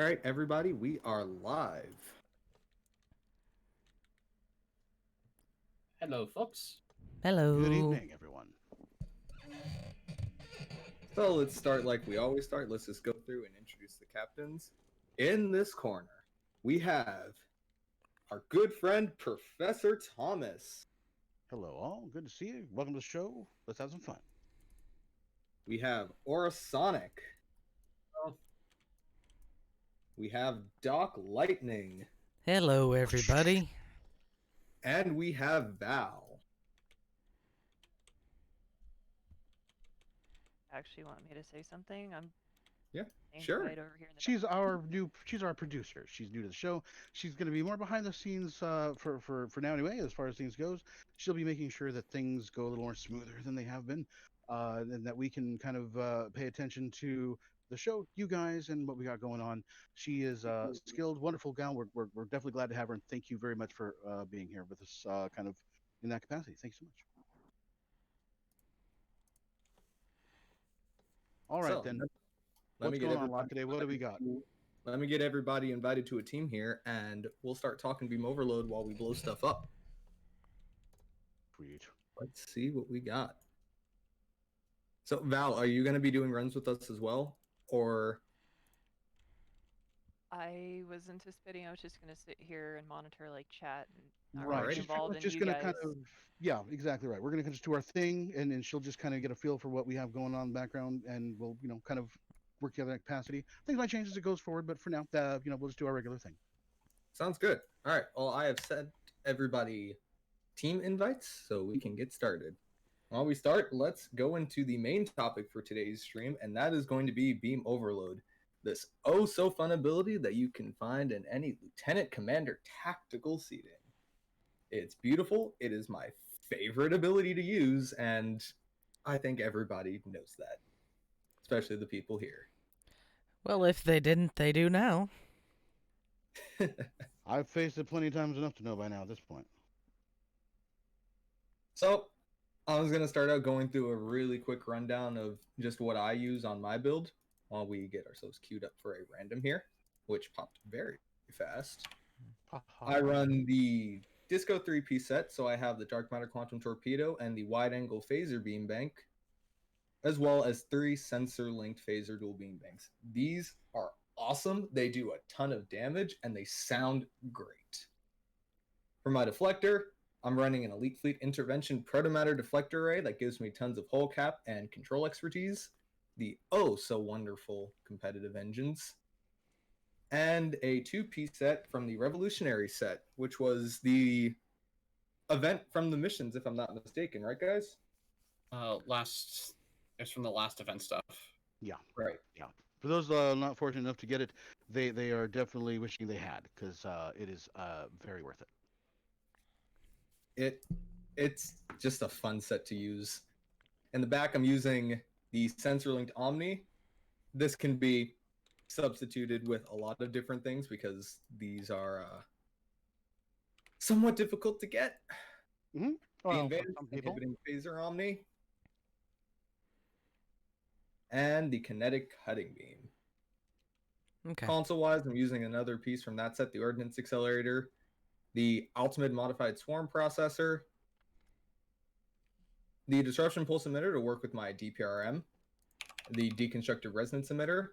right, everybody, we are live. Hello, folks. Hello. Good evening, everyone. So let's start like we always start. Let's just go through and introduce the captains. In this corner, we have our good friend, Professor Thomas. Hello, all. Good to see you. Welcome to the show. Let's have some fun. We have Orasonic. Oh. We have Doc Lightning. Hello, everybody. And we have Val. Actually want me to say something? I'm Sure. right over here in the She's our producer. She's new to the show. She's going to be more behind the scenes for now anyway, as far as things goes. She'll be making sure that things go a little more smoother than they have been, and that we can kind of pay attention to the show, you guys, and what we got going on. She is a skilled, wonderful gal. We're definitely glad to have her, and thank you very much for being here with us, kind of in that capacity. Thank you so much. All right, So, then. Let me What's get going on, everybody. Locke, today? What do we got? Let me get everybody invited to a team here, and we'll start talking Beam Overload while we blow stuff up. Sweet. Let's see what we got. So, Val, are you going to be doing runs with us as well? Or I was anticipating I was just going to sit here and monitor like chat and not Right. really She's involved in Just you gonna guys. kind of, yeah, exactly right. We're gonna just do our thing, and then she'll just kind of get a feel for what we have going on in the background, and we'll, kind of work together in that capacity. Things might change as it goes forward, but for now, we'll just do our regular thing. sounds good. All right. Well, I have sent everybody team invites, so we can get started. While we start, let's go into the main topic for today's stream, and that is going to be Beam Overload. This oh so fun ability that you can find in any Lieutenant Commander tactical seating. It's beautiful. It is my favorite ability to use, and I think everybody knows that, especially the people here. Well, if they didn't, they do now. I've faced it plenty of times enough to know by now at this point. So, I was going to start out going through a really quick rundown of just what I use on my build while we get ourselves queued up for a random here, which popped very fast. I run the Disco 3-piece set, so I have the Dark Matter Quantum Torpedo and the Wide Angle Phaser Beam Bank, as well as 3 sensor-linked phaser dual beam banks. These are awesome. They do a ton of damage, and they sound great. For my deflector, I'm running an Elite Fleet Intervention Protomatter Deflector Array that gives me tons of hull cap and control expertise, the oh-so-wonderful competitive engines, and a 2-piece set from the Revolutionary set, which was the event from the missions, if I'm not mistaken, right, guys? It's from the last event stuff. Yeah. Right. Yeah. For those not fortunate enough to get it, they are definitely wishing they had, because it is very worth it. It's just a fun set to use. In the back, I'm using the sensor-linked Omni. This can be substituted with a lot of different things because these are somewhat difficult to get. Mm-hmm. The Well, for advanced some people. inhibiting phaser Omni and the kinetic cutting beam. Okay. Console-wise, I'm using another piece from that set, the Ordnance Accelerator, the Ultimate Modified Swarm Processor, the Disruption Pulse Emitter to work with my DPRM, the Deconstructive Resonance Emitter,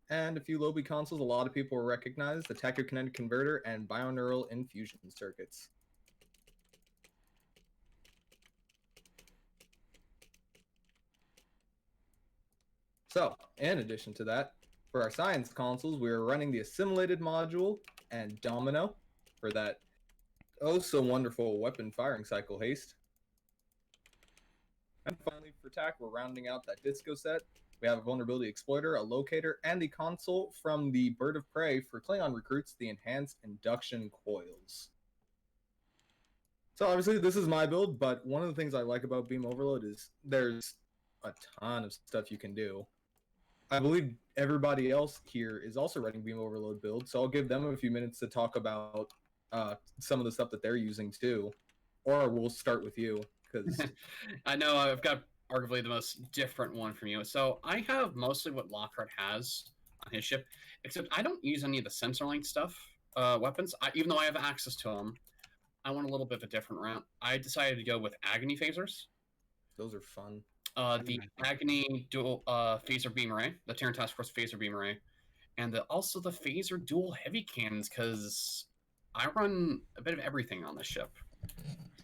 and a few Lobi consoles a lot of people will recognize, the Tachykinetic Converter and Bioneural Infusion Circuits. So, in addition to that, for our science consoles, we are running the Assimilated Module and Domino for that oh-so-wonderful weapon firing cycle haste. And finally, for TAC, we're rounding out that Disco set. We have a Vulnerability Exploiter, a Locator, and the console from the Bird of Prey for Klingon recruits, the Enhanced Induction Coils. So obviously, this is my build, but one of the things I like about Beam Overload is there's a ton of stuff you can do. I believe everybody else here is also running Beam Overload build, so I'll give them a few minutes to talk about some of the stuff that they're using too. Or we'll start with you, because I know I've got arguably the most different one from you. So I have mostly what Lockhart has. on his ship. Except I don't use any of the sensor link stuff, weapons. Even though I have access to them, I went a little bit of a different route. I decided to go with agony phasers. Those are fun. The agony dual phaser beam array, the Terran Task Force phaser beam array, and also the phaser dual heavy cannons, because I run a bit of everything on this ship.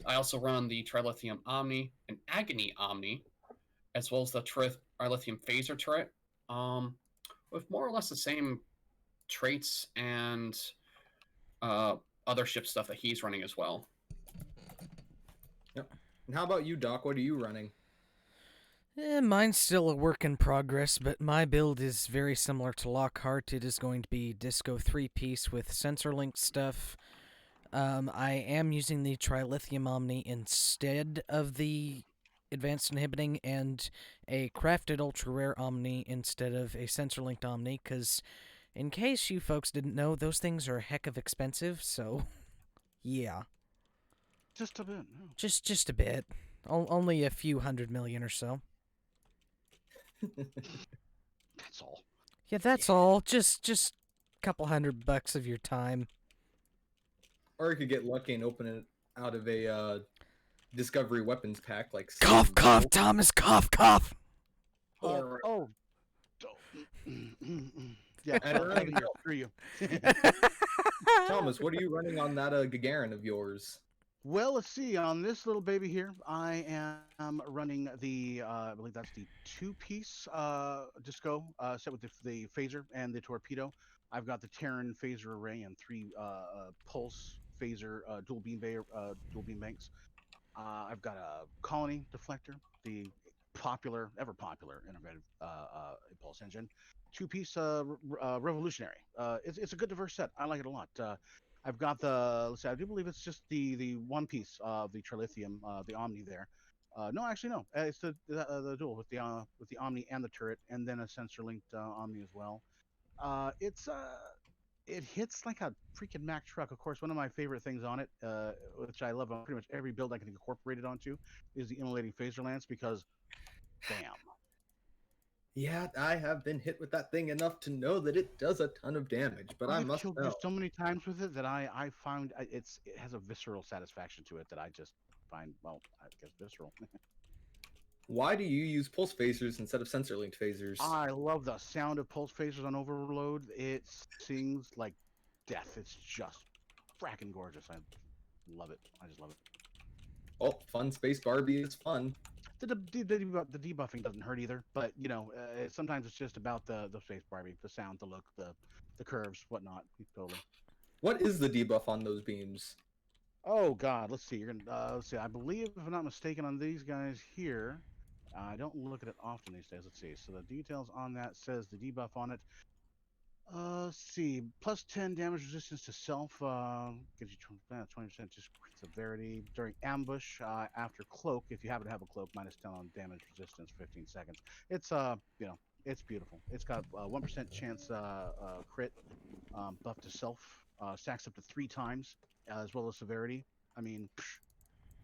I also run the Trilithium Omni and Agony Omni, as well as the Trilithium Phaser turret, with more or less the same traits and other ship stuff that he's running as well. Yep. And how about you, Doc? What are you running? Mine's still a work in progress, but my build is very similar to Lockhart. It is going to be Disco 3-piece with sensor link stuff. I am using the Trilithium Omni instead of the Advanced Inhibiting, and a crafted Ultra Rare Omni instead of a sensor linked Omni, because in case you folks didn't know, those things are a heck of expensive, so yeah. Just a bit. No. Just a bit. Only a few 100 million or so. That's all. Yeah, that's all. Just a couple $100 of your time. Or you could get lucky and open it out of a Discovery Weapons pack, like Cough, cough, Thomas, cough, cough. Or Yeah, I don't know. Screw you. Thomas, what are you running on that Gagarin of yours? Well, let's see. On this little baby here, I am running the, I believe that's the 2-piece disco set with the phaser and the torpedo. I've got the Terran phaser array and 3 pulse phaser dual beam banks. I've got a colony deflector, the ever popular innovative impulse engine, 2-piece revolutionary. It's a good diverse set. I like it a lot. I've got let's see, I do believe it's just the 1-piece of the Trilithium, the Omni there. No, actually no, it's the dual with the Omni and the turret, and then a sensor linked Omni as well. It hits like a freaking Mack truck. Of course, one of my favorite things on it, which I love on pretty much every build I can incorporate it onto, is the immolating phaser lance, because bam. Yeah, I have been hit with that thing enough to know that it does a ton of damage, but I I've must killed know. you so many times with it that I found it has a visceral satisfaction to it that I just find, well, I guess visceral. Why do you use pulse phasers instead of sensor linked phasers? I love the sound of pulse phasers on overload. It sings like death. It's just fracking gorgeous. I love it. I just love it. Oh, fun space Barbie is fun. The debuffing doesn't hurt either, but you know, sometimes it's just about the space Barbie, the sound, the look, the curves, whatnot. Totally. What is the debuff on those beams? Oh God, let's see. You're gonna let's see. I believe, if I'm not mistaken, on these guys here, I don't look at it often these days. Let's see. So the details on that says the debuff on it. Let's see. Plus 10 damage resistance to self. Gives you 20% just severity during ambush. After cloak, if you happen to have a cloak, minus 10 on damage resistance for 15 seconds. It's you know, it's beautiful. It's got 1% chance crit, buff to self. Stacks up to 3 times, as well as severity. I mean,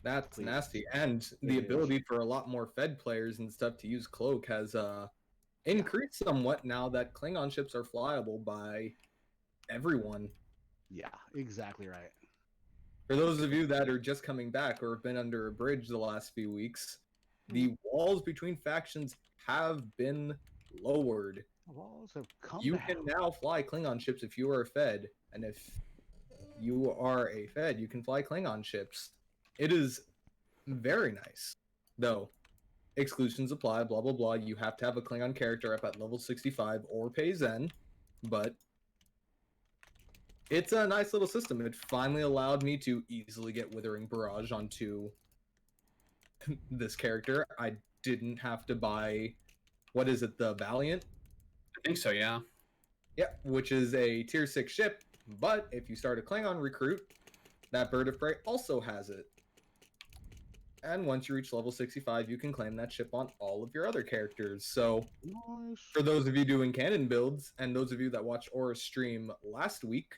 That's please. nasty. And the ability for a lot more Fed players and stuff to use cloak has increased somewhat now that Klingon ships are flyable by everyone. Yeah, exactly right. For those of you that are just coming back or have been under a bridge the last few weeks, the walls between factions have been lowered. Walls have come You down. can now fly Klingon ships if you are a Fed, and if you are a Fed, you can fly Klingon ships. It is very nice, though. Exclusions apply, blah, blah, blah. You have to have a Klingon character up at level 65 or pay Zen, but it's a nice little system. It finally allowed me to easily get Withering Barrage onto this character. I didn't have to buy, what is it, the Valiant? I think so, yeah. Yep, which is a tier 6 ship, but if you start a Klingon recruit, that Bird of Prey also has it. And once you reach level 65, you can claim that ship on all of your other characters. So, Nice. for those of you doing canon builds, and those of you that watched Aura's stream last week,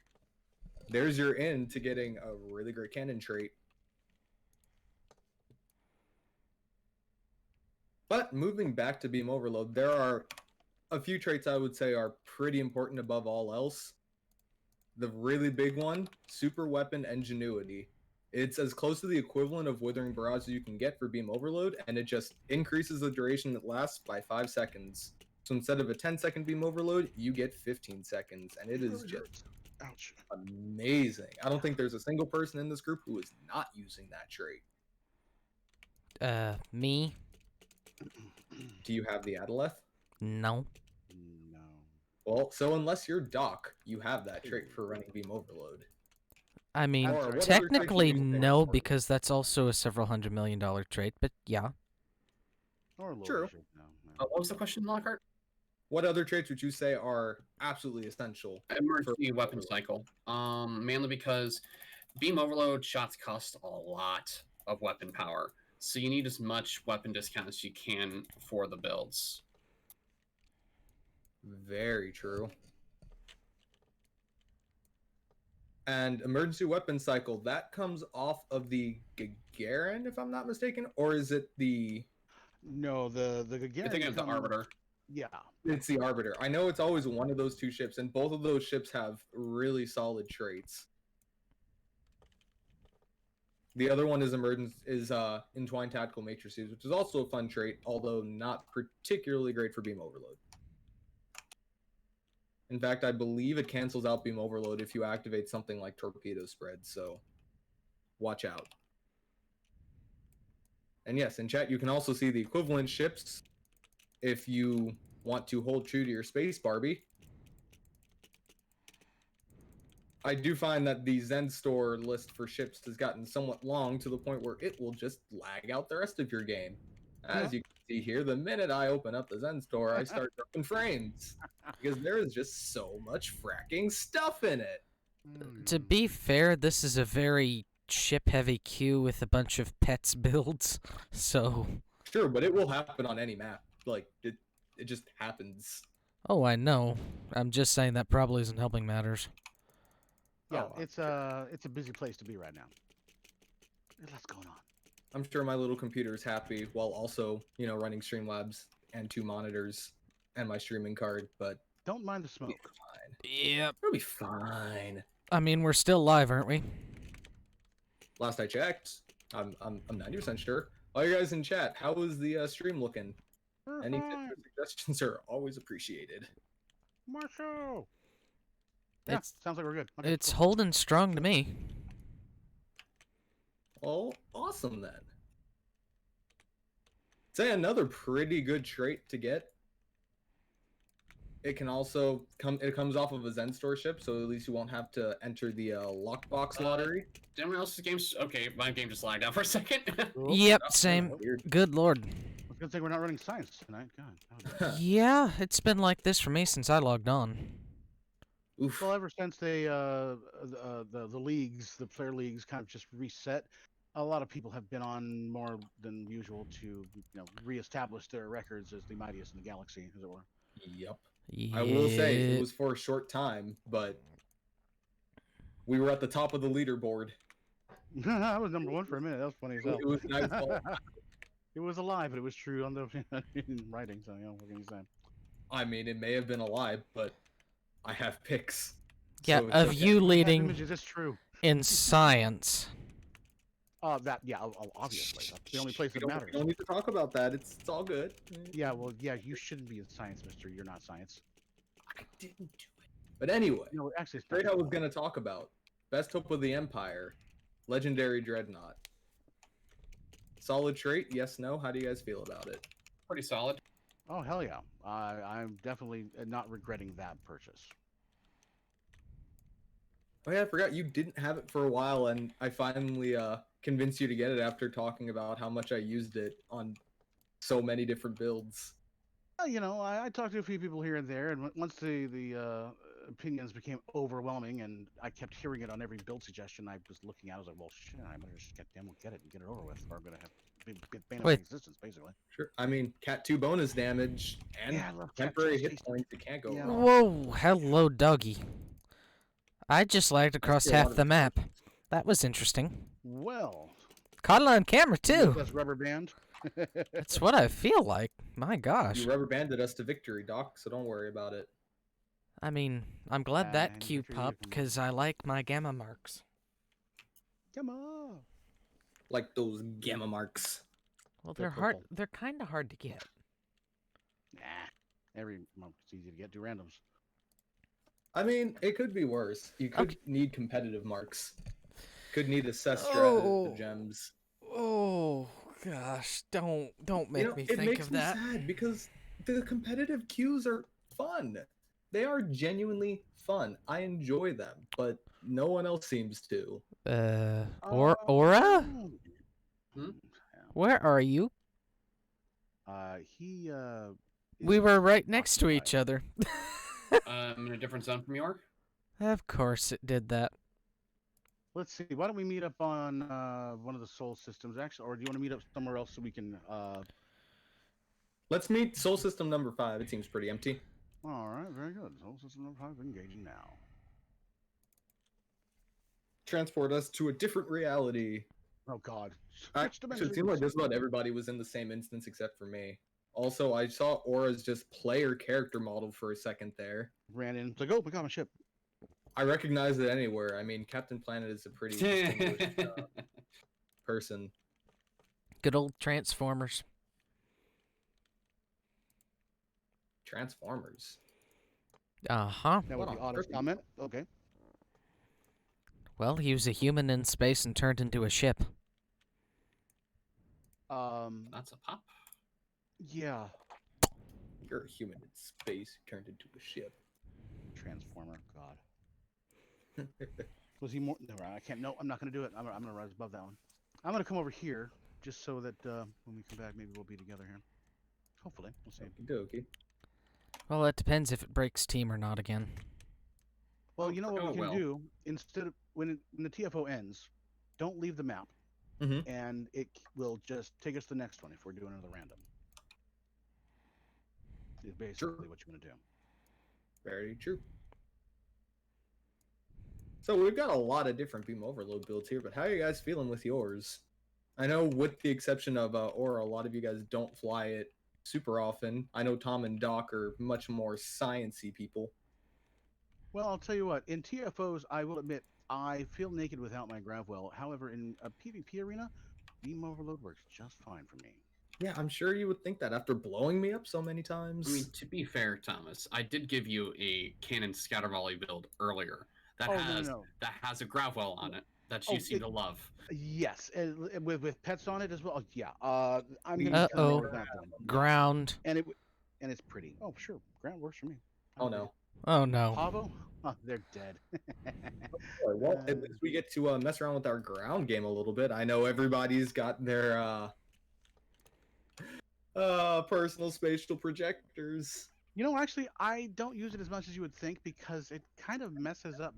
there's your in to getting a really great canon trait. But moving back to Beam Overload, there are a few traits I would say are pretty important above all else. The really big one, super weapon ingenuity. It's as close to the equivalent of Withering Barrage as you can get for Beam Overload, and it just increases the duration that lasts by 5 seconds. So instead of a 10-second Beam Overload, you get 15 seconds, and it is just Ouch. amazing. I don't think there's a single person in this group who is not using that trait. Me? Do you have the Adaleth? No. No. Well, so unless you're Doc, you have that trait for running Beam Overload. I mean, Or what other traits technically would you say no, are because that's also a several $100 million trait, but yeah. Or a little True. bit, no. What was the question, Lockhart? What other traits would you say are absolutely essential? Emergency weapon cycle. Mainly because beam overload shots cost a lot of weapon power, so you need as much weapon discount as you can for the builds. Very true. And emergency weapon cycle, that comes off of the Gagarin, if I'm not mistaken, or is it the? No, the Gagarin. I think it's the Arbiter. Yeah. It's the Arbiter. I know it's always one of those two ships, and both of those ships have really solid traits. The other one is Entwined Tactical Matrices, which is also a fun trait, although not particularly great for Beam Overload. In fact, I believe it cancels out Beam Overload if you activate something like Torpedo Spread, so watch out. And yes, in chat, you can also see the equivalent ships if you want to hold true to your space, Barbie. I do find that the Zen store list for ships has gotten somewhat long to the point where it will just lag out the rest of your game. As you can see here, the minute I open up the Zen store, I start dropping frames. Because there is just so much fracking stuff in it. To be fair, this is a very ship-heavy queue with a bunch of pets builds, so... Sure, but it will happen on any map. Like, it just happens. Oh, I know. I'm just saying that probably isn't helping matters. Yeah, Oh, it's a busy place to be right now. There's lots going on. I'm sure my little computer is happy while also, running Streamlabs and 2 monitors and my streaming card, but Don't mind the smoke. it'll be fine. Yep. It'll be fine. I mean, we're still live, aren't we? Last I checked, I'm 90% sure. All you guys in chat, how is the stream looking? We're Any fine. tips or suggestions are always appreciated. Marshall. Yeah, It's sounds like we're good. Okay, it's cool. holding strong to me. Oh, awesome then. Say another pretty good trait to get. It can also it comes off of a Zen store ship, so at least you won't have to enter the lockbox lottery. Did anyone else's games? Okay, my game just lagged out for a second. Cool. Yep, Oh, same. weird. Good lord. I was gonna say we're not running science tonight. God. Yeah, it's been like this for me since I logged on. Oof. Well, ever since they the leagues, the player leagues, kind of just reset, a lot of people have been on more than usual to reestablish their records as the mightiest in the galaxy, as it were. Yep. I will say it was for a short time, but we were at the top of the leaderboard. I was number 1 for a minute. That was funny as hell. It was nice. It was a lie, but it was true on the in writing. So what can you say? I mean, it may have been a lie, but I have pics. Yeah, so it's of okay. you leading Images, it's true. in science. Obviously, that's the only place We that matters. don't need to talk about that. It's all good. Yeah, well, yeah, you shouldn't be in science, mister. You're not science. I didn't do it. But anyway, Actually, it's trait I not- was gonna talk about. Best Hope of the Empire, Legendary Dreadnought. Solid trait? Yes, no? How do you guys feel about it? Pretty solid. Oh, hell yeah. I'm definitely not regretting that purchase. Oh yeah, I forgot you didn't have it for a while, and I finally convinced you to get it after talking about how much I used it on so many different builds. I talked to a few people here and there, and once the opinions became overwhelming, and I kept hearing it on every build suggestion, I was looking at it, I was like, well, shit, I better just get it and get it over with, or I'm going to have get banned from Wait. existence, basically. Sure. I mean, Cat 2 bonus damage and Yeah, I love Cat temporary 2's hit tasty. points. You can't go Yeah. wrong. Whoa, hello, doggy. I just lagged across see a lot half of the map. That was interesting. Well, Caught it on camera, too. that's rubber band. That's what I feel like. My gosh. You rubber banded us to victory, Doc, so don't worry about it. I mean, I'm glad that And Q victory is popped from because I like my gamma marks. Come on. Like those gamma marks. Well, They're they're hard. purple. They're kind of hard to get. Nah. It's easy to get. Do randoms. I mean, it could be worse. You could Okay. need competitive marks. Could need Assess Oh. gems. Oh gosh, don't make me It think makes of me that. sad because the competitive queues are fun. They are genuinely fun. I enjoy them, but no one else seems to. Aura? Hmm? Where are you? He We is were right next to occupied. each other. I'm in a different zone from you are. Of course it did that. Let's see. Why don't we meet up on one of the soul systems, actually, or do you want to meet up somewhere else so we can? Let's meet Soul System number 5. It seems pretty empty. All right, very good. Soul system number 5 engaging now. Transport us to a different reality. Oh God. It seemed like just about everybody was in the same instance except for me. Also, I saw Aura's just player character model for a second there. Ran in. It's like, oh, we got my ship. I recognize it anywhere. I mean, Captain Planet is a pretty distinguished person. Good old Transformers. Transformers. Uh-huh. That would be Hold on, honest perfect. comment. Okay. Well, he was a human in space and turned into a ship. That's a pop. Yeah. You're a human in space turned into a ship. Transformer. God. Was he more? No, I can't. No, I'm not going to do it. I'm going to rise above that one. I'm going to come over here just so that when we come back, maybe we'll be together here. Hopefully, we'll see. Okey-dokey. Well, it depends if it breaks team or not again. Well, you know what Oh, we can well. do instead of when the TFO ends, don't leave the map, Mhm. and it will just take us to the next one if we're doing another random. Is basically what you want to do. Very true. So we've got a lot of different beam overload builds here, but how are you guys feeling with yours? I know with the exception of Aura, a lot of you guys don't fly it super often. I know Tom and Doc are much more sciencey people. Well, I'll tell you what. In TFOs, I will admit I feel naked without my Gravwell. However, in a PvP arena, beam overload works just fine for me. Yeah, I'm sure you would think that after blowing me up so many times. I mean, to be fair, Thomas, I did give you a cannon scatter volley build earlier that that has a Gravwell on it that you seem to love. Yes, and with pets on it as well. Oh, yeah. I'm gonna Uh-oh. come over that then. Ground. And it's pretty. Oh, sure. Ground works for me. Oh no. Oh no. Pavo? Oh, they're dead. Well, at least we get to mess around with our ground game a little bit. I know everybody's got their personal spatial projectors. You know, actually, I don't use it as much as you would think because it kind of messes up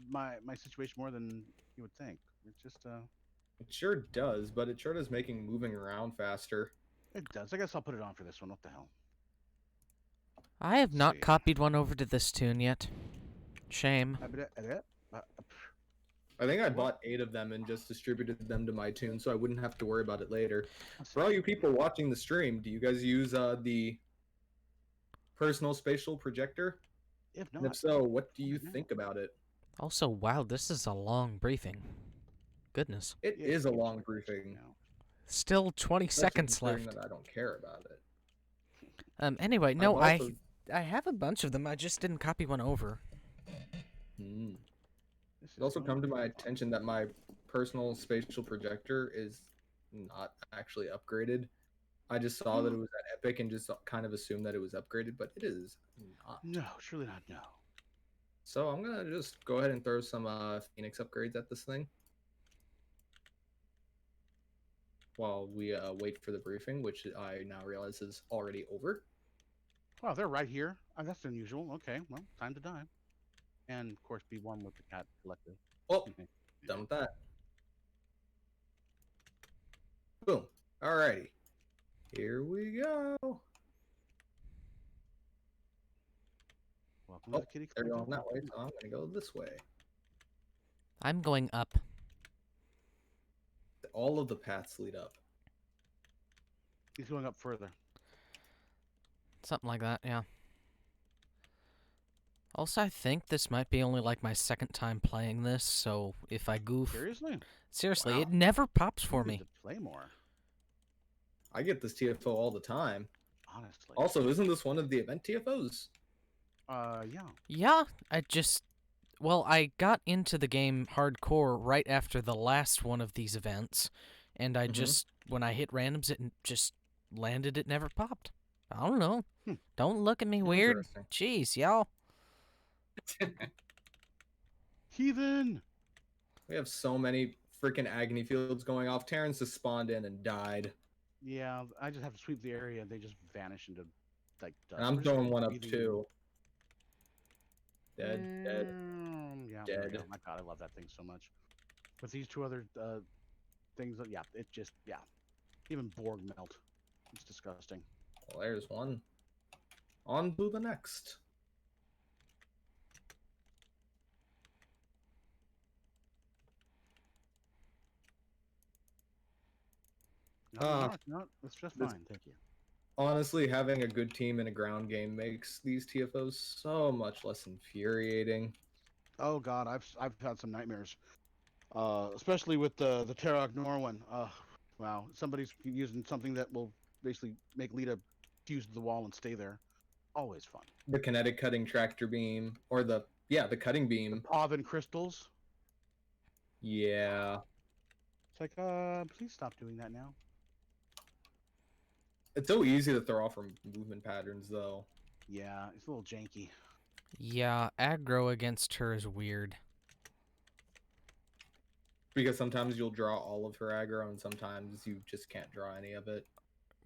my situation more than you would think. It's just It sure does, but it sure does making moving around faster. it does. I guess I'll put it on for this one. What the hell? I have not See. copied one over to this tune yet. Shame. I think I bought 8 of them and just distributed them to my tune so I wouldn't have to worry about it later. For all you people watching the stream, do you guys use the personal spatial projector? If And not, if so, what do you now. think about it? Also, wow, this is a long briefing. Goodness. It Yeah, is a yeah, long right briefing. now. Still 20 especially seconds considering left. that I don't care about it. Anyway, no, I've also- I have a bunch of them. I just didn't copy one over. Hmm. This It's is also going come to my really fun. attention that my personal spatial projector is not actually upgraded. I just saw that it was at Epic and just kind of assumed that it was upgraded, but it is not. No, surely not. No. So I'm gonna just go ahead and throw some Phoenix upgrades at this thing while we wait for the briefing, which I now realize is already over. Wow, they're right here. Oh, that's unusual. Okay, well, time to die. And of course, be one with the cat collective. Oh, done with that. Boom. Alrighty. Here we go. Welcome to Oh, the kitty they're collective. going that way, so I'm gonna go this way. I'm going up. All of the paths lead up. He's going up further. Something like that, yeah. Also, I think this might be only like my second time playing this, so if I goof... Seriously? Seriously, Wow. it never pops You for need me. to play more. I get this TFO all the time. Honestly. Also, isn't this one of the event TFOs? Yeah. Yeah, I just... Well, I got into the game hardcore right after the last one of these events, and I just... When I hit randoms, it just landed, it never popped. I don't know. Don't look at me weird. Interesting. Jeez, y'all. Heathen! We have so many freaking agony fields going off. Terrence just spawned in and died. Yeah, I just have to sweep the area and they just vanish into, like, dust. And I'm We're just throwing one up breathing- too. Dead, dead. Yeah, there we dead. go. My God, I love that thing so much. With these two other things, yeah, it just, yeah. Even Borg melt. It's disgusting. Well, there's one. On to the next. No, it's just this- fine. Thank you. Honestly, having a good team in a ground game makes these TFOs so much less infuriating. Oh God, I've had some nightmares, especially with the Terra Ignore one. Wow, somebody's using something that will basically make Lita fuse to the wall and stay there. Always fun. The kinetic cutting tractor beam, or the cutting beam. Pavin crystals. Yeah, It's like, please stop doing that now. it's so easy to throw off from movement patterns, though. Yeah, it's a little janky. Yeah, aggro against her is weird. Because sometimes you'll draw all of her aggro, and sometimes you just can't draw any of it.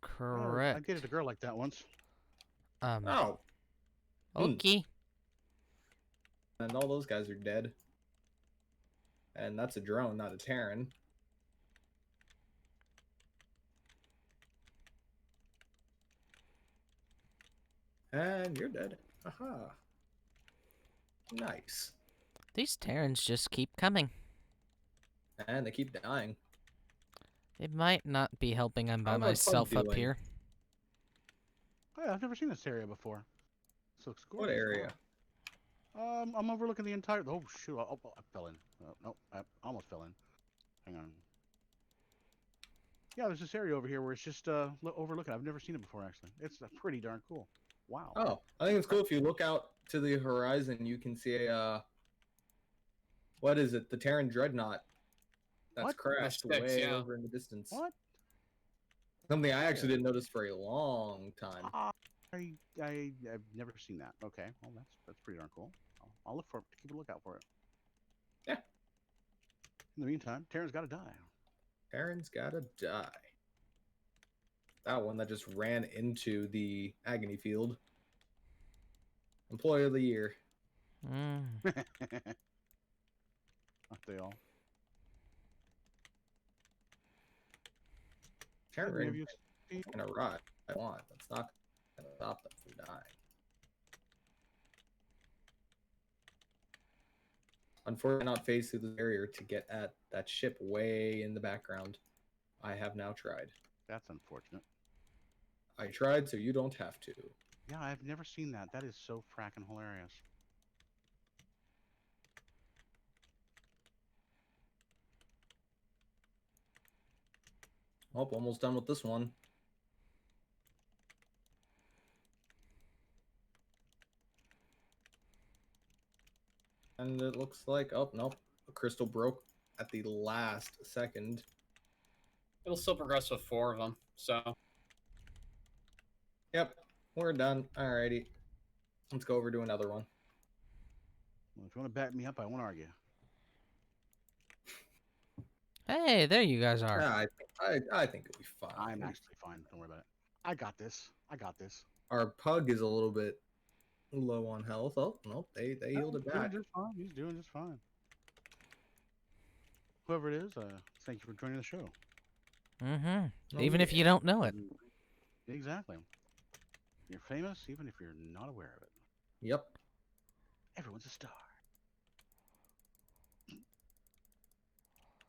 Correct. I dated a girl like that once. Oh, Okay. and all those guys are dead. And that's a drone, not a Terran. And you're dead. Aha. Nice. These Terrans just keep coming. And they keep dying. It might not be helping I'm by How's that pug myself up doing? here. Oh, yeah, I've never seen this area before. This looks gorgeous. What area? I'm overlooking the entire. Oh shoot! Oh, I fell in. No, I almost fell in. Hang on. Yeah, there's this area over here where it's just overlooking. I've never seen it before actually. It's pretty darn cool. Wow. Oh, I think it's cool if you look out to the horizon, you can see a what is it? The Terran dreadnought that's What? crashed Sticks, way yeah. over in the distance. What? Something I actually didn't notice for a long time. I've never seen that. Okay, well that's pretty darn cool. I'll look for it. Keep a lookout for it. Yeah. In the meantime, Terran's got to die. Terran's gotta die. That one that just ran into the agony field. Employee of the year. Mm. Aren't they all? Terran Have ran you seen- in a rot. I want. That's not gonna stop them from dying. Unfortunately, I not phase through the barrier to get at that ship way in the background. I have now tried. That's unfortunate. I tried, so you don't have to. Yeah, I've never seen that. That is so fracking hilarious. Oh, almost done with this one. And it looks like, oh, nope. A crystal broke at the last second. It'll still progress with 4 of them, so Yep, we're done. Alrighty. Let's go over to another one. Well, if you want to back me up, I won't argue. Hey, there you guys are. Yeah, I think it'll be fine. I'm actually fine. Don't worry about it. I got this. I got this. Our pug is a little bit low on health. Oh, nope, they healed it He's back. doing just fine. He's doing just fine. Whoever it is, thank you for joining the show. Mm-hmm. Oh, Even if you don't know it. Exactly. You're famous even if you're not aware of it. Yep. Everyone's a star.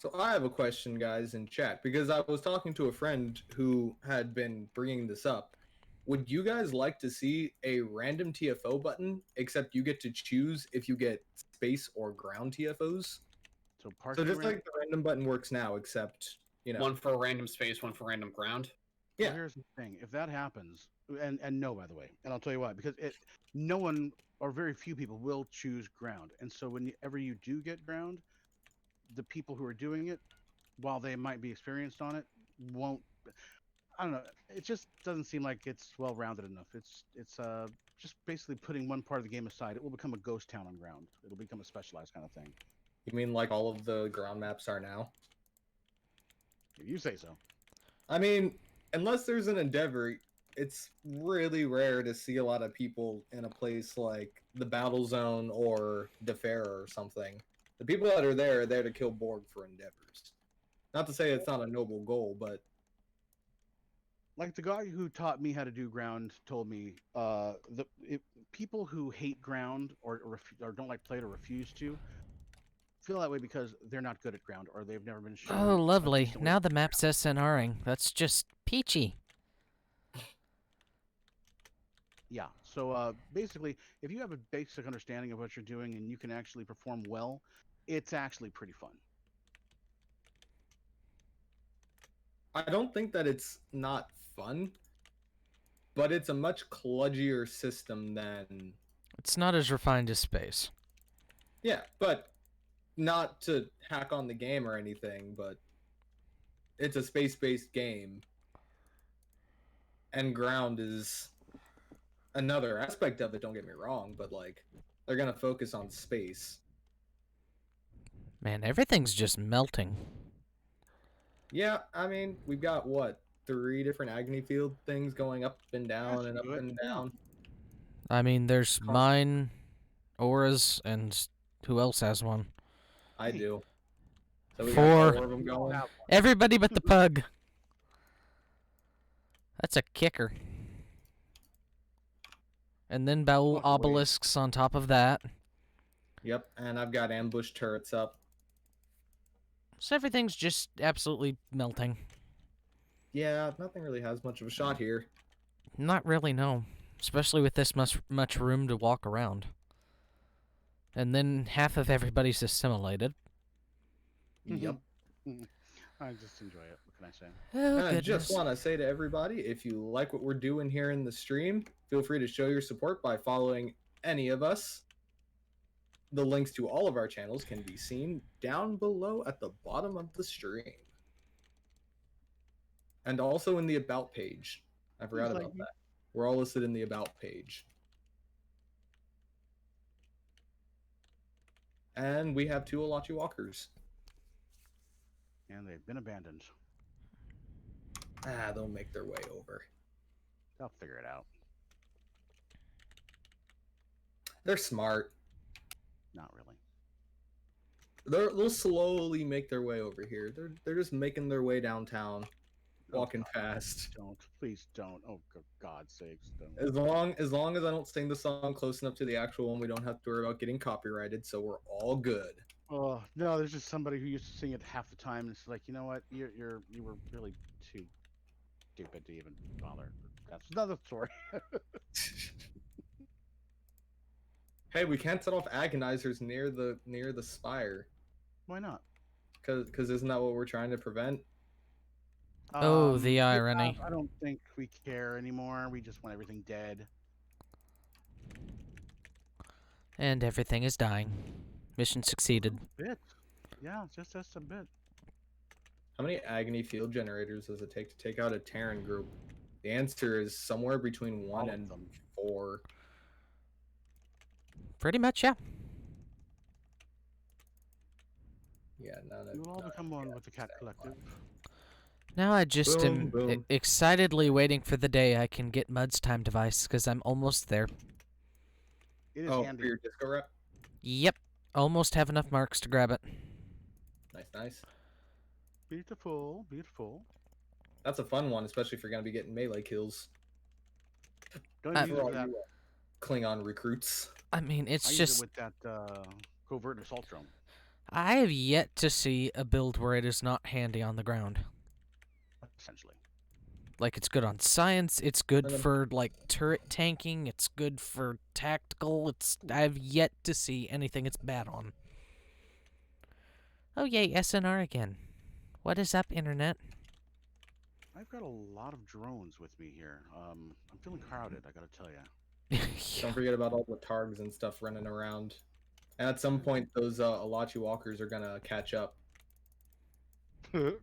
So I have a question, guys, in chat, because I was talking to a friend who had been bringing this up. Would you guys like to see a random TFO button, except you get to choose if you get space or ground TFOs? So So parking just ramp. like the random button works now, except, you know. One for random space, one for random ground. Yeah. Well, here's the thing: if that happens, and no, by the way, and I'll tell you why, because no one or very few people will choose ground, and so whenever you do get ground, the people who are doing it, while they might be experienced on it, won't. I don't know. It just doesn't seem like it's well rounded enough. It's just basically putting one part of the game aside. It will become a ghost town on ground. It'll become a specialized kind of thing. You mean like all of the ground maps are now? If you say so. I mean, unless there's an Endeavor, it's really rare to see a lot of people in a place like the Battle Zone or Defera or something. The people that are there to kill Borg for Endeavors. Not to say it's not a noble goal, but Like the guy who taught me how to do ground told me, people who hate ground or don't like play it or refuse to feel that way because they're not good at ground or they've never been shown. Oh, a lovely. decent way Now to the play map's SNRing. That's just peachy. Yeah. So basically, if you have a basic understanding of what you're doing and you can actually perform well, it's actually pretty fun. I don't think that it's not fun, but it's a much kludgier system than... It's not as refined as space. Yeah, but not to hack on the game or anything, but it's a space-based game. And ground is another aspect of it, don't get me wrong, but like they're gonna focus on space. Man, everything's just melting. Yeah, I mean, we've got what, 3 different agony field things going up and down and up and down. I mean, there's Constant. mine, Aura's, and who else has one? I Hey. do. So we 4. got 4 of them going. Everybody but the pug. That's a kicker. And then Baul Walk away. obelisks on top of that. Yep, and I've got ambush turrets up. So everything's just absolutely melting. Yeah, nothing really has much of a shot here. Not really, no. Especially with this much room to walk around. And then half of everybody's assimilated. Yep. I just enjoy it. What can I say? Oh, And I goodness. just want to say to everybody, if you like what we're doing here in the stream, feel free to show your support by following any of us. The links to all of our channels can be seen down below at the bottom of the stream. And also in the About page. I forgot Seems like about that. We're all listed in the About page. And we have 2 Olachi Walkers. And they've been abandoned. Ah, they'll make their way over. They'll figure it out. They're smart. Not really. They'll slowly make their way over here. They're just making their way downtown, walking fast. Don't. Please don't. Oh, for God's sakes, don't. As long as I don't sing the song close enough to the actual one, we don't have to worry about getting copyrighted, so we're all good. Oh no, there's just somebody who used to sing it half the time, and it's like, you know what, you were really too stupid to even bother. That's another story. Hey, we can't set off agonizers near the spire, Why not? cause isn't that what we're trying to prevent? Oh, the yeah, irony. I don't think we care anymore. We just want everything dead. And everything is dying. Mission succeeded. Bit. Yeah, just a bit. How many agony field generators does it take to take out a Terran group? The answer is somewhere between 1 All of and them. 4. Pretty much, yeah. Yeah, none of. We'll all become one with the Cat Collective. Now I just Boom, am boom. excitedly waiting for the day I can get Mud's time device, because I'm almost there. It is Oh, handy. for your disco rep. Yep. Almost have enough marks to grab it. Nice, nice. Beautiful, beautiful. That's a fun one, especially if you're gonna be getting melee kills. Don't use For it all with that. you Klingon recruits. I mean, I it's use just... it with that covert assault drone. I have yet to see a build where it is not handy on the ground. essentially. Like, it's good on science, it's good Um, for, like, turret tanking, it's good for tactical, I've yet to see anything it's bad on. Oh yay, SNR again. What is up, Internet? I've got a lot of drones with me here. I'm feeling crowded, I gotta tell you. Don't forget about all the targs and stuff running around. And at some point, those Alachi walkers are gonna catch up. The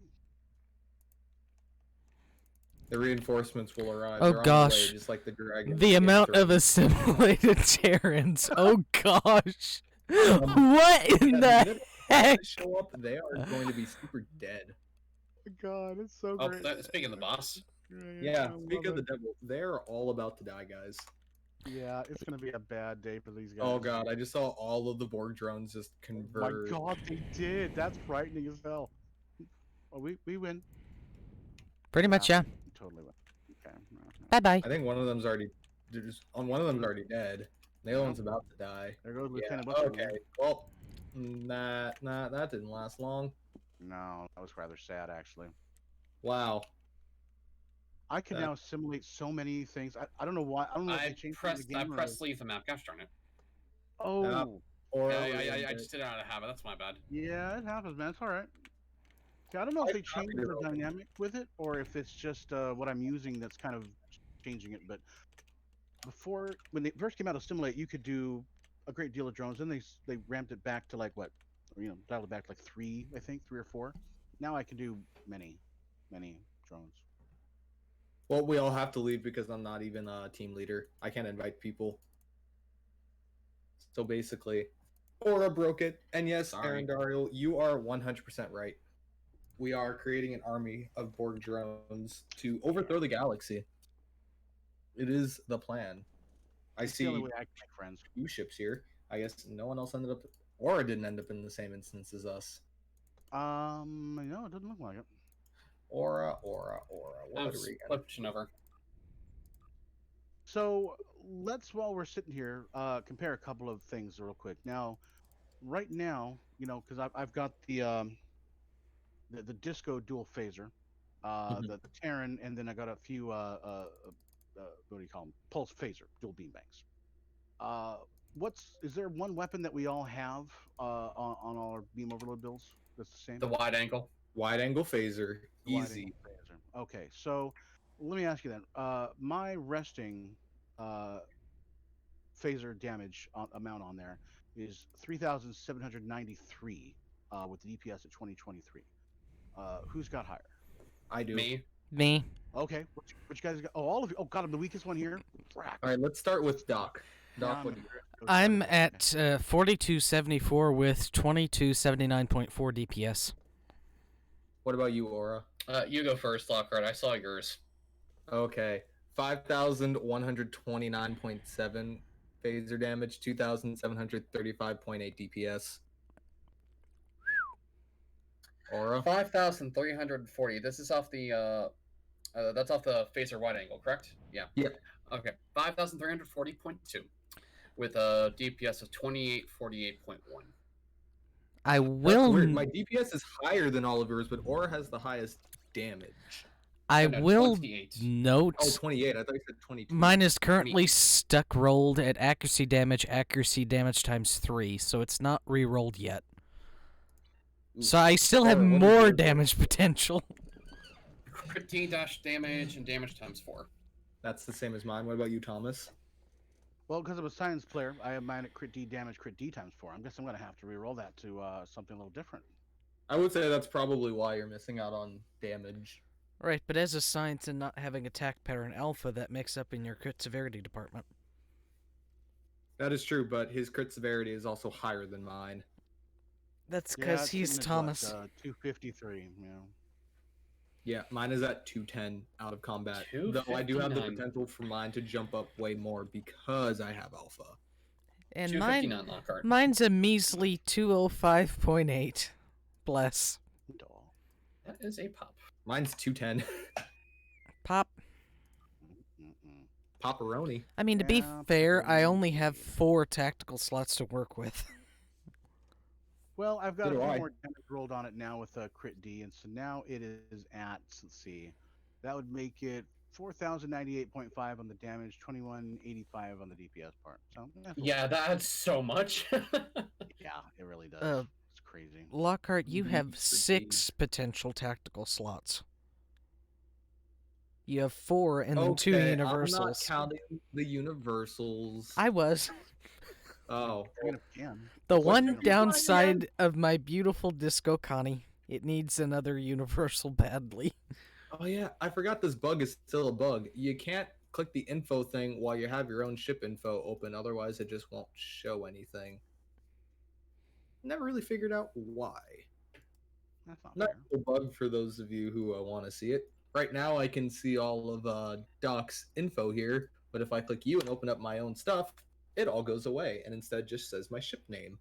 reinforcements will arrive. Oh, They're on their way, gosh. just like the dragon. The amount of assimilated Terrans. Oh gosh. What in the heck? Show up, they are going to be super dead. God, it's so Oh, great. speaking of the boss. Yeah, speak of the devil, they're all about to die, guys. Yeah, it's gonna be a bad day for these guys. Oh god, I just saw all of the Borg drones just My converge. God, they did. That's frightening as hell. Well, we win. Pretty much, yeah. We totally win. Okay. Bye-bye. I think one of them's already, one of them's already dead. The other one's about to die. There goes Yeah, Lieutenant Butler. okay. Well, that didn't last long. No, that was rather sad, actually. Wow. I can now assimilate so many things. I don't know why. I don't know if they I changed pressed the game. leave the map. Gosh darn it. Oh, Or I just did it out of habit. That's my bad. yeah, it happens, man. It's all right. Yeah, I don't know if they changed the dynamic with it or if it's just what I'm using that's kind of changing it. But before, when they first came out of Assimilate, you could do a great deal of drones. Then they ramped it back to like what, dialed it back to like 3, I think, 3 or 4. Now I can do many drones. Well, we all have to leave because I'm not even a team leader. I can't invite people. So basically, Aura broke it. And yes, Sorry. Aaron Dario, you are 100% right. We are creating an army of Borg drones to overthrow the galaxy. It is the plan. I It's the only see way I can make friends. 2 ships here. I guess no one else ended up, Aura didn't end up in the same instance as us. No, it doesn't look like it. Aura. What I'm are we gonna switching over. So let's, while we're sitting here, compare a couple of things real quick. Now, right now, because I've got the disco dual phaser, the Terran, and then I got a few what do you call them? Pulse phaser dual beam banks. Is there one weapon that we all have on all our beam overload builds that's the same? The wide angle. wide angle phaser? The wide Easy. angle phaser. Okay, so let me ask you then. My resting phaser damage amount on there is 3,793 with the DPS at 2023. Who's got higher? I do. Me. Okay, which guys got? Oh, all of you. Oh God, I'm the weakest one here. Frack. All right, let's start with Doc. Doc, Yeah, what do you? I'm at 4274 with 2279.4 DPS. What about you, Aura? You go first, Lockhart. I saw yours. Okay, 5,129.7 phaser damage, 2,735.8 DPS. Aura? 5,340. This is off the that's off the phaser wide angle, correct? Yeah. Yeah. Okay. 5,340.2 with a DPS of 2848.1. I That's will. weird. My DPS is higher than all of yours, but Aura has the highest damage. I No, will 28. note. Oh, 28. I thought you said 22. Mine is currently stuck rolled at accuracy damage times 3, so it's not re-rolled yet. Ooh. So I still have Aura, what is more yours? damage potential. Crit D dash damage and damage times 4. That's the same as mine. What about you, Thomas? Well, because I'm a science player, I have mine at crit D damage, crit D times 4. I guess I'm gonna have to re-roll that to something a little different. I would say that's probably why you're missing out on damage. Right, but as a science and not having attack pattern alpha, that makes up in your crit severity department. That is true, but his crit severity is also higher than mine. That's Yeah, because it's he's sitting at, Thomas. 253. Yeah. Yeah, mine is at 210 out of combat. Though I do have the 259. potential for mine to jump up way more because I have alpha. And 259 Lockhart. mine's a measly 205.8. Bless. Doll. That is a pop. Mine's 210. Pop. Mm-mm. Pepperoni. I mean, to be Yeah, fair, I pepperoni. only have 4 tactical slots to work with. Well, I've got So a do few I. more damage rolled on it now with a crit D, and so now it is at, let's see, that would make it 4,098.5 on the damage, 2,185 on the DPS part. So that's a Yeah, that's so much. yeah, it really does. Uh, It's crazy. Lockhart, you D have for D. 6 potential tactical slots. You have 4 and then 2 Okay, I'm not universals. counting the universals. I was. Oh, I mean, if you can. The What's one your design downside of my beautiful Disco Connie, it needs another universal badly. oh yeah, I forgot this bug is still a bug. You can't click the info thing while you have your own ship info open, otherwise it just won't show anything. Never really figured out why. That's not Not fair. a bug for those of you who want to see it. Right now I can see all of Doc's info here, but if I click you and open up my own stuff, it all goes away and instead just says my ship name.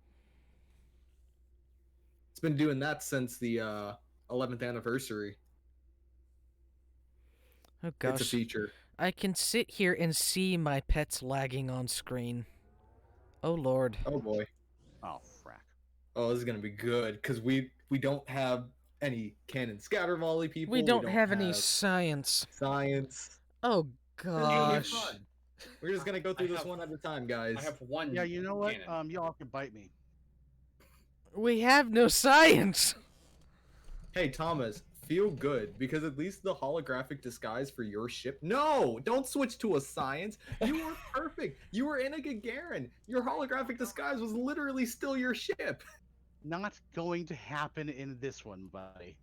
It's been doing that since the 11th anniversary. Oh It's a gosh. feature. I can sit here and see my pets lagging on screen. Oh lord. Oh boy. Oh, frack. Oh, this is gonna be good because we don't have any cannon scatter volley people. We don't have any science. science. Oh This is gonna be gosh. fun. We're just gonna go through this one at a time, guys. I have one. Yeah, you know what? cannon. Y'all can bite me. We have no science. Hey, Thomas, feel good because at least the holographic disguise for your ship. No, don't switch to a science. You were perfect. You were in a Gagarin. Your holographic disguise was literally still your ship. Not going to happen in this one, buddy.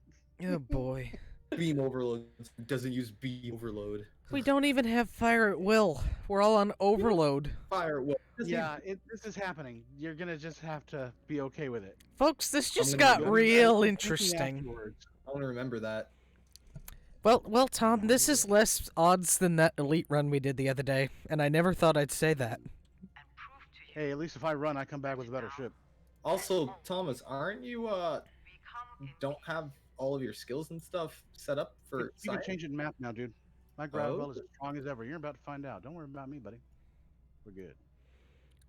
Oh boy. Beam overload doesn't use beam overload. We don't even have fire at will. We're all on overload. Fire. Well, Yeah, this is happening. You're gonna just have to be okay with it. Folks, this just gonna got go- real Thinking interesting. afterwards. I want to remember that. Well, Tom, this is less odds than that elite run we did the other day, and I never thought I'd say that. Hey, at least if I run, I come back with a better ship. Also, Thomas, aren't you don't have all of your skills and stuff set up for You can science? change it in map now, dude. My grab Oh. well is as strong as ever. You're about to find out. Don't worry about me, buddy. We're good.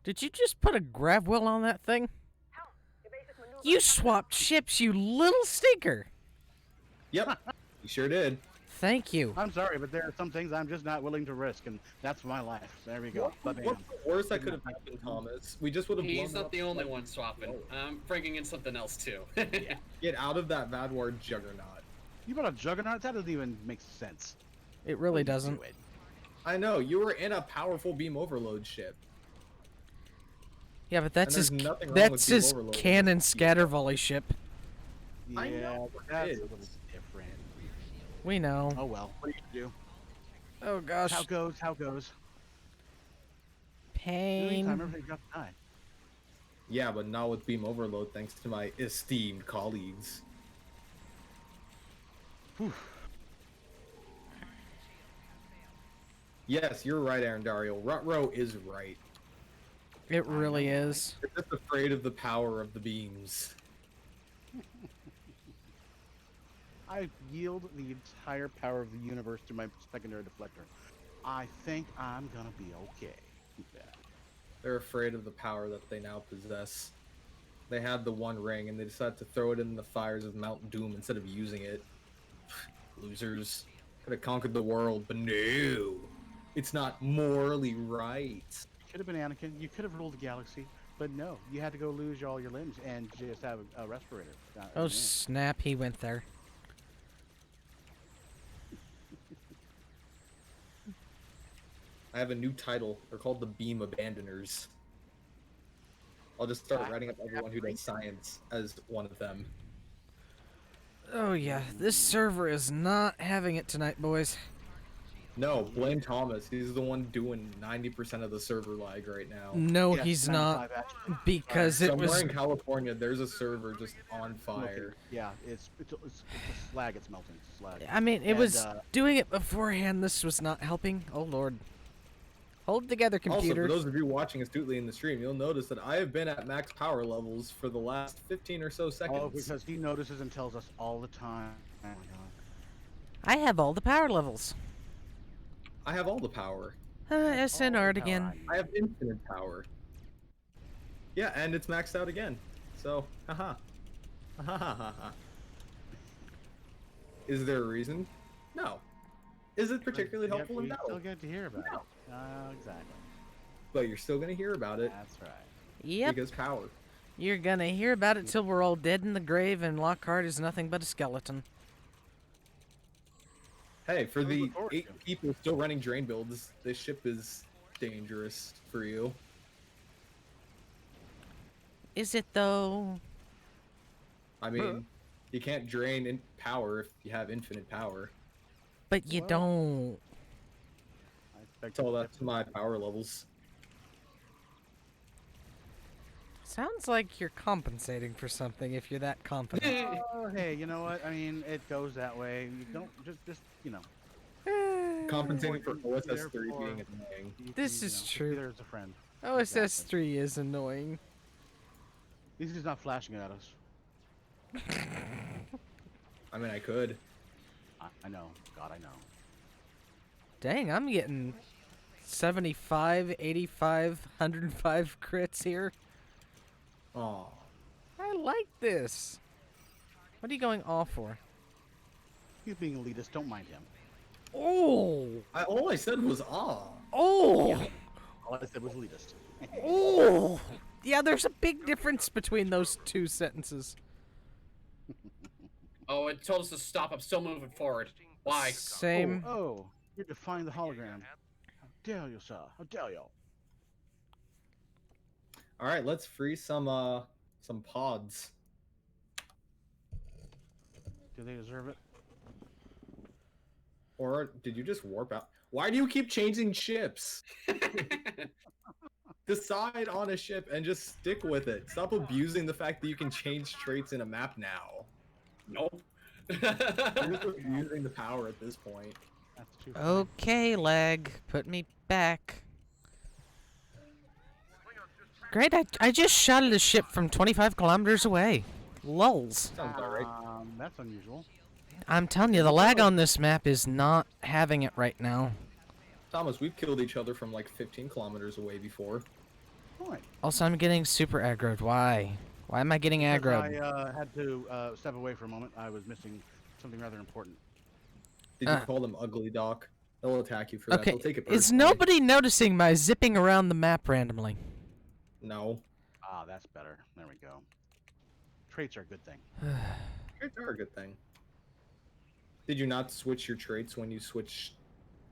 Did you just put a grav well on that thing? You swapped ships, you little stinker. Yep, you sure did. Thank you. I'm sorry, but there are some things I'm just not willing to risk, and that's my life. There we go. What's the worst that could have happened, Thomas? We just would have. He's not the only one swapping. I'm bringing in something else too. Get out of that Vadwar juggernaut. You brought a juggernaut? That doesn't even make sense. It really doesn't. Do it. I know you were in a powerful beam overload ship. Yeah, but that's And his there's nothing wrong that's with beam his overload. cannon scatter volley ship. I Yeah, know but it that's is. a little different. We know. Oh well. What are you gonna do? Oh gosh. How goes? How goes? Pain. Anytime everybody's got to die. Yeah, but not with beam overload, thanks to my esteemed colleagues. Whew. Yes, you're right, Aaron Dario. Rutro is right. It really is. You're just afraid of the power of the beams. I yield the entire power of the universe to my secondary deflector. I think I'm gonna be okay with that. They're afraid of the power that they now possess. They had the One Ring, and they decided to throw it in the fires of Mount Doom instead of using it. Losers. Could have conquered the world, but no. It's not morally right. Could have been Anakin. You could have ruled the galaxy, but no. You had to go lose all your limbs and just have a respirator. Oh Yeah. snap, he went there. I have a new title. They're called the Beam Abandoners. I'll just start writing up everyone who does science as one of them. Oh yeah, this server is not having it tonight, boys. No, blame Thomas. He's the one doing 90% of the server lag right now. No, Yes, he's 95 not, actually. because it Somewhere was. in California, there's a server just on fire. Yeah, it's a slag. It's melting. It's slag. I mean, it And, was doing it beforehand. This was not helping. Oh lord. Hold it together, Also, computer. for those of you watching astutely in the stream, you'll notice that I have been at max power levels for the last 15 or so seconds. Oh, because he notices and tells us all the time. Oh my god. I have all the power levels. I have all the power. SNR'd All the again. power I have infinite power. Yeah, and it's maxed out again. So, haha. Is there a reason? No. Is it particularly helpful? You No. still get to hear about it. Exactly. But you're still gonna hear about it That's right. Yep. because power. You're gonna hear about it till we're all dead in the grave and Lockhart is nothing but a skeleton. Hey, for Something to the look forward 8 to. people still running drain builds, this ship is dangerous for you. Is it though? I mean, you can't drain in power if you have infinite power. But you Well, don't. I expect Tell it that to my power levels. Sounds like you're compensating for something if you're that confident. Oh, hey, you know what? I mean, it goes that way. You don't just you know. Compensating for Important, OSS 3 therefore, being annoying. You This can, is be true. there as a friend. OSS Exactly. 3 is annoying. At least he's not flashing at us. I mean, I could. I know. God, I know. Dang, I'm getting 75, 85, 105 crits here. Aw. I like this. What are you going off for? He's being elitist. Don't mind him. Oh! All I said was aw. Oh! All I said was elitist. Oh! Yeah, there's a big difference between those two sentences. Oh, it told us to stop. I'm still moving forward. Why? Same. Oh, you're defying the hologram. How dare you, sir? How dare you? All right, let's free some pods. Do they deserve it? Or did you just warp out? Why do you keep changing ships? Decide on a ship and just stick with it. Stop abusing the fact that you can change traits in a map now. Nope. You're just abusing the power at this point. That's too funny. Okay, lag. Put me back. Great, I just shot at a ship from 25 kilometers away. Lulz. Sounds about right. That's unusual. I'm telling you, the lag on this map is not having it right now. Thomas, we've killed each other from like 15 kilometers away before. Point. Also, I'm getting super aggroed. Why? Why am I getting aggroed? I had to step away for a moment. I was missing something rather important. Did you call them ugly, Doc? They'll attack you for that. Okay, They'll take it is personally. nobody noticing my zipping around the map randomly? No. Ah, that's better. There we go. Traits are a good thing. Traits are a good thing. Did you not switch your traits when you switched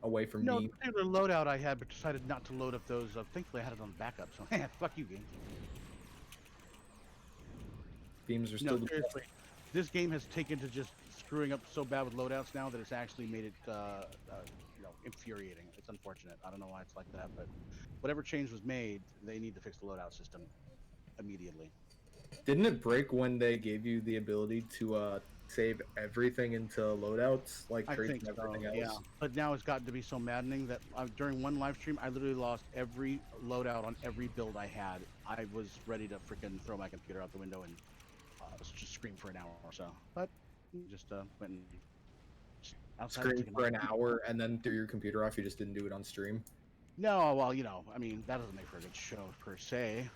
away from No, me? the particular loadout I had, but decided not to load up those. Thankfully, I had it on backup, so fuck you, game. Beams are still No, the seriously. This game has taken to just screwing up so bad with loadouts now that it's actually made it, infuriating. It's unfortunate. I don't know why it's like that, but whatever change was made, they need to fix the loadout system immediately. Didn't it break when they gave you the ability to save everything into loadouts, like I traits think and so, everything else? yeah. But now it's gotten to be so maddening that during one live stream, I literally lost every loadout on every build I had. I was ready to freaking throw my computer out the window and just scream for an hour or so. But just went and outside Scream took a for an nap. hour and then threw your computer off. You just didn't do it on stream. No, well, I mean, that doesn't make for a good show per se.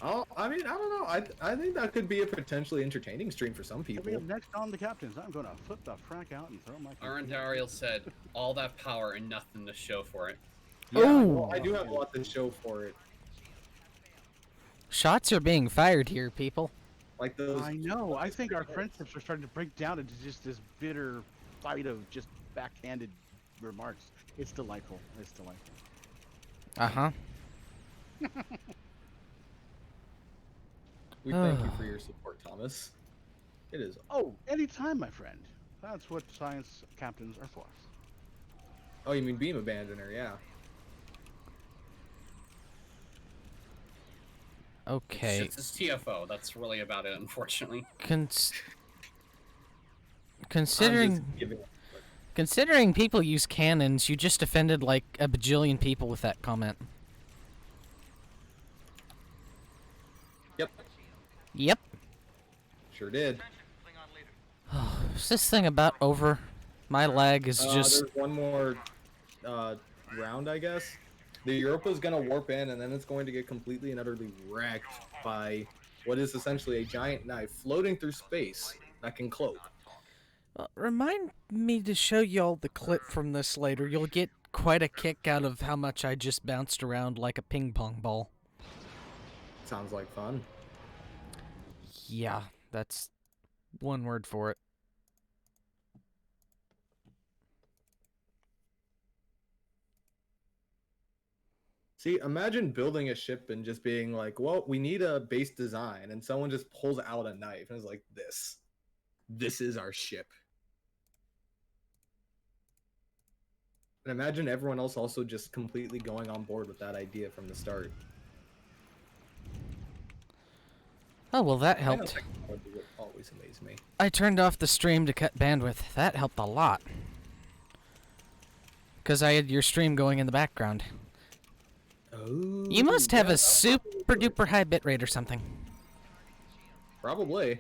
Oh, I mean, I don't know. I think that could be a potentially entertaining stream for some people. Coming up next on the captains, I'm going to flip the frack out and throw my computer. Arendariel said, all that power and nothing to show for it. Yeah, Ooh. well, I do have a lot to show for it. Shots are being fired here, people. Like those. I know. I think our friendships are starting to break down into just this bitter fight of just backhanded remarks. It's delightful. It's delightful. Uh-huh. We thank you for your support, Thomas. It is. Oh, anytime, my friend. That's what science captains are for. Oh, you mean beam abandoner? Yeah. Okay. It's his TFO. That's really about it, unfortunately. Considering people use cannons, you just offended like a bajillion people with that comment. Yep. Yep. Sure did. Is this thing about over? My lag is just... There's one more round, I guess. The Europa's gonna warp in, and then it's going to get completely and utterly wrecked by what is essentially a giant knife floating through space that can cloak. Well, remind me to show y'all the clip from this later. You'll get quite a kick out of how much I just bounced around like a ping pong ball. Sounds like fun. Yeah, that's one word for it. See, imagine building a ship and just being like, well, we need a base design, and someone just pulls out a knife and is like, this is our ship. And imagine everyone else also just completely going on board with that idea from the start. Oh, well, that I know helped. technology would always amaze me. I turned off the stream to cut bandwidth. That helped a lot. Because I had your stream going in the background. Oh, You must have yeah, a super duper high bitrate or something. Probably.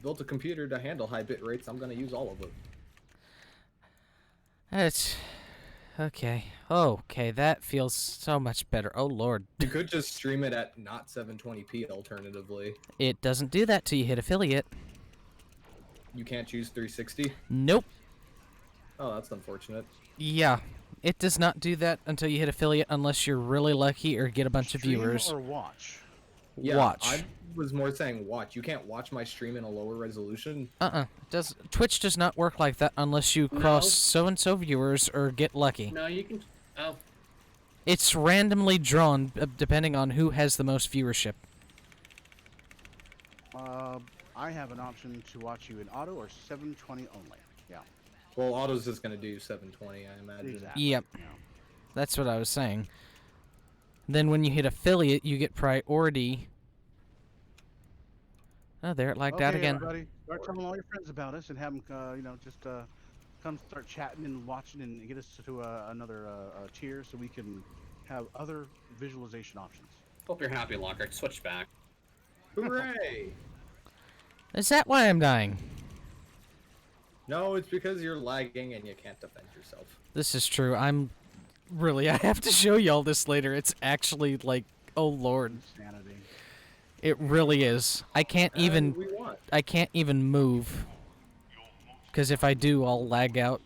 Built a computer to handle high bit rates. I'm going to use all of it. That's... Okay. Okay, that feels so much better. Oh, Lord. You could just stream it at not 720p alternatively. It doesn't do that till you hit affiliate. You can't choose 360? Nope. Oh, that's unfortunate. Yeah. It does not do that until you hit affiliate unless you're really lucky or get a bunch of Stream viewers. or watch? Yeah, Watch. I was more saying watch. You can't watch my stream in a lower resolution. Twitch does not work like that unless you cross so-and-so viewers or get lucky. No, you can. Oh, It's randomly drawn depending on who has the most viewership. I have an option to watch you in auto or 720 only. Yeah. Well, auto's just going to do 720, I imagine. Exactly. Yep. Yeah. That's what I was saying. Then when you hit affiliate, you get priority. Oh, there it lagged out again. Everybody, start telling all your friends about us and have them, just come start chatting and watching and get us to another tier so we can have other visualization options. hope you're happy, Lockhart. Switch back. Hooray! Is that why I'm dying? No, it's because you're lagging and you can't defend yourself. This is true. I have to show y'all this later. It's actually like, oh Lord. Insanity. It really is. I can't even move. Because if I do, I'll lag out.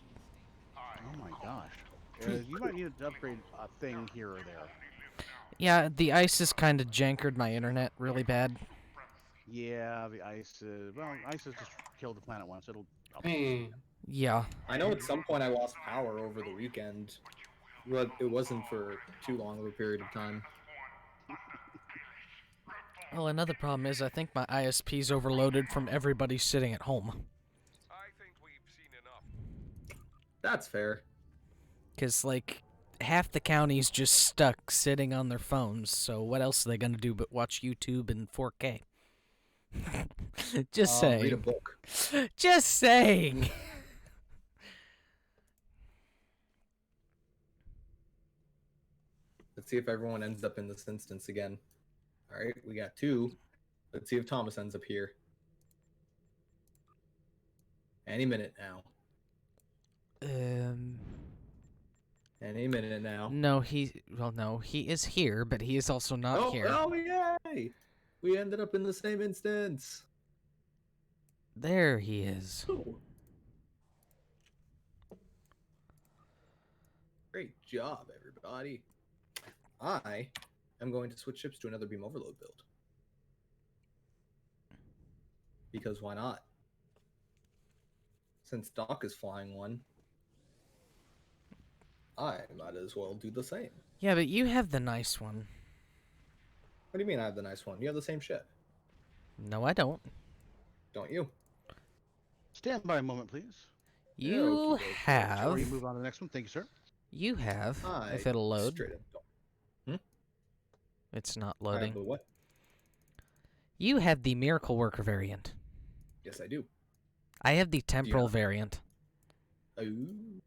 Oh my gosh. You might need to upgrade a thing here or there. Yeah, the ice has kind of jankered my internet really bad. Yeah, the ice. Ice has just killed the planet once. It'll. Hey. Yeah. I know at some point I lost power over the weekend, but it wasn't for too long of a period of time. Well, another problem is I think my ISP's overloaded from everybody sitting at home. That's fair. Because, like, half the county's just stuck sitting on their phones, so what else are they going to do but watch YouTube in 4K? Just saying. Read a book. Just saying. Let's see if everyone ends up in this instance again. All right, we got 2. Let's see if Thomas ends up here. Any minute now. Any minute now. No, he is here, but he is also not here. Oh, yay! We ended up in the same instance. There he is. Ooh. Great job, everybody. I am going to switch ships to another beam overload build. Because why not? Since Doc is flying one, I might as well do the same. Yeah, but you have the nice one. What do you mean I have the nice one? You have the same ship. No, I don't. Don't you? Stand by a moment, please. You okey-dokey. have. Before you move on to the next one, thank you, sir. You have. I If it'll load. straight up don't. It's not I have loading. the what? You have the Miracle Worker variant. Yes, I do. I have the Temporal Yeah. variant. Ooh.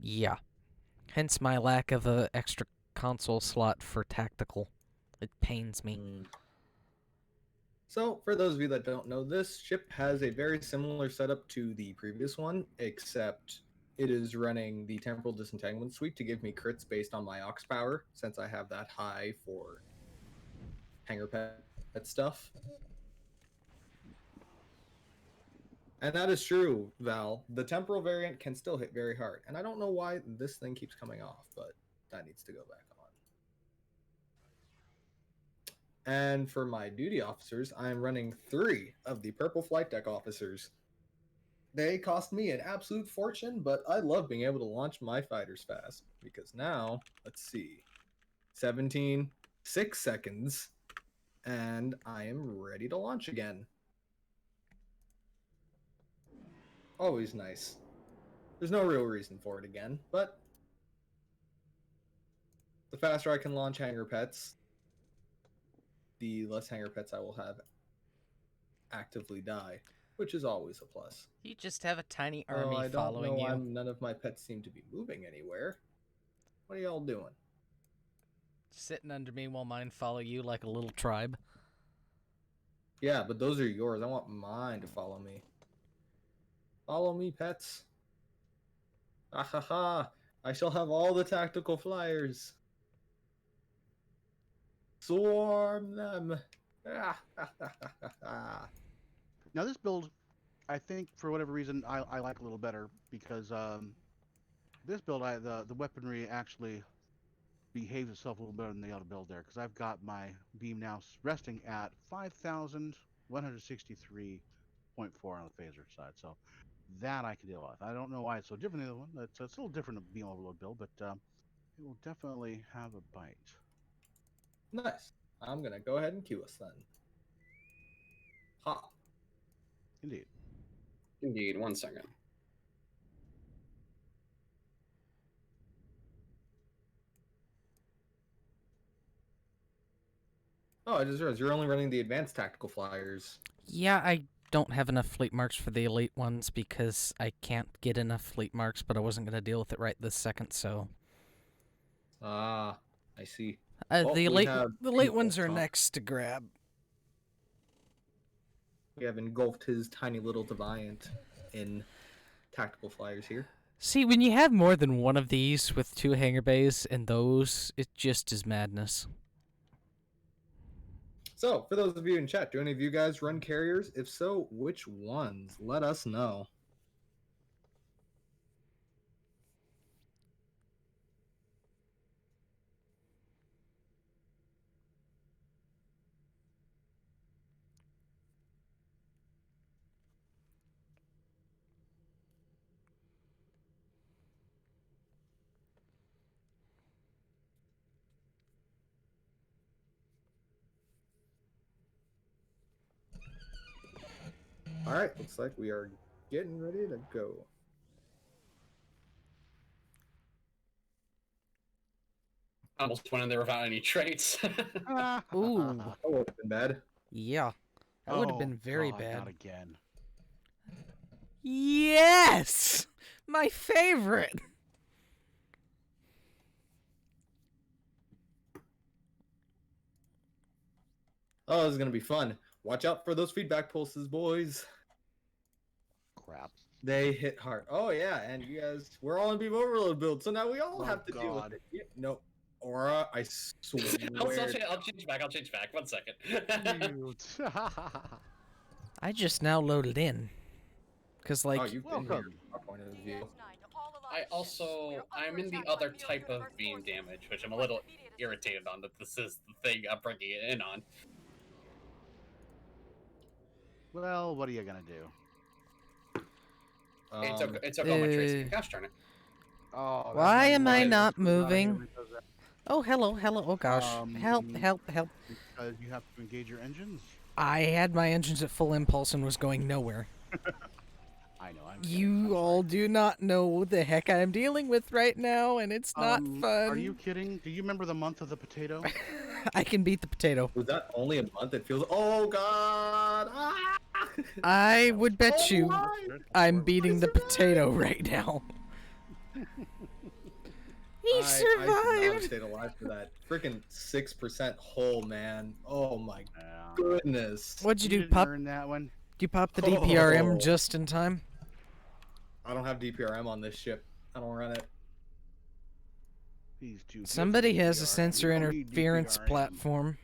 Yeah. Hence my lack of a extra console slot for tactical. It pains me. So, for those of you that don't know, this ship has a very similar setup to the previous one, except it is running the Temporal Disentanglement Suite to give me crits based on my Ox power, since I have that high for hanger pet stuff. And that is true, Val. The temporal variant can still hit very hard. And I don't know why this thing keeps coming off, but that needs to go back on. And for my duty officers, I am running 3 of the purple flight deck officers. They cost me an absolute fortune, but I love being able to launch my fighters fast. Because now, let's see, 17, 6 seconds, and I am ready to launch again. Always nice. There's no real reason for it again, but the faster I can launch hanger pets, the less hanger pets I will have actively die, which is always a plus. You just have a tiny army I don't following know you. why none of my pets seem to be moving anywhere. What are y'all doing? Sitting under me while mine follow you like a little tribe. Yeah, but those are yours. I want mine to follow me. Follow me, pets. Ah ha ha! I shall have all the tactical flyers. Swarm them! Ah, ha, ha, ha, ha, ha. Now this build, I think for whatever reason I like a little better because this build the weaponry actually behaves itself a little better than the other build there because I've got my beam now resting at 5,163.4 on the phaser side, so that I can deal with. I don't know why it's so different than the other one. It's a little different beam overload build, but it will definitely have a bite. Nice. I'm gonna go ahead and queue us then. Ha. Indeed. Indeed. 1 second. Oh, I just realized you're only running the advanced tactical flyers. Yeah, I don't have enough fleet marks for the elite ones because I can't get enough fleet marks, but I wasn't going to deal with it right this second, so... Ah, I see. The we elite have ones are engulfed, huh? next to grab. We have engulfed his tiny little deviant in tactical flyers here. See, when you have more than one of these with 2 hangar bays and those, it just is madness. So, for those of you in chat, do any of you guys run carriers? If so, which ones? Let us know. Alright, looks like we are getting ready to go. Almost went in there without any traits. Ooh. That would have been bad. Yeah. That would have been very God, bad. Not again. Yes! My favorite! Oh, this is going to be fun. Watch out for those feedback pulses, boys. Crap. They hit hard. Oh, yeah, and you guys, we're all in Beam Overload build, so now we all have to deal with God. it. Yeah, no, Aura, I swear. I'll change back. 1 second. Cute. I just now loaded in. Because, like, Oh, you've been here. welcome. Our point of view. I'm in the other type of beam damage, which I'm a little irritated on that this is the thing I'm bringing it in on. Well, what are you gonna do? It took all my traits. Gosh darn it. Oh, Why am I that's not why it's not moving? here because that- oh, hello. Oh, gosh. Help. Because you have to engage your engines. I had my engines at full impulse and was going nowhere. I know. You all do not know what the heck I'm dealing with right now, and it's not fun. Are you kidding? Do you remember the month of the potato? I can beat the potato. Was that only a month? It feels. Oh, God. Ah! I would bet Oh, you why? I'm beating the potato right now. He I could not have survived! stayed alive for that. Freaking 6% hole, man. Oh, my Yeah. goodness. What'd you do, didn't Pop? earn that one. You pop the DPRM Oh. just in time? I don't have DPRM on this ship. I don't run it. He's too good for Somebody has a DPRM. sensor You don't need interference DPRM. platform.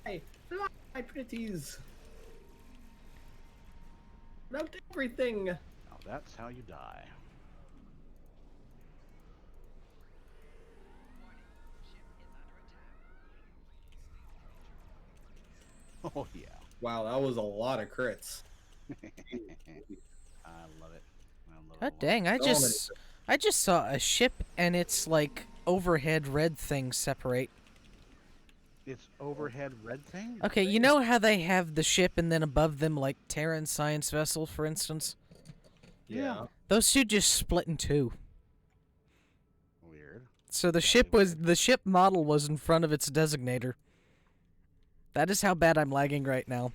Fly, pretties. Melt everything. Now that's how you die. Oh yeah. Wow, that was a lot of crits. I love it. I love it. Oh a lot. dang! So many I just saw a ship and its like overhead red thing separate. It's overhead red thing. Okay, you know how they have the ship and then above them like Terran science vessel, for instance? Yeah. Those two just split in two. Weird. So the Very ship model was in front of its designator. That is how bad I'm lagging right now.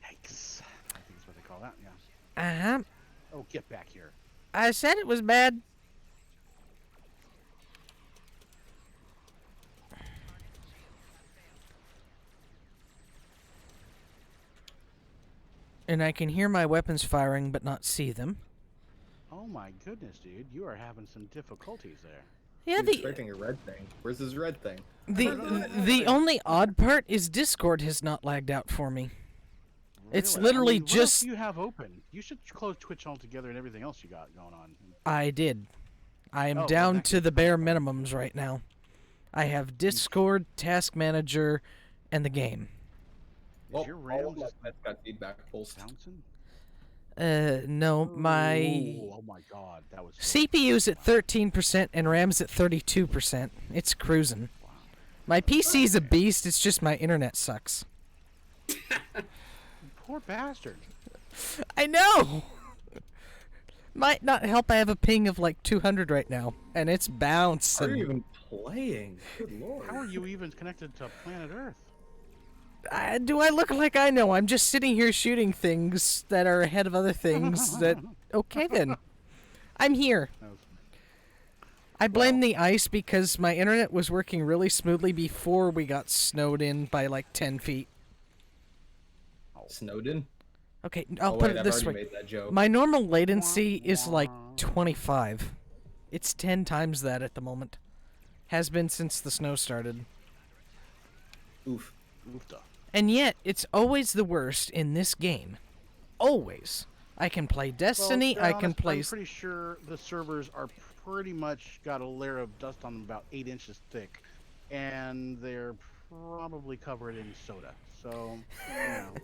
Yikes. I think that's what they call that. Yeah. Uh-huh. Oh, get back here. I said it was bad. And I can hear my weapons firing but not see them. Oh my goodness, dude, you are having some difficulties there. Yeah, He's the expecting a red thing. Where's his red thing? the only odd part is Discord has not lagged out for me. It's Really? literally I mean, what else just do you have open? You should close Twitch altogether and everything else you got going on. I did. I am Oh, well, down that to could the be bare fun. minimums right now. I have Discord, Task Manager, and the game. Is your all RAM of my just pets got feedback pulse. bouncing? No, my Ooh, oh my god, that was CPU's at 13% and RAM's at 32%. It's cruising. wow. My PC's a beast, it's just my internet sucks. Poor bastard. I know! Might not help I have a ping of like 200 right now, and it's How are bouncing. you even playing? Good lord. How are you even connected to planet Earth? Do I look like I know? I'm just sitting here shooting things that are ahead of other things that... Okay then. I'm here. That was- I blame the ice because my internet was working really smoothly before we got snowed in by like 10 feet. Snowden? Okay, I'll Oh, put wait, it I've this already way. made that joke. My normal latency is like 25. It's 10 times that at the moment. Has been since the snow started. Oof. Oofta. And yet, it's always the worst in this game. Always. I can play Destiny, Well, to I be can honest, play... I'm pretty sure the servers are pretty much got a layer of dust on them about 8 inches thick, and they're probably covered in soda. So, you know, That's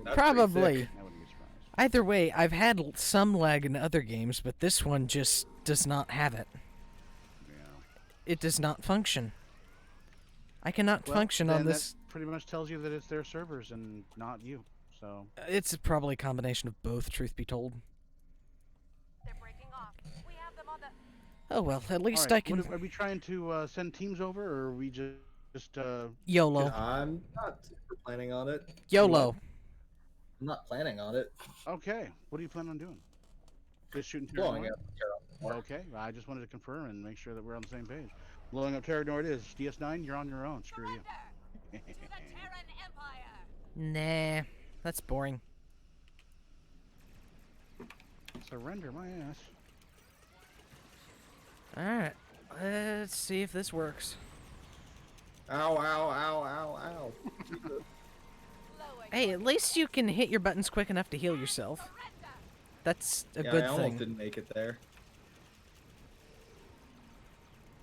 pretty Probably. sick. I wouldn't be surprised. Either way, I've had some lag in other games, but this one just does not have it. Yeah. It does not function. I cannot Well, function on then this... That pretty much tells you that it's their servers and not you. So, It's probably a combination of both, truth be told. They're breaking off. We have them on the. Oh well, at least Alright, I can... Are we trying to send teams over, or are we just YOLO. I'm not super planning on it. YOLO. I'm not planning on it. okay? What do you plan on doing? Just shooting Blowing Terranor? up Terra. Okay, I just wanted to confirm and make sure that we're on the same page. Blowing up Terranor it is. DS9, you're on your own. Screw you. To the Terran Empire. Nah, that's boring. Surrender my ass. Alright, let's see if this works. Ow, ow, ow, ow, ow. Lower Hey, your at least you can hit your buttons quick enough to heal yourself. surrender. That's a Yeah, good I almost thing. didn't make it there.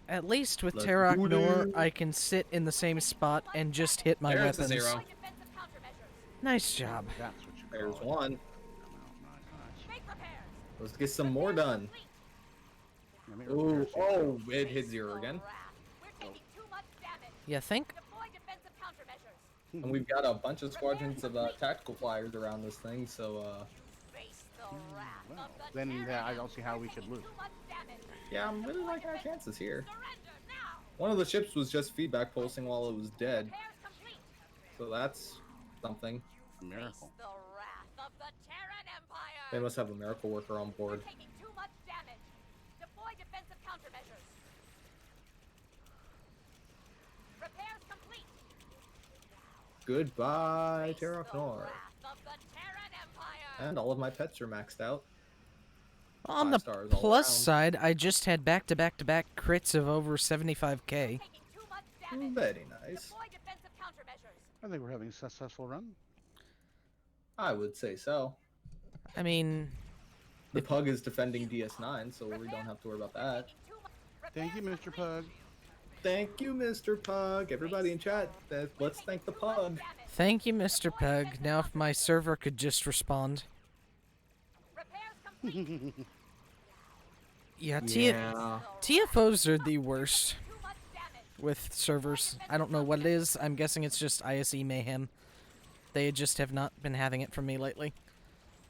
At least with Let's Terok do Nor, this. I can sit in the same spot and just hit my There's the weapons. zero. Deploy defensive countermeasures. Nice job. That's what you call There's it. one. Come out, nice. Make repairs. Let's get some more done. Yeah, make Ooh, repairs, yeah. oh, it hit zero again. We're taking too much damage. You think? Deploy defensive countermeasures. And we've got a bunch of squadrons of tactical flyers around this thing, so Face the wrath Well, of the then Terran. I don't see how we could lose. Too much damage. yeah, I'm really liking our chances here. Surrender now. One of the ships was just feedback pulsing while it was dead, Repairs complete. so that's something. A miracle. Face the wrath of the Terran Empire. They must have a miracle worker on We're board. taking too much damage. Deploy defensive countermeasures. Repairs complete. Goodbye, Face the Terok Nor. wrath of the Terran Empire. And all of my pets are maxed out. On 5 the stars all plus around. side, I just had back-to-back-to-back crits of over 75k. Taking too much damage. damage. Very nice. Deploy defensive countermeasures. I think we're having a successful run. I would say so. I mean, The pug is defending DS9, so we don't have to worry about that. Taking too much. Thank you, Repairs Mr. complete. Pug. Thank you, Mr. Pug. Everybody in chat, let's thank the pug. Damage. thank you, Mr. Pug. Now if my server could just respond. Repairs complete. Yeah, Yeah. TFOs are the worst Too much damage. with servers. I don't know what it is. I'm guessing it's just ISE mayhem. They just have not been having it from me lately.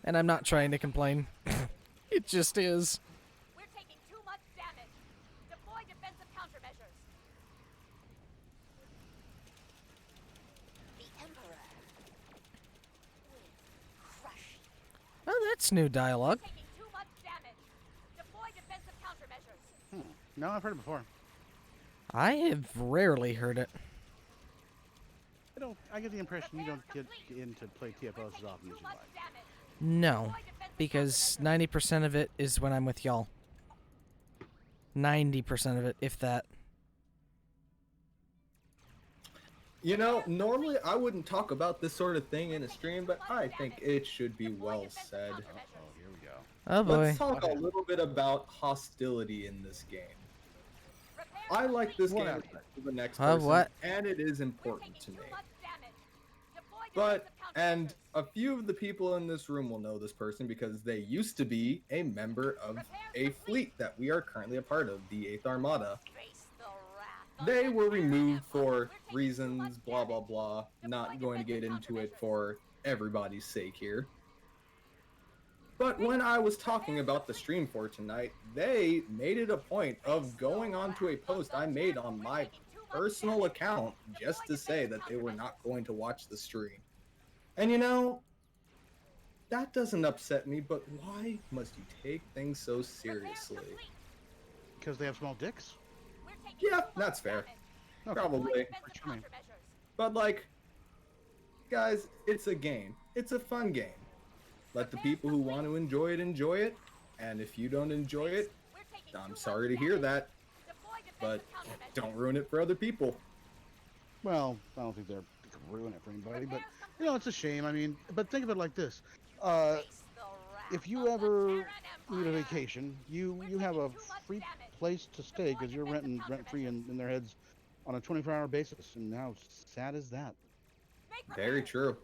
And I'm not trying to complain. It just is. We're taking too much damage. Deploy defensive countermeasures. The Emperor will crush you. Oh, that's new dialogue. Taking too much damage. Deploy defensive countermeasures. No, I've heard it before. I have rarely heard it. I get the impression you don't get in to play TFOs as often as Too you much like. damage. No, because 90% of it is when I'm with y'all. 90% of it, if that. You know, normally I wouldn't talk about this sort of thing in a stream, but I think it should be well said. Oh, here we go. Oh boy. Let's talk a little bit about hostility in this game. I like this What game happened? to the next Huh, person, what? and it is important to me. But, and a few of the people in this room will know this person because they used to be a member of a fleet that we are currently a part of, the 8th Armada. They were removed for reasons, blah blah blah. Not going to get into it for everybody's sake here. But when I was talking about the stream for tonight, they made it a point of going onto a post I made on my personal account just to say that they were not going to watch the stream. And you know, that doesn't upset me, but why must you take things so seriously? Because they have small dicks? Yeah, that's fair. Okay. Probably. Fine. But like, guys, it's a game. It's a fun game. Let the people who want to enjoy it, and if you don't enjoy it, I'm sorry to hear that, but don't ruin it for other people. Well, I don't think they could ruin it for anybody, but, you know, it's a shame. I mean, but think of it like this. If you ever need a vacation, you have a free place to stay because you're rent-free in their heads on a 24-hour basis, and how sad is that? Very true.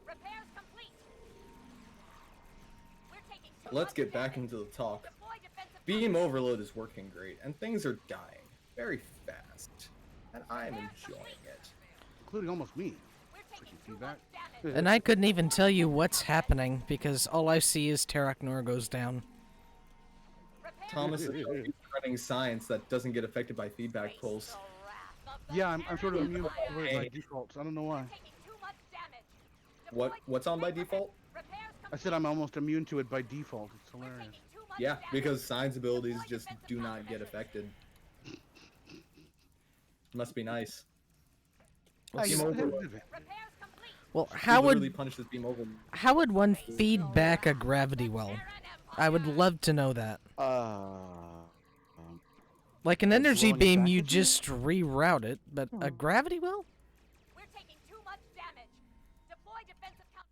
Let's get back into the talk. Beam overload is working great, and things are dying very fast, and I am enjoying it. Including almost me. Freaking feedback. And I couldn't even tell you what's happening because all I see is Terraknor goes down. Thomas is running science that doesn't get affected by feedback pulls. Yeah, I'm sort of immune to it by default. I don't know why. What's on by default? I said I'm almost immune to it by default. It's hilarious. Yeah, because science abilities just do not get affected. Must be nice. Well, Beam s- overload. Well, We how literally would punish this beam overload. one feed back a gravity well? I would love to know that. Like an energy blowing it beam, back you at you? just reroute it, but a gravity well? We're taking too much damage. Deploy defensive counter.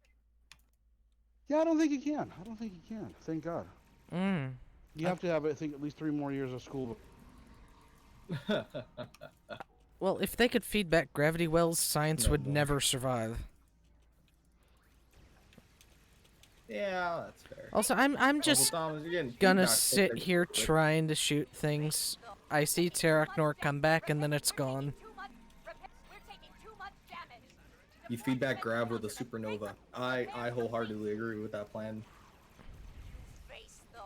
Yeah, I don't think you can. I don't think you can. Thank God. Mm. You have to have, I think, at least 3 more years of school. Well, if they could feed back gravity wells, science No, would no. never survive. Yeah, that's fair. Also, I'm just Thomas, you're getting gonna feedback sit quick. here trying to shoot things. I see Terraknor come back and then it's gone. We're taking too much damage. You feedback grav with a supernova. I wholeheartedly agree with that plan. Face the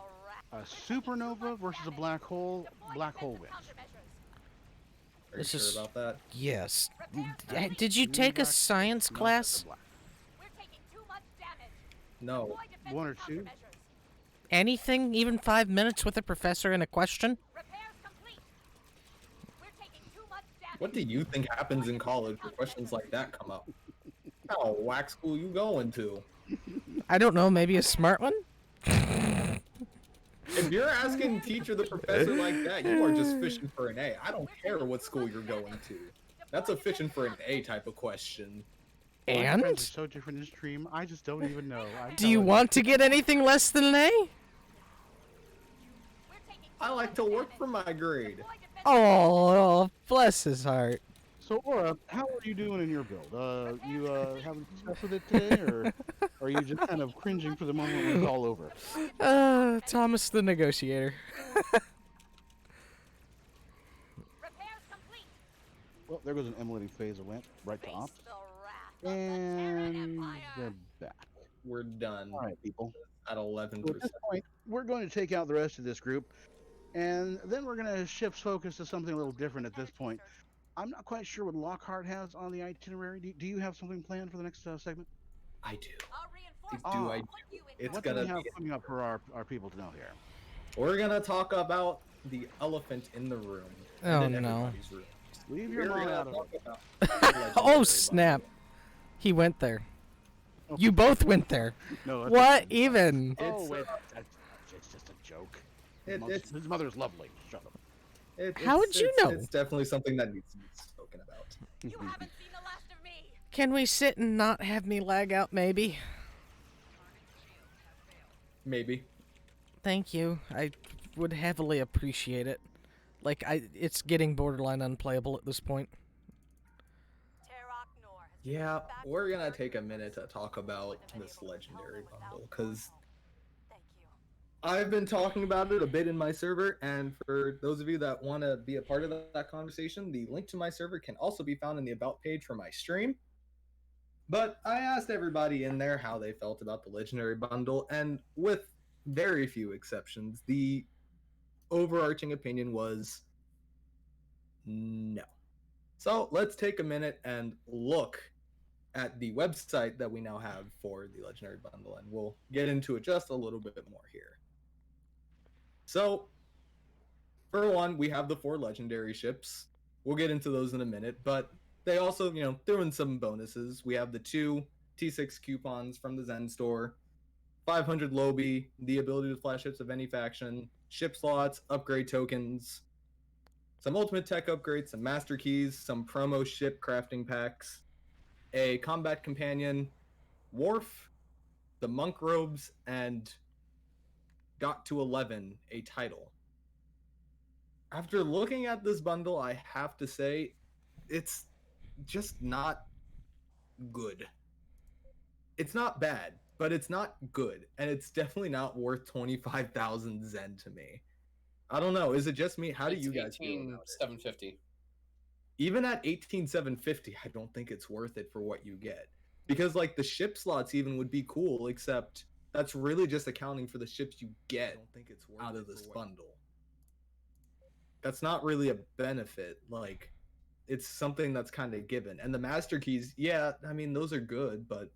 wrath. A supernova versus a black hole wins. Are you This sure is- about that? Yes. Did you take a science class? We're taking too much damage. No. Deploy defensive 1 or 2? countermeasures. Anything? Even 5 minutes with a professor and a question? Repairs complete. We're taking too much damage. What do you think happens in college where questions like that come up? How whack school you going to? I don't know, maybe a smart one? If you're asking teacher the professor like that, you are just fishing for an A. I don't care what school you're going to. That's a fishing for an A type of question. Well, our friends are And? so different in stream. I just don't even know. I'm Do you telling want to get anything less than an A? We're taking I too like much to work damage. for my grade. Deploy defensive Oh, bless his heart. So, Aura, how are you doing in your build? You having success with it today, or are you just kind of cringing for the moment when it's all over? Thomas the negotiator. repairs complete. Well, there goes an emulating phase that went right to Face ops. the wrath of the Terran And Empire. they're back. We're done All right, people. at 11%. So at this point, we're going to take out the rest of this group, and then we're going to shift focus to something a little different at this point. I'm not quite sure what Lockhart has on the itinerary. Do you have something planned for the next segment? I do. Our I reinforcements do. will put you in It's What do gonna we have be. coming up for our people to know here? We're gonna talk about the elephant in the room. Oh, and in no. everybody's room. Leave your We're mom gonna out of talk it. about the legendary Oh, snap. bundle. He went there. Oh, You both went there. no, that's What okay. even? Oh, It's, wait, it's just a joke. it's His mother's lovely. Shut up. How would you know? It's definitely something that needs to be spoken about. You haven't seen the last of me. Can we sit and not have me lag out, maybe? Maybe. Thank you. I would heavily appreciate it. Like, it's getting borderline unplayable at this point. Terok Nor has been Yeah, pushed back we're to gonna 30 take a minute to years. talk about Wouldn't have been this able to legendary cope bundle, without because your help. Thank you. I've been talking about it a bit in my server, and for those of you that want to be a part of that conversation, the link to my server can also be found in the about page for my stream. But I asked everybody in there how they felt about the legendary bundle, and with very few exceptions, the overarching opinion was no. So let's take a minute and look at the website that we now have for the legendary bundle, and we'll get into it just a little bit more here. So, for one, we have the 4 legendary ships. We'll get into those in a minute, but they also, threw in some bonuses. We have the 2 T6 coupons from the Zen store, 500 Lobby, the ability to flash ships of any faction, ship slots, upgrade tokens, some ultimate tech upgrades, some master keys, some promo ship crafting packs, a combat companion, Worf, the monk robes, and got to 11, a title. After looking at this bundle, I have to say it's just not good. It's not bad, but it's not good, and it's definitely not worth 25,000 Zen to me. I don't know. Is it just me? How do you guys feel about it? 750. Even at 18,750, I don't think it's worth it for what you get. Because like the ship slots even would be cool, except that's really just accounting for the ships you get out of this bundle. That's not really a benefit. Like, it's something that's kind of given. And the master keys, yeah, I mean, those are good, but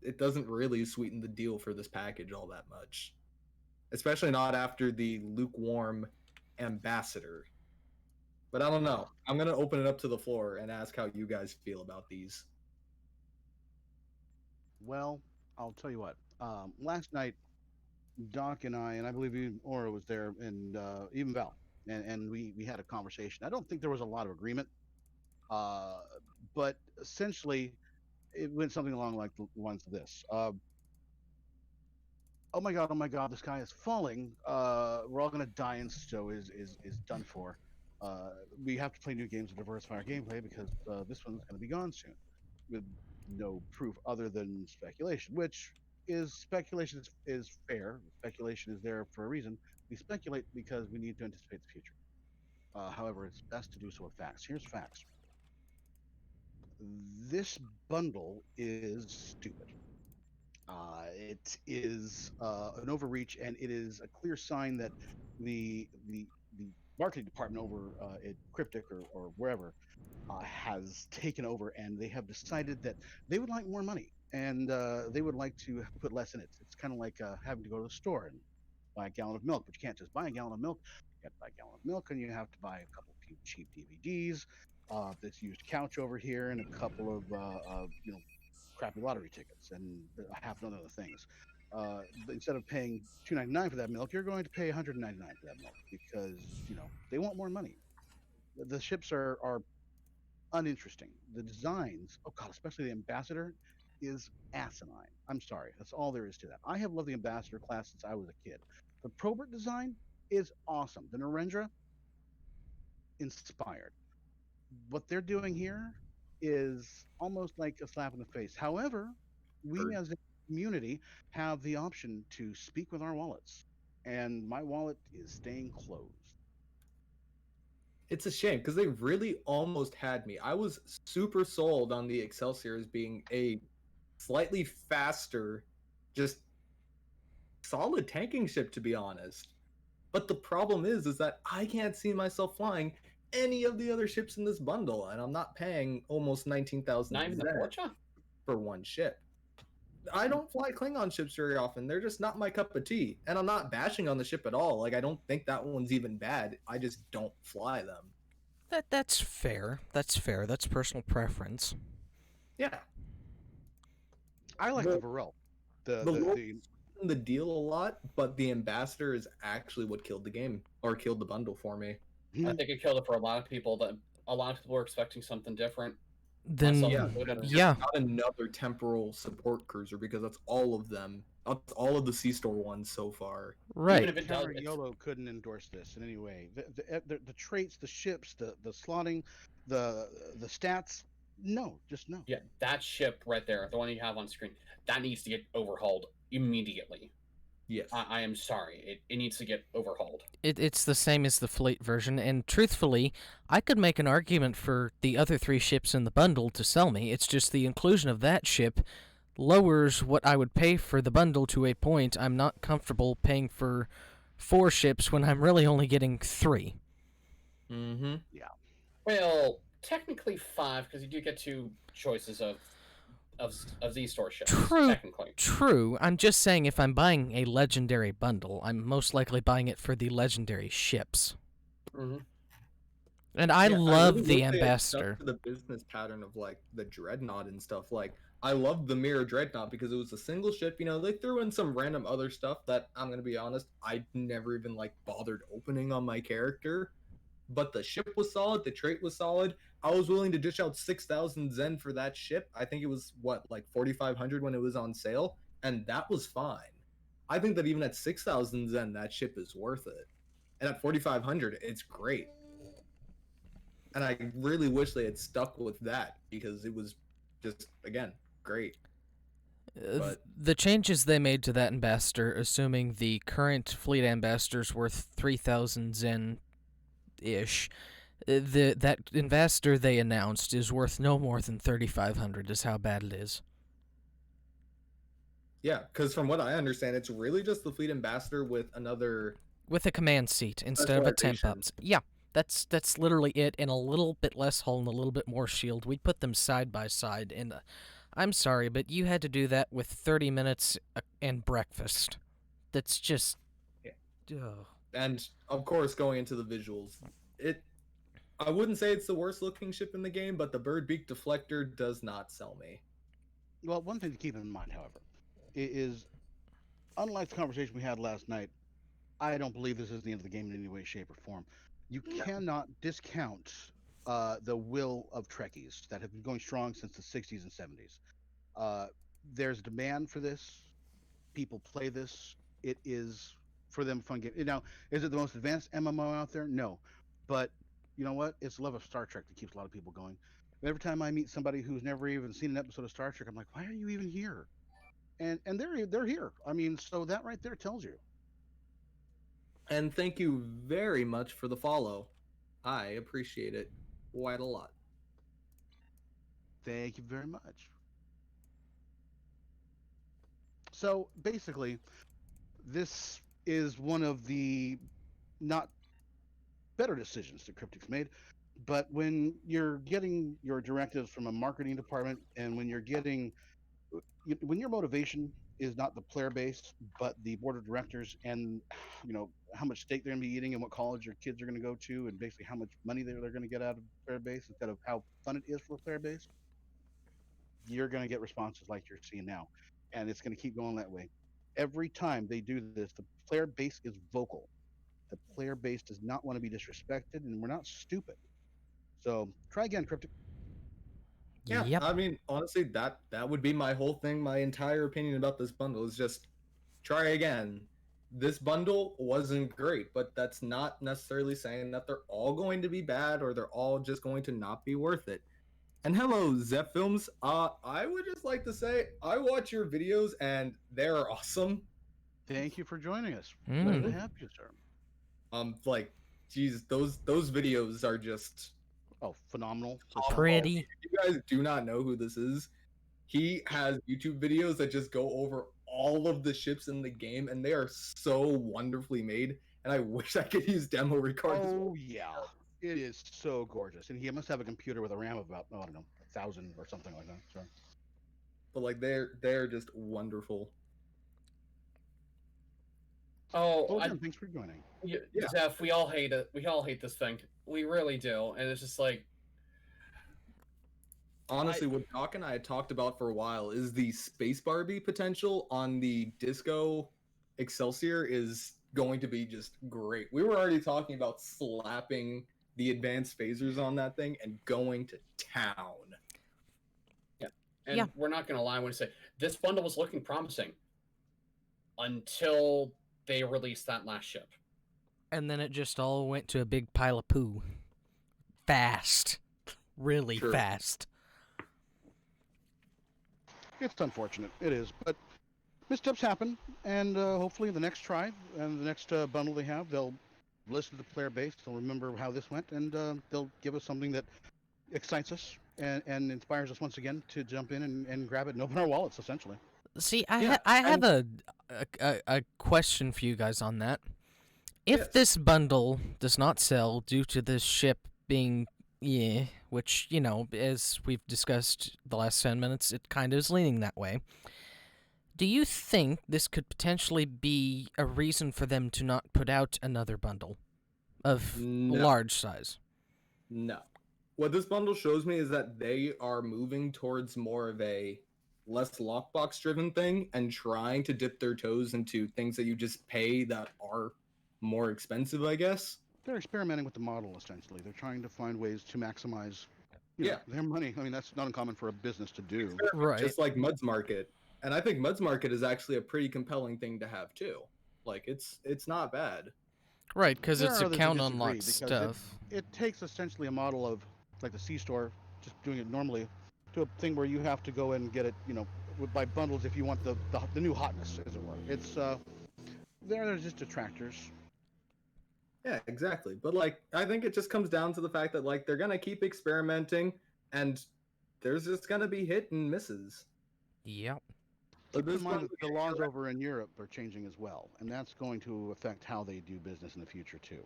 it doesn't really sweeten the deal for this package all that much. Especially not after the lukewarm ambassador. But I don't know. I'm going to open it up to the floor and ask how you guys feel about these. Well, I'll tell you what. Last night, Doc and I believe even Aura was there, and even Val, and we had a conversation. I don't think there was a lot of agreement, but essentially, it went something along like the lines of this. Oh my god, the sky is falling. We're all gonna die, and Stowe is done for. We have to play new games to diversify our gameplay because this one's gonna be gone soon, with no proof other than speculation, which speculation is fair. Speculation is there for a reason. We speculate because we need to anticipate the future. However, it's best to do so with facts. Here's facts. This bundle is stupid. It is an overreach, and it is a clear sign that the marketing department over at Cryptic or wherever has taken over, and they have decided that they would like more money, and they would like to put less in it. It's kind of like having to go to the store and buy a gallon of milk, but you can't just buy a gallon of milk. You have to buy a gallon of milk, and you have to buy a couple of cheap DVDs, this used couch over here, and a couple of crappy lottery tickets, and a half dozen other things. Instead of paying $2.99 for that milk, you're going to pay $199 for that milk because they want more money. The ships are uninteresting. The designs, oh god, especially the Ambassador, is asinine. I'm sorry, that's all there is to that. I have loved the Ambassador class since I was a kid. The Probert design is awesome. The Narendra, inspired. What they're doing here is almost like a slap in the face. However, we Heard. as a community have the option to speak with our wallets, and my wallet is staying closed. It's a shame because they really almost had me. I was super sold on the Excelsior as being a slightly faster, just solid tanking ship, to be honest. But the problem is that I can't see myself flying any of the other ships in this bundle, and I'm not paying almost 19,000 Not even the Zed Forja? for one ship. I don't fly Klingon ships very often. They're just not my cup of tea. And I'm not bashing on the ship at all. Like, I don't think that one's even bad. I just don't fly them. That's fair. That's fair. That's personal preference. Yeah. I like the Varel. The Lord sweetened the deal a lot, but the Ambassador is actually what killed the game, or killed the bundle for me. I think it killed it for a lot of people. That a lot of people were expecting something different. Then Myself Yeah, included. yeah. not another temporal support cruiser because that's all of them. That's all of the C-Store ones so far. Right. Even if it does, Counter it's, YOLO couldn't endorse this in any way. The traits, the ships, the slotting, the stats, no, just no. yeah, that ship right there, the one you have on screen, that needs to get overhauled immediately. Yes. I am sorry, it needs to get overhauled. It's the same as the fleet version, and truthfully, I could make an argument for the other 3 ships in the bundle to sell me. It's just the inclusion of that ship lowers what I would pay for the bundle to a point I'm not comfortable paying for 4 ships when I'm really only getting 3. Mm-hmm. Yeah. Well, technically 5, because you do get 2 choices of Z-Store ships. True. Technically. True. I'm just saying if I'm buying a legendary bundle, I'm most likely buying it for the legendary ships. Mm-hmm. And I Yeah, love really the wish they had Ambassador. stuck to the business pattern of like the Dreadnought and stuff. Like, I loved the Mirror Dreadnought because it was a single ship. You know, they threw in some random other stuff that I'm gonna be honest, I never even like bothered opening on my character. But the ship was solid, the trait was solid. I was willing to dish out 6,000 Zen for that ship. I think it was what, like 4,500 when it was on sale, and that was fine. I think that even at 6,000 Zen, that ship is worth it, and at 4,500, it's great. And I really wish they had stuck with that because it was just, again, great. But The changes they made to that ambassador, assuming the current fleet ambassador's worth 3,000 Zen ish, that ambassador they announced is worth no more than 3,500. Is how bad it is. yeah, because from what I understand, it's really just the fleet ambassador with another. With a command seat instead of a temp Specialization. ups. Yeah, that's literally it, and a little bit less hull and a little bit more shield. We put them side by side, and I'm sorry, but you had to do that with 30 minutes and breakfast. That's just. Yeah. Ugh. And of course, going into the visuals, I wouldn't say it's the worst looking ship in the game, but the bird beak deflector does not sell me. Well, one thing to keep in mind, however, is unlike the conversation we had last night, I don't believe this is the end of the game in any way, shape, or form. You cannot discount the will of Trekkies that have been going strong since the 60s and 70s. There's demand for this. People play this. It is for them a fun game. Now, is it the most advanced MMO out there? No, but you know what? It's the love of Star Trek that keeps a lot of people going. Every time I meet somebody who's never even seen an episode of Star Trek, I'm like, why are you even here? And they're here. I mean, so that right there tells you. And thank you very much for the follow. I appreciate it quite a lot. Thank you very much. So basically, this is one of the not better decisions that Cryptic's made. But when you're getting your directives from a marketing department, and when you're getting, when your motivation is not the player base, but the board of directors, and how much steak they're going to be eating, and what college your kids are going to go to, and basically how much money they're going to get out of the player base instead of how fun it is for the player base, you're going to get responses like you're seeing now, and it's going to keep going that way. Every time they do this, the player base is vocal. The player base does not want to be disrespected, and we're not stupid. So try again, Cryptic. Yeah, Yep. I mean, honestly, that would be my whole thing. My entire opinion about this bundle is just try again. This bundle wasn't great, but that's not necessarily saying that they're all going to be bad or they're all just going to not be worth it. And hello, Zep Films. I would just like to say I watch your videos and they're awesome. Thank you for joining us. Glad to have you, sir. Like, geez, those videos are just Oh, phenomenal. Pretty. If you guys do not know who this is, he has YouTube videos that just go over all of the ships in the game, and they are so wonderfully made. And I wish I could use demo record. as well. Oh yeah, it is so gorgeous, and he must have a computer with a RAM of about, I don't know, 1,000 or something like that. So But like they're just wonderful. Oh, well, again, thanks for joining. Yeah. Zeph, we all hate it. We all hate this thing. We really do, and it's just like Honestly, what Doc and I had talked about for a while is the Space Barbie potential on the Disco Excelsior is going to be just great. We were already talking about slapping the advanced phasers on that thing and going to town. And Yeah. we're not going to lie when we say this bundle was looking promising until they released that last ship. And then it just all went to a big pile of poo. Fast. Really True. fast. It's unfortunate, it is, but missteps happen, and hopefully the next try and the next bundle they have, they'll listen to the player base, they'll remember how this went, and they'll give us something that excites us and inspires us once again to jump in and grab it and open our wallets, essentially. See, Yeah, I have a question for you guys on that. If Yes. this bundle does not sell due to this ship being, which, as we've discussed the last 10 minutes, it kind of is leaning that way. Do you think this could potentially be a reason for them to not put out another bundle of No. large size? No. What this bundle shows me is that they are moving towards more of a less lockbox driven thing and trying to dip their toes into things that you just pay that are more expensive, I guess. They're experimenting with the model, essentially. They're trying to find ways to maximize you know, their money. I mean, that's not uncommon for a business to do. Right. Just like Mud's Market. And I think Mud's Market is actually a pretty compelling thing to have too. Like it's not bad. Right, because There it's are a others who count disagree unlocked because stuff. It takes essentially a model of like the C-store, just doing it normally, to a thing where you have to go and get it, by bundles if you want the new hotness, as it were. It's they're just detractors. Yeah, exactly. But like I think it just comes down to the fact that like they're gonna keep experimenting and there's just gonna be hit and misses. Yep. But Keep this in mind one- that the laws over in Europe are changing as well, and that's going to affect how they do business in the future too.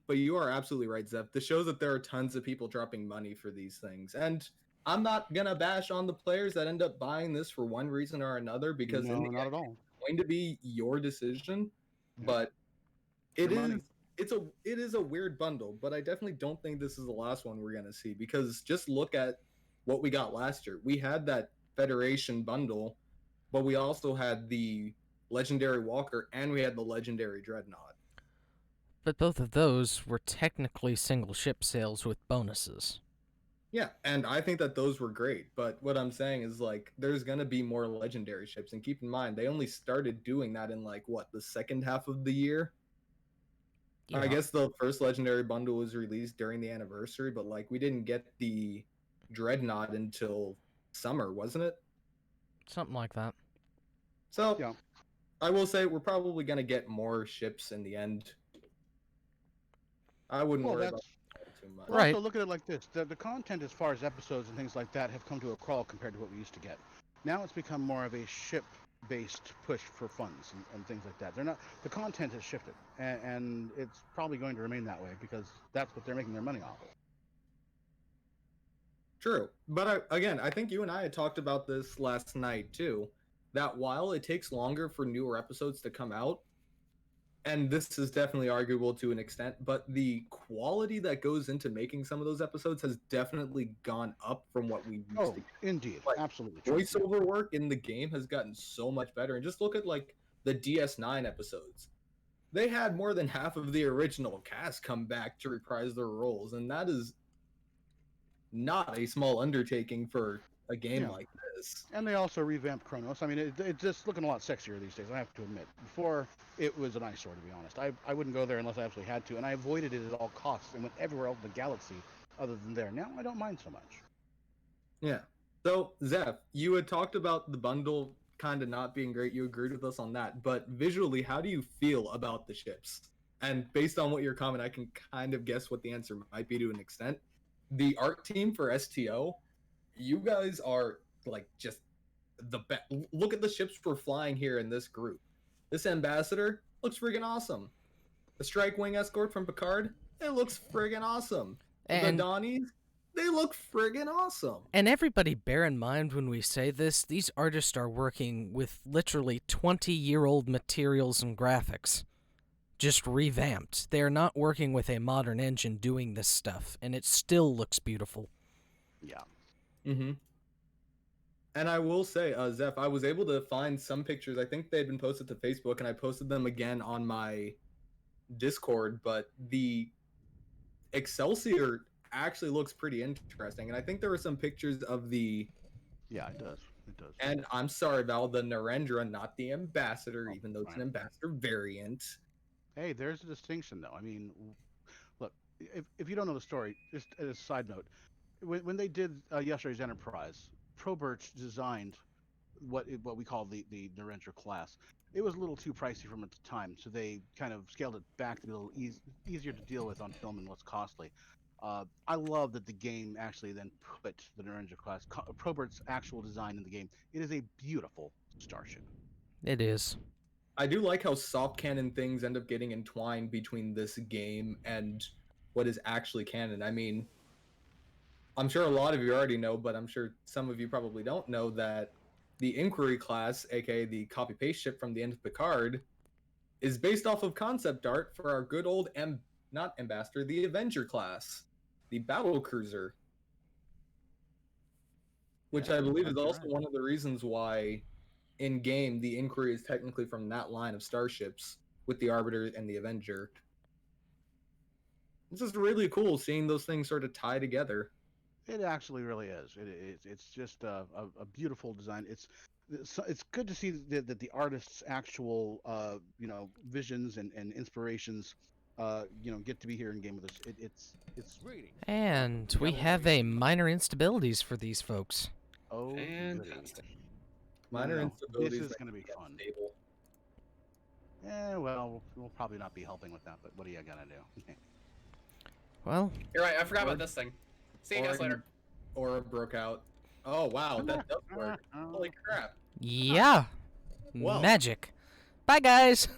But you are absolutely right, Zeph. This shows that there are tons of people dropping money for these things. And I'm not gonna bash on the players that end up buying this for one reason or another because No, in the not end, at all. it's going to be your decision. Yeah. But Your money. it is a weird bundle, but I definitely don't think this is the last one we're gonna see because just look at what we got last year. We had that Federation bundle, but we also had the Legendary Walker and we had the Legendary Dreadnought. But both of those were technically single ship sales with bonuses. Yeah, and I think that those were great. But what I'm saying is like there's gonna be more legendary ships, and keep in mind they only started doing that in like what the second half of the year. I guess the first legendary bundle was released during the anniversary, but like we didn't get the Dreadnought until summer, wasn't it? Something like that. So Yeah. I will say we're probably gonna get more ships in the end. I wouldn't Well, worry about that's that too much. well, Right. also look at it like this: the content, as far as episodes and things like that, have come to a crawl compared to what we used to get. Now it's become more of a ship-based push for funds and things like that. They're not the content has shifted, and it's probably going to remain that way because that's what they're making their money off of. True. But I think you and I had talked about this last night too, that while it takes longer for newer episodes to come out, and this is definitely arguable to an extent, but the quality that goes into making some of those episodes has definitely gone up from what we used Oh, to. indeed, Like, absolutely. True. Voiceover work in the game has gotten so much better. And just look at like the DS9 episodes. They had more than half of the original cast come back to reprise their roles, and that is not a small undertaking for a game Yeah. like this. And they also revamped Chronos. I mean, it's just looking a lot sexier these days, I have to admit. Before, it was an eyesore, to be honest. I wouldn't go there unless I absolutely had to, and I avoided it at all costs and went everywhere else in the galaxy other than there. Now, I don't mind so much. Yeah. So, Zeph, you had talked about the bundle kind of not being great. You agreed with us on that. But visually, how do you feel about the ships? And based on what your comment, I can kind of guess what the answer might be to an extent. The art team for STO, you guys are like just the best. Look at the ships we're flying here in this group. This ambassador looks friggin' awesome. The Strike Wing escort from Picard, it looks friggin' awesome. And the Donnies, they look friggin' awesome. And everybody bear in mind when we say this, these artists are working with literally 20-year-old materials and graphics. Just revamped. They are not working with a modern engine doing this stuff, and it still looks beautiful. Yeah. Mm-hmm. And I will say, Zeph, I was able to find some pictures. I think they'd been posted to Facebook, and I posted them again on my Discord, but the Excelsior actually looks pretty interesting. And I think there were some pictures of the... Yeah, it does. It does. And I'm sorry, Val, the Narendra, not the Ambassador, even though it's an fine. Ambassador variant. Hey, there's a distinction, though. I mean, look, if you don't know the story, just as a side note, when they did yesterday's Enterprise, Probert designed what we call the Narendra class. It was a little too pricey for them at the time, so they kind of scaled it back to be a little easier to deal with on film and less costly. I love that the game actually then put the Narendra class, Probert's actual design in the game. It is a beautiful starship. It is. I do like how soft canon things end up getting entwined between this game and what is actually canon. I mean, I'm sure a lot of you already know, but I'm sure some of you probably don't know that the Inquiry class, aka the copy-paste ship from the end of Picard, is based off of concept art for our good old not Ambassador, the Avenger class, the battle cruiser. Which Yeah, I believe is that's also right. one of the reasons why in game the Inquiry is technically from that line of starships with the Arbiter and the Avenger. It's just really cool seeing those things sort of tie together. It actually really is. It's just a beautiful design. It's good to see that the artist's actual visions and inspirations get to be here in game with us. It's And we have a minor instabilities for these folks. oh goody. Fantastic. Minor No, instabilities. this is make going to be it fun. unstable. Well, we'll probably not be helping with that, but what are you gonna do? Well, You're right. I forgot about this thing. See you guys later. Aura broke out. Oh wow, that does work. Holy crap. yeah. Well. Magic. Bye, guys.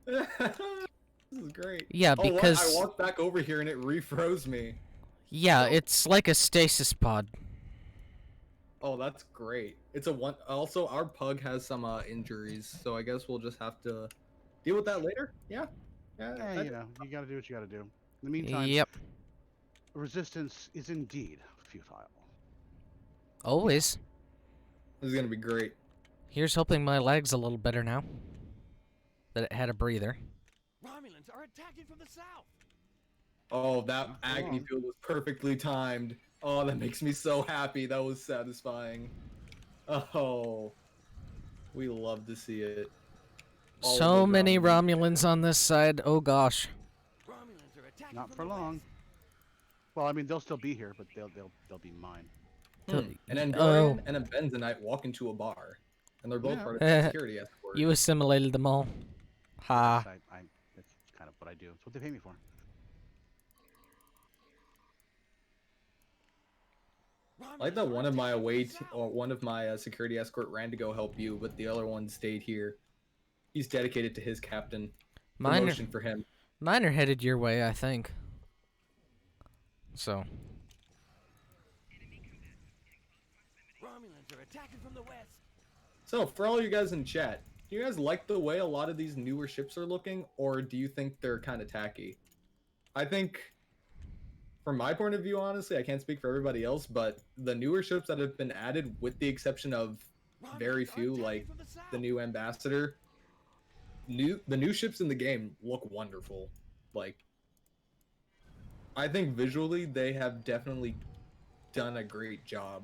This is great. Yeah, Oh, what? because... I walked back over here and it refroze me. Yeah, it's like a stasis pod. Oh, that's great. It's a one. Also, our pug has some injuries, so I guess we'll just have to deal with that later. Yeah. Yeah, you got to do what you got to do. In the meantime, Yep. resistance is indeed futile. Always. This is gonna be great. Here's hoping my leg's a little better now. That it had a breather. Romulans are attacking from the south. Oh, that Not for agony long. field was perfectly timed. Oh, that makes me so happy. That was satisfying. Oh, we love to see it. All of So those many Romulans. Romulans on this side. Oh gosh. Romulans are attacking Not from for the long. west. Well, I mean, they'll still be here, but they'll be mine. An Andorian Oh. and a Benzonite walk into a bar, and they're both Yeah. part of the security escort. You assimilated them all. Ha. That's kind of what I do. It's what they pay me for. I like that one of my one of my security escort ran to go help you, but the other one stayed here. He's dedicated to his captain. Promotion for him. Mine are headed your way, I think. So. Romulans are attacking from the west. So, for all you guys in chat, do you guys like the way a lot of these newer ships are looking, or do you think they're kind of tacky? I think, from my point of view, honestly, I can't speak for everybody else, but the newer ships that have been added, with the exception of very Romulans are few, attacking like from the south. the new Ambassador, the new ships in the game look wonderful. Like, I think visually they have definitely done a great job.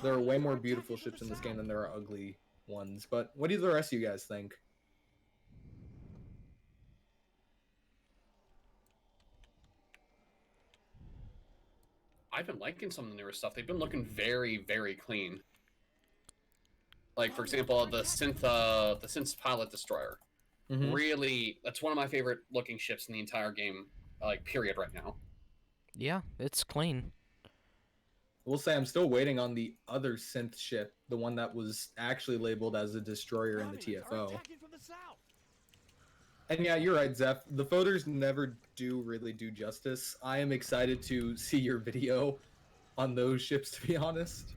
There are way more beautiful ships in this game than there are ugly ones. But what do the rest of you guys think? I've been liking some of the newer stuff. They've been looking very, very clean. Like, for example, the synth pilot destroyer. Mm-hmm. Really, that's one of my favorite looking ships in the entire game, like, period, right now. Yeah, it's clean. We'll say I'm still waiting on the other synth ship, the one that was actually labeled as a destroyer in the TFO. And yeah, you're right, Zeph. The photos never do really do justice. I am excited to see your video on those ships, to be honest.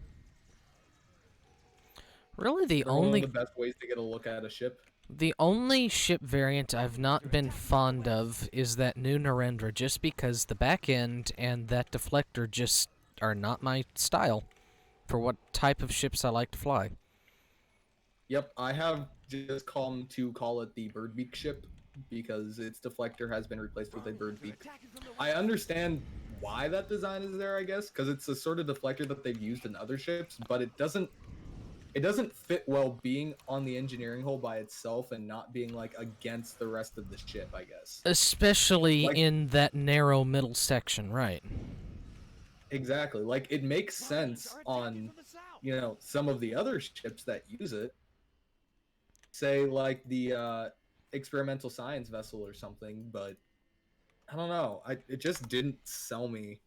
Really, They're one of the best ways to get a look at a ship. the only ship variant I've not been fond of is that new Narendra, just because the back end and that deflector just are not my style for what type of ships I like to fly. Yep, I have just come to call it the Birdbeak ship because its deflector has been replaced with a Birdbeak. I understand why that design is there, I guess, because it's a sort of deflector that they've used in other ships, but it doesn't fit well being on the engineering hull by itself and not being like against the rest of the ship, I guess. Especially Like, in that narrow middle section, right? exactly. Like, it makes sense on, you know, some of the other ships that use it. Say, like, the experimental science vessel or something, but I don't know. It just didn't sell me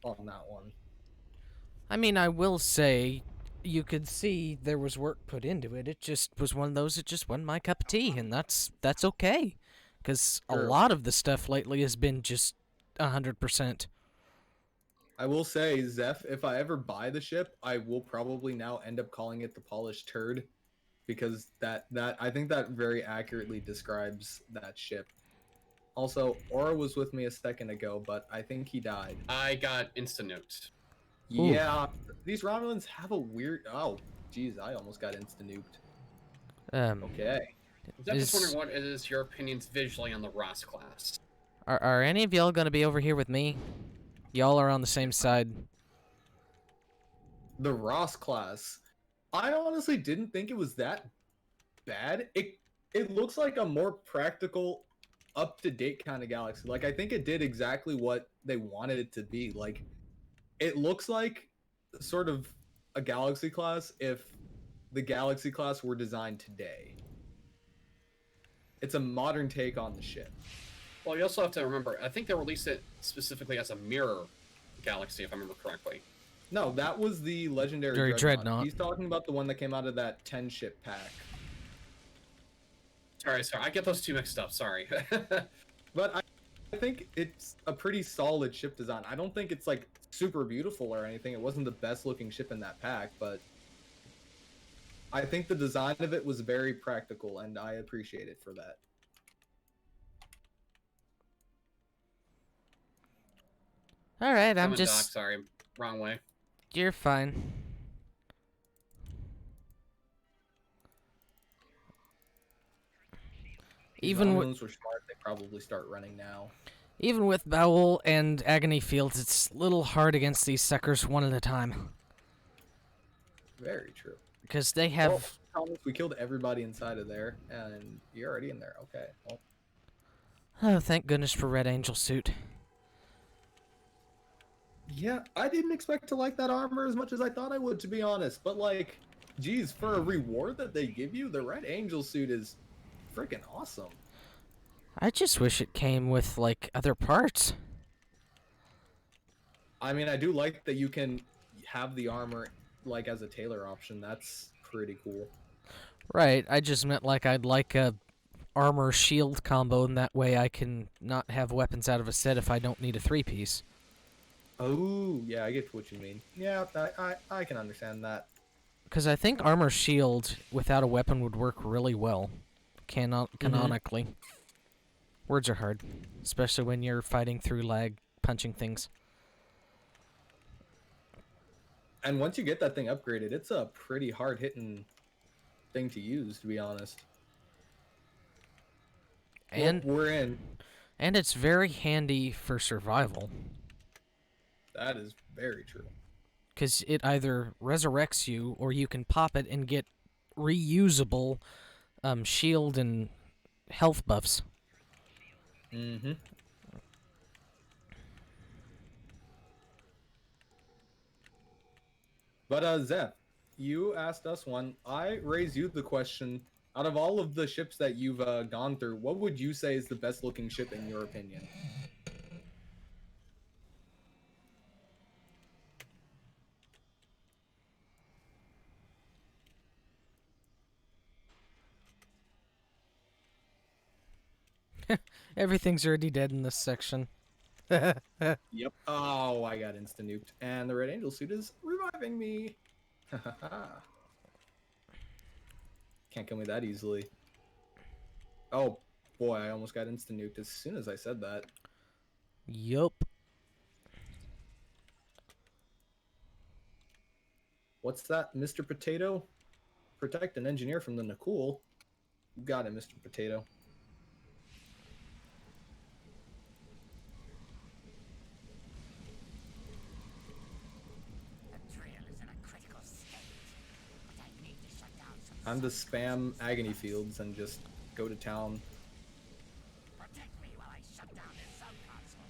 on that one. I mean, I will say, you could see there was work put into it. It just was one of those, it just wasn't my cup of tea, and that's okay. Because a Sure. lot of the stuff lately has been just 100%. I will say, Zeph, if I ever buy the ship, I will probably now end up calling it the Polished Turd, because that I think that very accurately describes that ship. Also, Aura was with me a second ago, but I think he died. I got insta-nuked. Yeah, these Romulans have a weird... Oh, geez, I almost got insta-nuked. Okay. I'm just wondering, what is your opinions visually on the Ross class? Are any of y'all gonna be over here with me? Y'all are on the same side. The Ross class. I honestly didn't think it was that bad. It looks like a more practical, up-to-date kind of galaxy. Like, I think it did exactly what they wanted it to be. Like, it looks like sort of a galaxy class if the galaxy class were designed today. It's a modern take on the ship. Well, you also have to remember, I think they released it specifically as a mirror galaxy, if I remember correctly. No, that was the legendary Dreadnought. He's talking about the one that came out of that 10-ship pack. Sorry, I get those two mixed up, sorry. But I think it's a pretty solid ship design. I don't think it's like super beautiful or anything. It wasn't the best looking ship in that pack, but I think the design of it was very practical, and I appreciate it for that. All right, I'm Doc, just... sorry, wrong way. You're fine. Even when were smart, they probably start running now. Even with Bowel and Agony Fields, it's a little hard against these suckers one at a time. Very true. Because they have... Well, Thomas, we killed everybody inside of there, and you're already in there. Okay. Well. Oh, thank goodness for Red Angel suit. Yeah, I didn't expect to like that armor as much as I thought I would, to be honest. But, like, geez, for a reward that they give you, the Red Angel suit is freaking awesome. I just wish it came with, like, other parts. I mean, I do like that you can have the armor, like, as a tailor option. That's pretty cool. Right, I just meant, like, I'd like a armor shield combo, and that way I can not have weapons out of a set if I don't need a 3-piece. Oh, yeah, I get what you mean. Yeah, I can understand that. Because I think armor shield without a weapon would work really well, canonically. Words are hard, especially when you're fighting through lag, punching things. And once you get that thing upgraded, it's a pretty hard-hitting thing to use, to be honest. And we're in. and it's very handy for survival. That is very true. Because it either resurrects you, or you can pop it and get reusable shield and health buffs. Mm-hmm. But Zeph, you asked us one. I raise you the question. Out of all of the ships that you've gone through, what would you say is the best looking ship in your opinion? Everything's already dead in this section. Yep. Oh, I got insta nuked, and the Red Angel suit is reviving me. Can't kill me that easily. Oh boy, I almost got insta nuked as soon as I said that. Yup. What's that, Mr. Potato? Protect an engineer from the Nakul. You got it, Mr. Potato. I'm to spam agony fields and just go to town.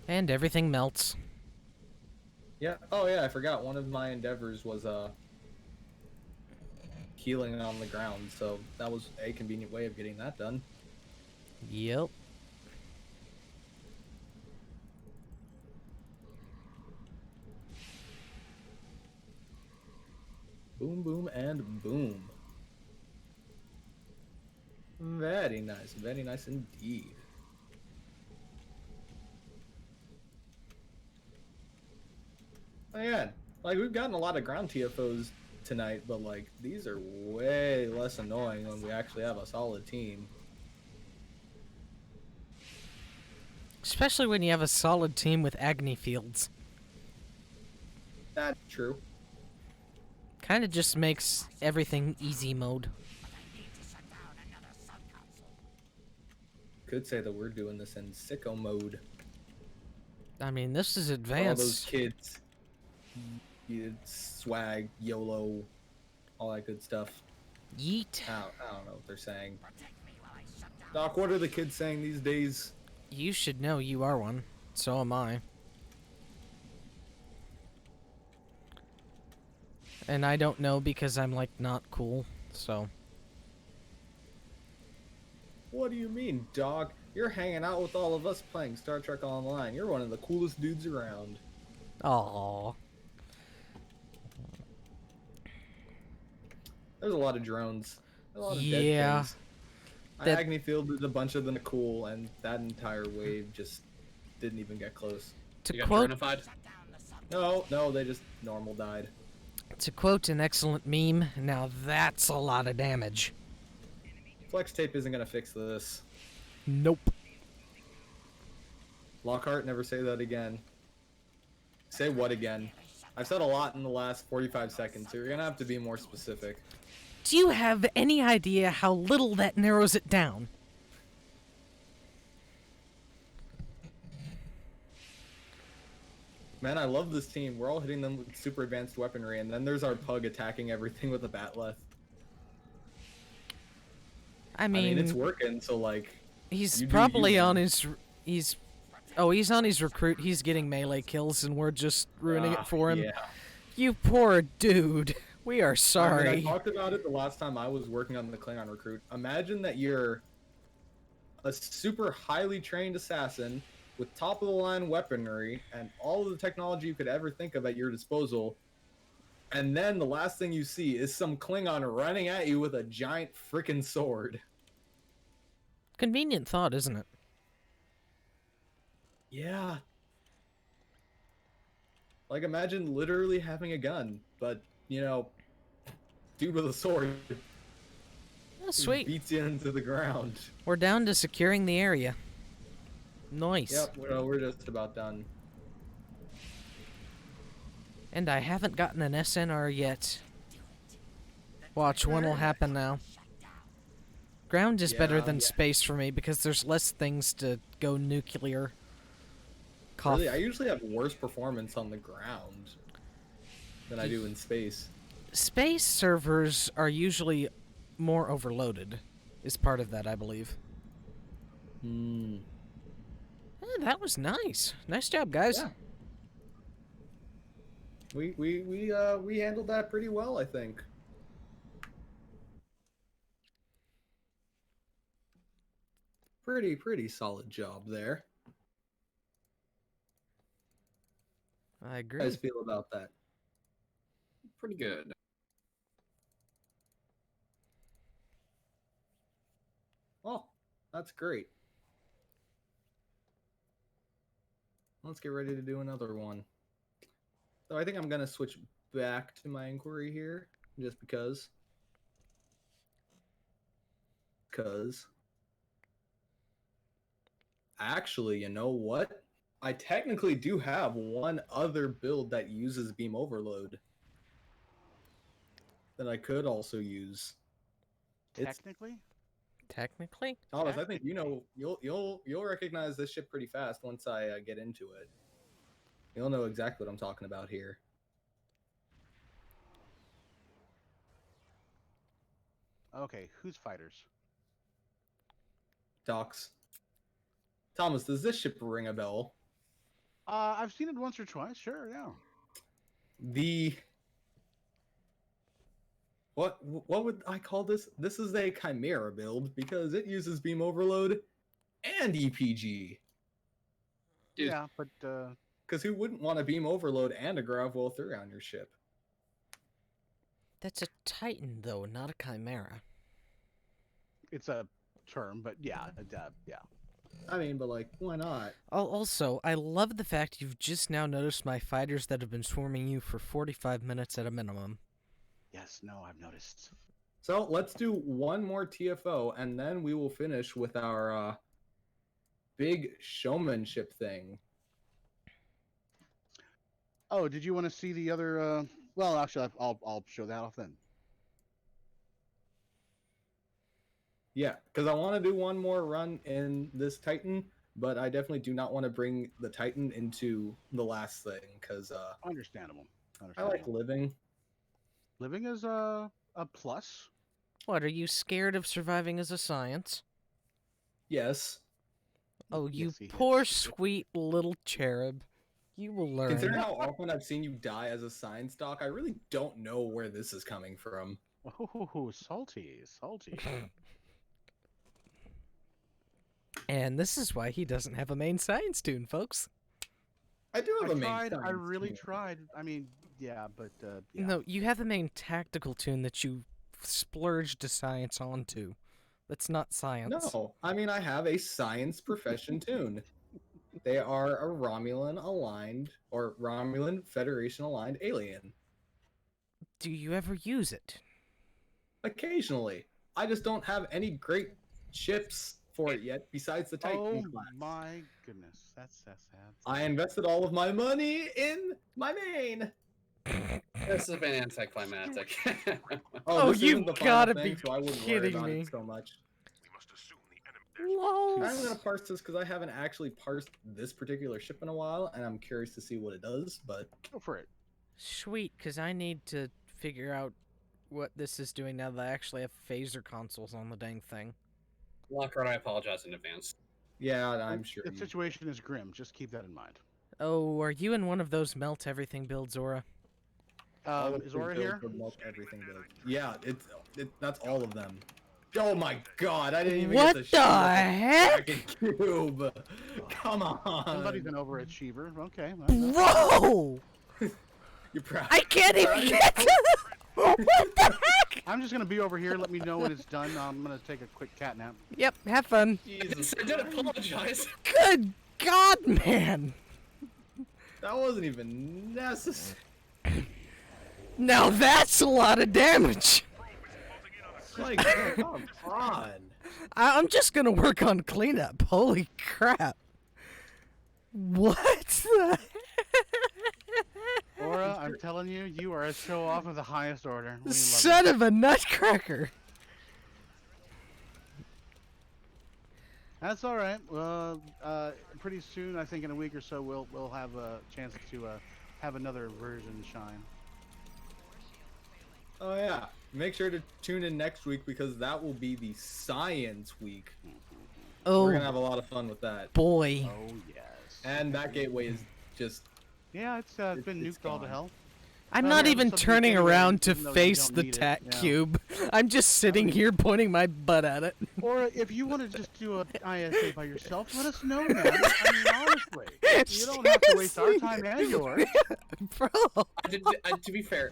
And everything melts. Yeah. Oh yeah, I forgot. One of my endeavors was healing on the ground, so that was a convenient way of getting that done. Yep. Boom, boom, and boom. Very nice indeed. Man, like we've gotten a lot of ground TFOs tonight, but like these are way less annoying when we actually have a solid team. Especially when you have a solid team with agony fields. That's true. Kind of just makes everything easy mode. Could say that we're doing this in sicko mode. I mean, this is All advanced. those kids. Swag, YOLO, all that good stuff. Yeet. I don't know what they're saying. Doc, what are the kids saying these days? You should know you are one. So am I. And I don't know because I'm, like, not cool, so... What do you mean, dog? You're hanging out with all of us playing Star Trek Online. You're one of the coolest dudes around. Aww. There's a lot of drones. A lot of Yeah. dead things. I That- agony fielded a bunch of the Nakul, and that entire wave just didn't even get close. To You got quote, dronified? No, they just normal died. an excellent meme, now that's a lot of damage. Flex tape isn't gonna fix this. Nope. Lockhart, never say that again. Say what again? I've said a lot in the last 45 seconds, so you're gonna have to be more specific. Do you have any idea how little that narrows it down? Man, I love this team. We're all hitting them with super advanced weaponry, and then there's our pug attacking everything with a batleth. I I mean, it's mean, working, so like... he's you do probably you, on man. his... He's on his recruit. He's getting melee kills, and we're just ruining it for him. Yeah. You poor dude. We are I sorry. mean, I talked about it the last time I was working on the Klingon recruit. Imagine that you're a super highly trained assassin with top-of-the-line weaponry and all of the technology you could ever think of at your disposal, and then the last thing you see is some Klingon running at you with a giant frickin' sword. Convenient thought, isn't it? Yeah. Like, imagine literally having a gun, but, you know, dude with a sword Oh, sweet. beats you into the ground. We're down to securing the area. Nice. Yep, well, we're just about done. And I haven't gotten an SNR yet. Watch, one will happen now. Ground is better Yeah, than yeah. space for me because there's less things to go nuclear. Cough. Really, I usually have worse performance on the ground than I do in space. Space servers are usually more overloaded, is part of that, I believe. Hmm. That was nice. Nice job, guys. Yeah. We handled that pretty well, I think. Pretty solid job there. I How do you agree. guys feel about that? Pretty good. Oh, that's great. Let's get ready to do another one. So I think I'm gonna switch back to my inquiry here, just because. Actually, you know what? I technically do have one other build that uses beam overload that I could also use. It's Technically, Technically? Thomas. I think you'll recognize this ship pretty fast once I get into it. You'll know exactly what I'm talking about here. okay. Who's fighters? Docs. Thomas, does this ship ring a bell? I've seen it once or twice. Sure, yeah. The what would I call this? This is a Chimera build because it uses beam overload and EPG. Dude. Yeah, but Because who wouldn't want a beam overload and a grav well 3 on your ship? That's a Titan, though, not a Chimera. it's a term. But yeah, yeah. I mean, but like, why not? Also, I love the fact you've just now noticed my fighters that have been swarming you for 45 minutes at a minimum. Yes, no, I've noticed. So let's do one more TFO, and then we will finish with our big showmanship thing. Oh, did you want to see the other? Well, actually, I'll show that off then. Yeah, because I want to do one more run in this Titan, but I definitely do not want to bring the Titan into the last thing, because Understandable. I like living. Living is a plus. What, are you scared of surviving as a science? Yes. Oh, you Yes, he is. poor, sweet little cherub. You will learn. Considering how often I've seen you die as a science doc, I really don't know where this is coming from. Oh, salty. And this is why he doesn't have a main science tune, folks. I do have a main tried. I science really team. tried. I mean, yeah, but yeah. No, you have a main tactical tune that you splurged to science onto. That's not science. No, I mean I have a science profession tune. They are a Romulan aligned or Romulan Federation aligned alien. Do you ever use it? Occasionally, I just don't have any great ships for it yet. Besides the Titan Oh class, my goodness, that's sad. I invested all of my money in my main. This has been anticlimactic. Oh, this you isn't the final gotta thing, be so I wouldn't worry kidding about me. it so much. Lol. I'm gonna parse this because I haven't actually parsed this particular ship in a while, and I'm curious to see what it does. But Go for it. Sweet, because I need to figure out what this is doing now that I actually have phaser consoles on the dang thing. Lockhart, I apologize in advance. yeah, I'm sure. The situation is grim. Just keep that in mind. Oh, are you in one of those melt everything builds, Zora? All of Is the Aura builds here? would melt everything build. Yeah, that's all of them. Oh my god, I didn't even What get the heck? freaking cube. Come on. Somebody's an overachiever. Okay. Bro! You're proud. I can't even get to the... What the heck? I'm just gonna be over here. Let me know when it's done. I'm gonna take a quick cat nap. Yep, have fun. Jesus I did Christ. apologize. Good God, man! That wasn't even necessary. Now that's a lot of damage! Like, come on. I'm just gonna work on cleanup. Holy crap. What the Aura, I'm telling you, you are a show off of the highest order. We love Son of a nutcracker! That's all right. Well, pretty soon, I think in a week or so, we'll have a chance to have another version shine. Oh yeah. Make sure to tune in next week because that will be the science week. We're gonna have a lot of fun with that. boy. Oh yes. And that gateway is just Yeah, it's been it's nuked all to gone. hell. I'm Well, not yeah, even subject turning anyway, around to even though you face don't the need it, tack yeah. cube. I'm just sitting here pointing my butt at it. Or if you want to just do an ISA by yourself, let us know, man. I mean, honestly, you don't have to waste our time and yours. Bro. To be fair,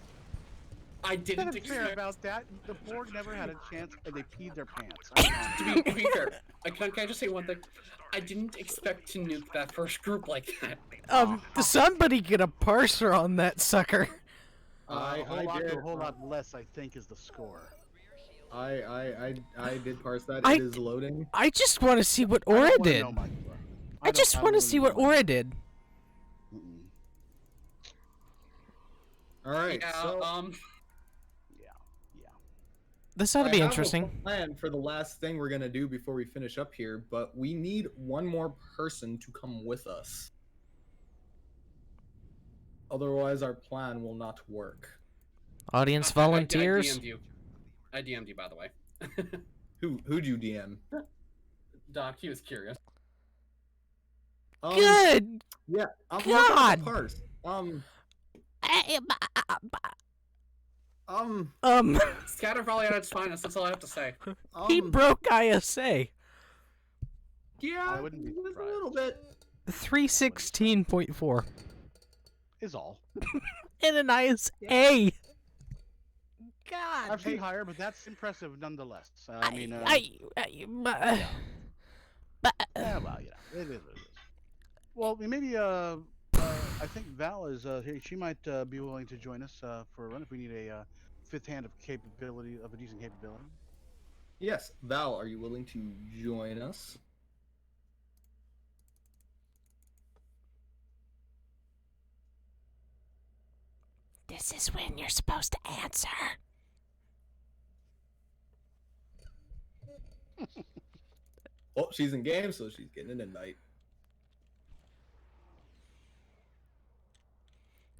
I didn't Nothing fair expect. about that. The Borg never had a chance, and they peed their pants. To be fair, can I just say one thing? I didn't expect to nuke that first group like that. Somebody get a parser on that sucker. A whole lot did. to a whole lot less, I think, is the score. I did parse that. I- It is loading. I just want to see what I don't Aura wanna did. know my score. I just want to really see know what my Aura score. did. Mm-mm. All right. Yeah, So Yeah. This ought to I be have interesting. a plan for the last thing we're gonna do before we finish up here, but we need one more person to come with us. Otherwise, our plan will not work. Audience volunteers. I DM'd you, by the way. Who'd you DM? Doc, he was curious. Good. Yeah. I'm God. parse. Scatter probably at its finest. That's all I have to say. He broke ISA. Yeah, I wouldn't be just a surprised. little bit. 316.4 Is all. and an ISA. God. I've seen higher, but that's impressive nonetheless. I mean, but yeah, well, you know, it is what it is. Well, maybe I think Val is she might be willing to join us for a run if we need a fifth hand of capability of a decent capability. Yes, Val, are you willing to join us? This is when you're supposed to answer. Oh, she's in game, so she's getting an invite.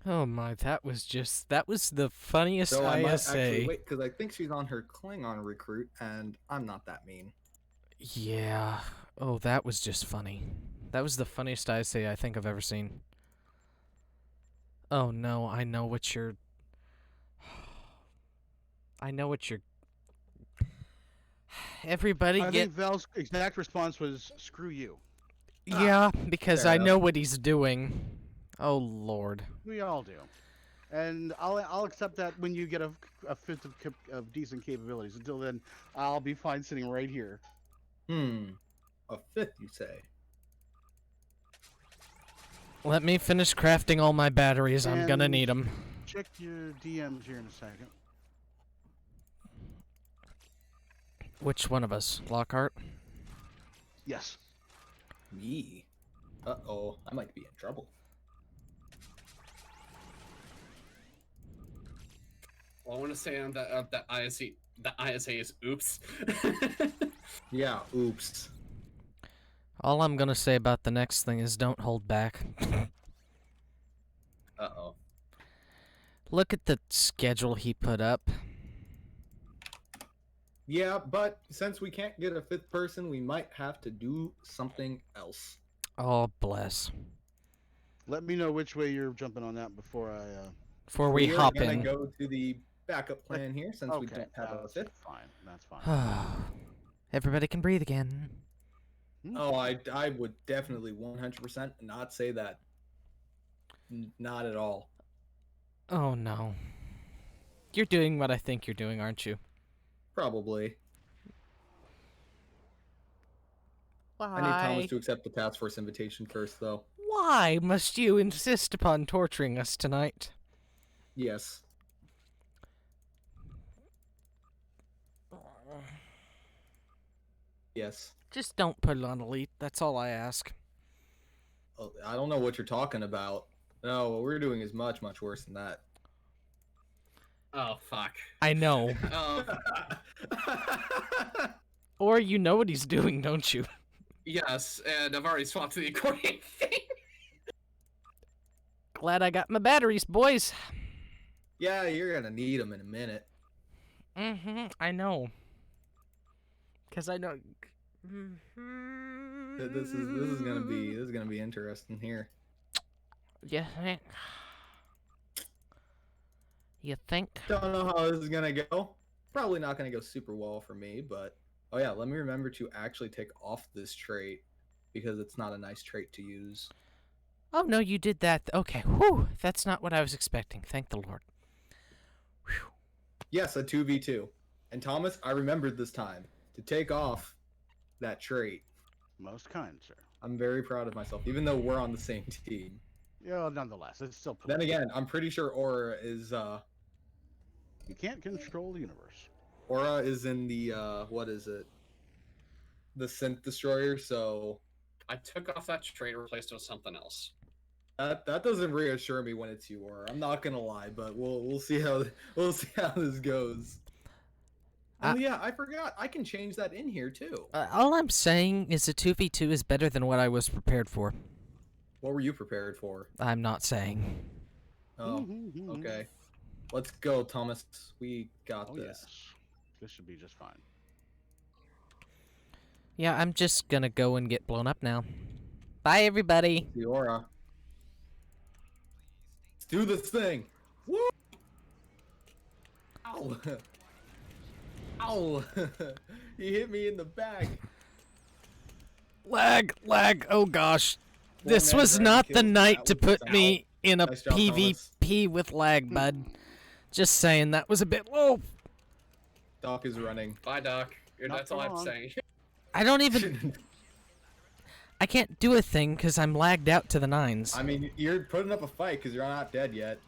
Oh my, that was the funniest So I might ISA. actually wait, because I think she's on her Klingon recruit, and I'm not that mean. Yeah. Oh, that was just funny. That was the funniest ISA I think I've ever seen. Oh no, I know what you're... Everybody I get... think Val's exact response was "screw you." Yeah, because fair I enough. know what he's doing. Oh lord. We all do, and I'll accept that when you get a fifth of decent capabilities. Until then, I'll be fine sitting right here. A fifth, you say? Let me finish crafting all my batteries. I'm gonna And- need them. Check your DMs here in a second. Which one of us? Lockhart? Yes. Me? Uh-oh, I might be in trouble. All I want to say on that ISA is oops. Yeah, oops. All I'm gonna say about the next thing is don't hold back. Uh-oh. Look at the schedule he put up. Yeah, but since we can't get a fifth person, we might have to do something else. Oh, bless. Let me know which way you're jumping on that before I. Before we are hop gonna in. go to the backup plan here, since we Okay, don't have a that's fifth. fine. That's fine. Everybody can breathe again. Oh, I would definitely 100% not say that. Not at all. Oh no. You're doing what I think you're doing, aren't you? Probably. Why? I need Thomas to accept the task force invitation first, though. Why must you insist upon torturing us tonight? Yes. Yes. Just don't put it on Elite. That's all I ask. Oh, I don't know what you're talking about. No, what we're doing is much, much worse than that. Oh, fuck. I know. Oh, Or you know what he's doing, don't you? Yes, and I've already swapped to the accordion thing. Glad I got my batteries, boys. Yeah, you're gonna need them in a minute. I know. Because I know. This is gonna be interesting here. You think? You think? Don't know how this is gonna go. Probably not gonna go super well for me, but oh yeah, let me remember to actually take off this trait because it's not a nice trait to use. Oh no, you did that. Okay, whew. That's not what I was expecting. Thank the Lord. Whew. Yes, a 2v2. And Thomas, I remembered this time to take off that trait. Most kind, sir. I'm very proud of myself, even though we're on the same team. Yeah, nonetheless, it's still. Then again, I'm pretty sure Aura is You can't control the universe. Aura is in the what is it? The synth destroyer, so I took off that trait and replaced it with something else. that doesn't reassure me when it's you, Aura. I'm not gonna lie, but we'll see how this goes. Oh yeah, I forgot. I can change that in here too. All I'm saying is a 2v2 is better than what I was prepared for. What were you prepared for? I'm not saying. Oh, okay. Let's go, Thomas. We got this. Yes. This should be just fine. Yeah, I'm just gonna go and get blown up now. Bye, everybody. The Aura. Let's do this thing. Woo! Ow! Ow! He hit me in the back. Lag. Oh gosh. This One was man not the dragon night kills to that put was me in a Nice job, Thomas. PvP with lag, bud. Just saying, that was a bit low. Doc is running. Bye, Doc. Not That's all I have to for say. I don't even... I can't do a thing because I'm lagged out to the nines. I mean, you're putting up a fight because you're not dead yet.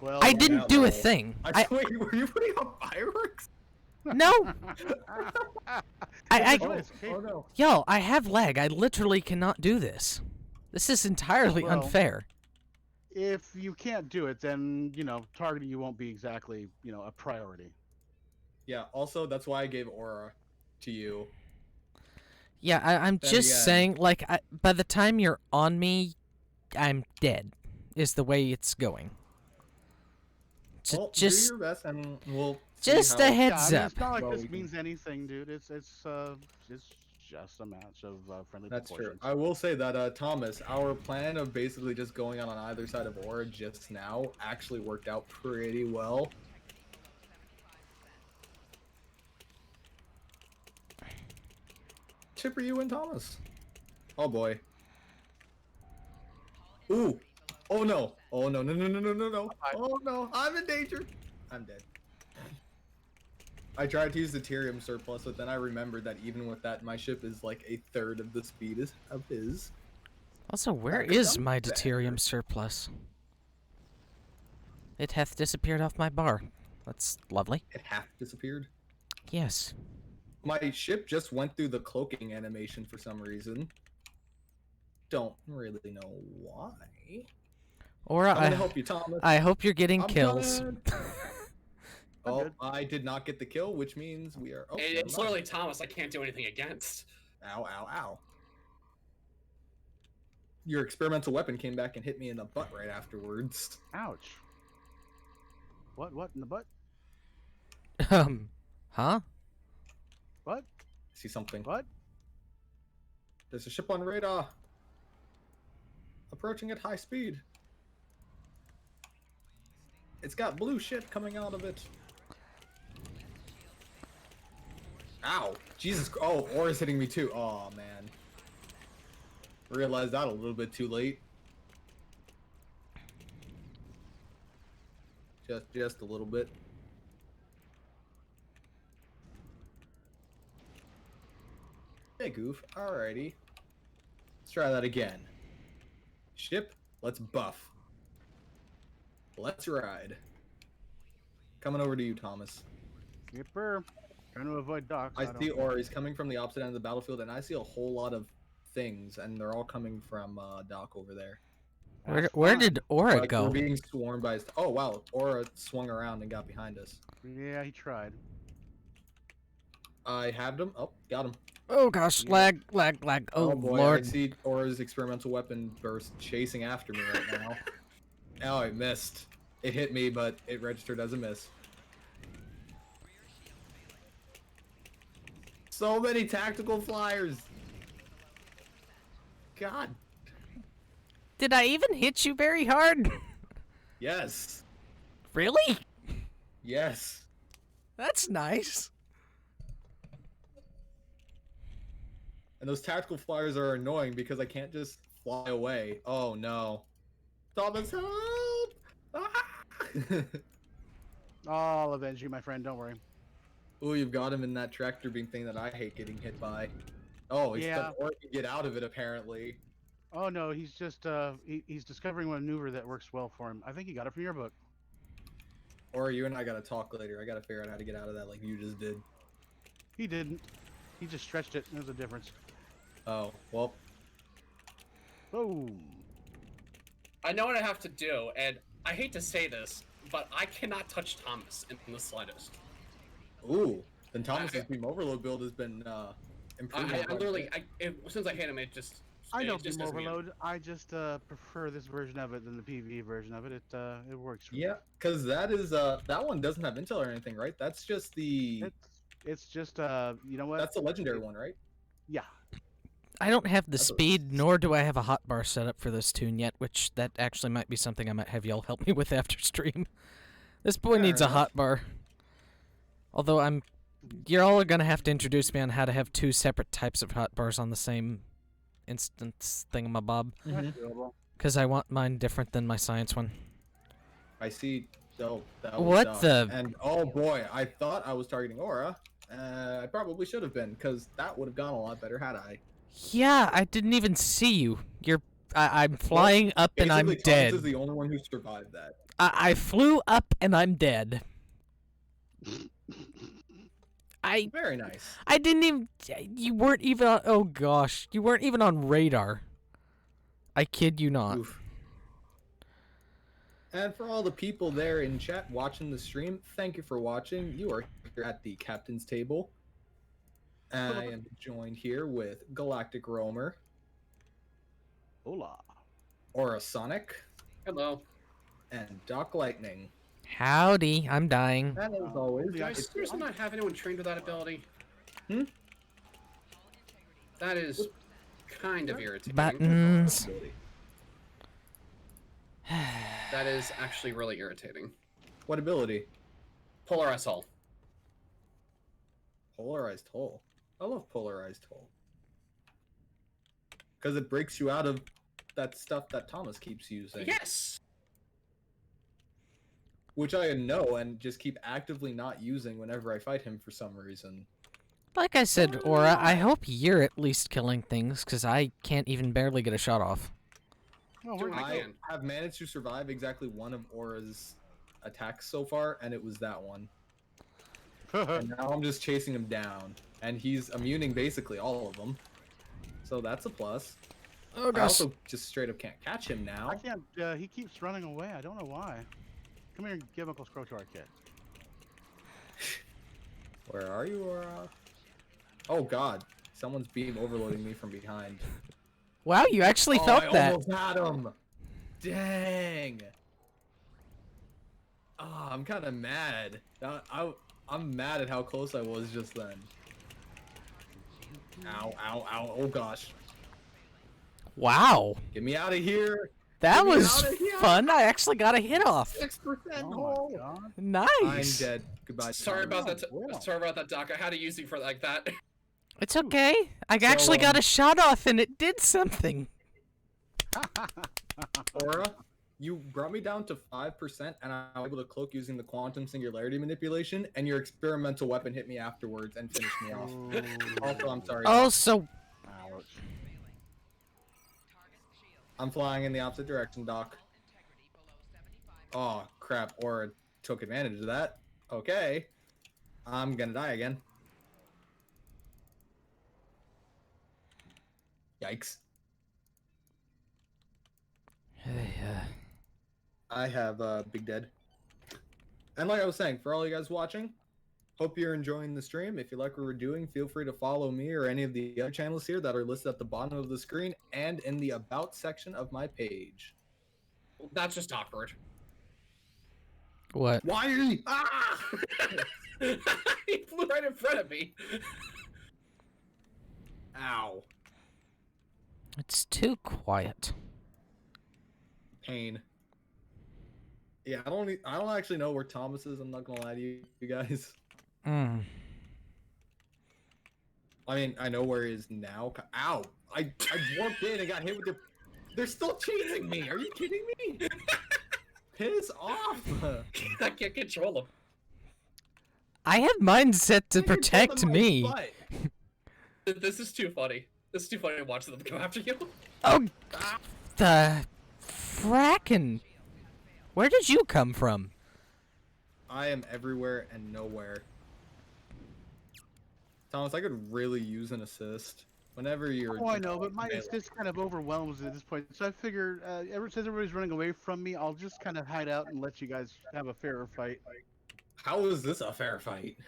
Well, I now didn't do a roll. thing. Wait, were you putting up fireworks? No! I Oh no. Yo, I have lag. I literally cannot do this. This is entirely Well, unfair. if you can't do it, then targeting you won't be exactly a priority. Yeah, also, that's why I gave Aura to you. Yeah, I'm Then just again- saying, like, by the time you're on me, I'm dead, is the way it's going. Well, Just do your best, and we'll see just how- a heads Yeah, I mean, up. it's not like Well, this we can- means anything, dude. It's just a match of friendly That's true. proportions. I will say that, Thomas, our plan of basically just going on either side of Aura just now actually worked out pretty well. Chip, are you and Thomas? Oh boy. Ooh. Oh no. Oh no. No. Oh no. I'm in danger. I'm dead. I tried to use the Tyrium surplus, but then I remembered that even with that, my ship is like a third of the speed of his. Also, where That is sounds my better. deuterium surplus? It hath disappeared off my bar. That's lovely. It half disappeared. Yes. My ship just went through the cloaking animation for some reason. Don't really know why. Aura, I'm gonna help you, Thomas. I hope you're getting I'm kills. coming. I'm Oh, good. I did not get the kill, which means we are. Oh, never It's mind. literally Thomas. I can't do anything against. Ow, ow, ow. Your experimental weapon came back and hit me in the butt right afterwards. Ouch. What in the butt? Huh? What? See something. What? There's a ship on radar. Approaching at high speed. It's got blue shit coming out of it. Ow. Jesus. Oh, Aura's hitting me too. Oh, man. Realized that a little bit too late. Just a little bit. Hey, goof. Alrighty. Let's try that again. Ship, let's buff. Let's ride. Coming over to you, Thomas. Yipper. Trying to avoid Doc. I see Aura. He's coming from the opposite end of the battlefield, and I see a whole lot of things, and they're all coming from Doc over there. Where did Aura Like, go? we're being swarmed by... Oh, wow. Aura swung around and got behind us. Yeah, he tried. I had him. Oh, got him. Oh gosh, lag. Oh, boy, lord. I see Aura's experimental weapon burst chasing after me right now. Oh, I missed. It hit me, but it registered as a miss. So many tactical flyers. God. Did I even hit you very hard? Yes. Really? Yes. That's nice. And those tactical flyers are annoying because I can't just fly away. Oh no. Thomas, help! Ah! I'll avenge you, my friend. Don't worry. Ooh, you've got him in that tractor beam thing that I hate getting hit by. Oh, he's Yeah. or can get out of it apparently. Oh no, he's just he's discovering a maneuver that works well for him. I think he got it from your book. Or you and I gotta talk later. I gotta figure out how to get out of that like you just did. He didn't. He just stretched it. There's a difference. Oh, well. Boom. I know what I have to do, and I hate to say this, but I cannot touch Thomas in the slightest. Ooh. Then Thomas's beam overload build has been improving. I literally, since I hit him, it just. I know it just beam doesn't overload. I just prefer this version of it than the PvE version of it. It works. For me. Yeah, because that is that one doesn't have intel or anything, right? That's just the It's just you know what? that's the legendary one, right? Yeah. I don't have the That's what- speed, nor do I have a hotbar set up for this tune yet, which that actually might be something I might have y'all help me with after stream. This boy Fair needs a enough. hotbar. Although you're all gonna have to introduce me on how to have two separate types of hotbars on the same instance thingamabob, That's doable. because I want mine different than my science one. I see. Oh, that was What dumb. the- And oh boy, I thought I was targeting Aura. I probably should have been, because that would have gone a lot better had I. Yeah, I didn't even see you. I'm flying up and I'm Basically, dead. Thomas is the only one who survived that. I flew up and I'm dead. Very nice. I didn't even. You weren't even on. Oh gosh, you weren't even on radar. I kid you not. Oof. And for all the people there in chat watching the stream, thank you for watching. You are here at the captain's table. I am joined here with Galactic Roamer, Hola. Aura Sonic, Hello. and Doc Lightning. Howdy, I'm dying. And as always, Do I it's- seriously not have anyone trained with that ability? Hmm? That is kind of irritating. Buttons. That is actually really irritating. What ability? Polarized hull. Polarized hole. I love polarized hole. Because it breaks you out of that stuff that Thomas keeps using. Yes! Which I know and just keep actively not using whenever I fight him for some reason. Like I said, Aura, I hope you're at least killing things, because I can't even barely get a shot off. Oh, Doing we're what I I can. have managed to survive exactly one of Aura's attacks so far, and it was that one. And now I'm just chasing him down, and he's immuning basically all of them. So that's a plus. Oh I gosh. also just straight up can't catch him now. I can't. He keeps running away. I don't know why. Come here and give Uncle Scro to our kid. Where are you, Aura? Oh god, someone's beam overloading me from behind. Wow, you actually Oh, felt I that. almost had him. Dang. Oh, I'm kind of mad. I'm mad at how close I was just then. Ow, ow, ow. Oh gosh. Wow, Get me out of here. that Get me was outta here. fun. I actually got a hit off. 6% Oh hole. my god. Nice. I'm dead. Goodbye. Sorry about that. wow. Sorry about that, Doc. I had to use you for like that. It's okay. I actually got um, a shot off and it did something. Aura, you brought me down to 5%, and I was able to cloak using the quantum singularity manipulation, and your experimental weapon hit me afterwards and finished me off. Also, I'm sorry. Oh, so Ouch. I'm flying in the opposite direction, Doc. Oh, crap. Aura took advantage of that. Okay. I'm gonna die again. Yikes. I have Big Dead. And like I was saying, for all you guys watching, Hope you're enjoying the stream. If you like what we're doing, feel free to follow me or any of the other channels here that are listed at the bottom of the screen and in the About section of my page. That's just awkward. What? Why are you... Ah! He flew right in front of me. Ow. It's too quiet. Pain. Yeah, I don't actually know where Tomas is. I'm not gonna lie to you guys. Mm. I mean, I know where he is now. Ow! I warped in and got hit with their... They're still chasing me! Are you kidding me? Piss off! I can't control him. I have mine set to I can protect tell them my me. Butt. This is too funny. This is too funny to watch them go after you. Oh, the frackin'. Where did you come from? I am everywhere and nowhere. Thomas, I could really use an assist. Whenever you're... Oh, I know, but my assist kind of overwhelms at this point. So I figure, ever since everybody's running away from me, I'll just kind of hide out and let you guys have a fairer fight. How is this a fair fight?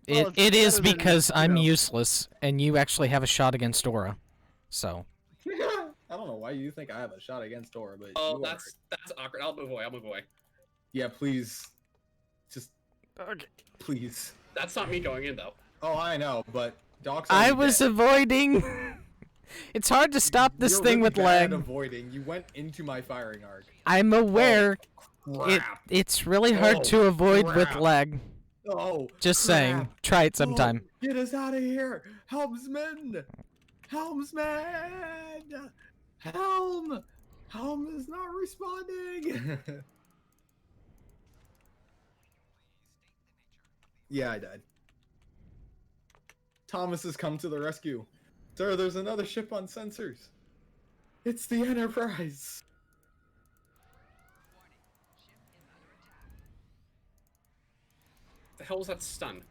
Well, It it's is better than, because you I'm know. useless, and you actually have a shot against Aura. So. I don't know why you think I have a shot against Dora, but Oh, you are. that's awkward. I'll move away. I'll move away. Yeah, please. Just... Please. That's not me going in though. Oh, I know, but Doc's I already was dead. avoiding. It's hard to stop this You're thing really with bad lag. at avoiding. You went into my firing arc. I'm aware. Crap. It's really hard Oh, to avoid with crap. lag. Oh, Just crap. saying. Try it sometime. Oh, get us out of here! Helmsman! Helmsman! Helm! Helm is not responding! Yeah, I died. Thomas has come to the rescue. Sir, there's another ship on sensors. It's the Enterprise. The hell was that stun?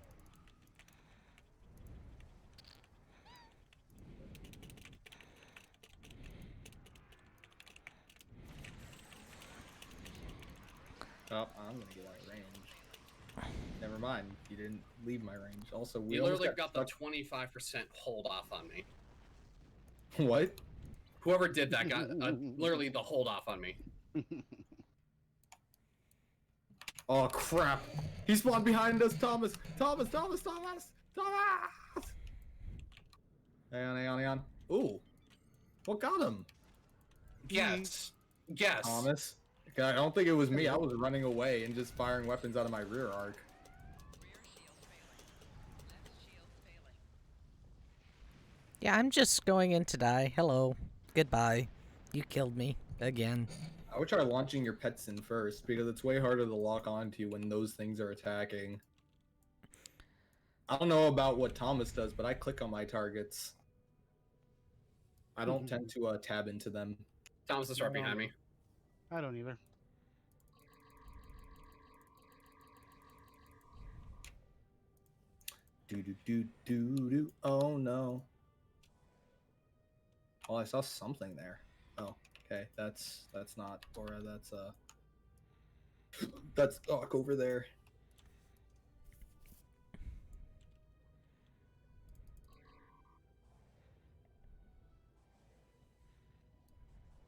Oh, I'm gonna get out of range. Never mind, you didn't leave my range. Also, we You almost literally got the stuck- 25% hold off on me. What? Whoever did that got literally the hold off on me. Oh crap! He spawned behind us, Thomas! Thomas! Thomas! Thomas! Thomas! Hang on, hang on, hang on. Ooh. What got him? Guess. Guess. Thomas? Okay, I don't think it was me. I was running away and just firing weapons out of my rear arc. Yeah, I'm just going in to die. Hello. Goodbye. You killed me. Again. I would try launching your pets in first, because it's way harder to lock onto you when those things are attacking. I don't know about what Thomas does, but I click on my targets. I don't tend to tab into them. Thomas is right behind me. I don't either. Do. Oh no. Oh, I saw something there. Oh, okay. That's not Aura. That's Doc over there.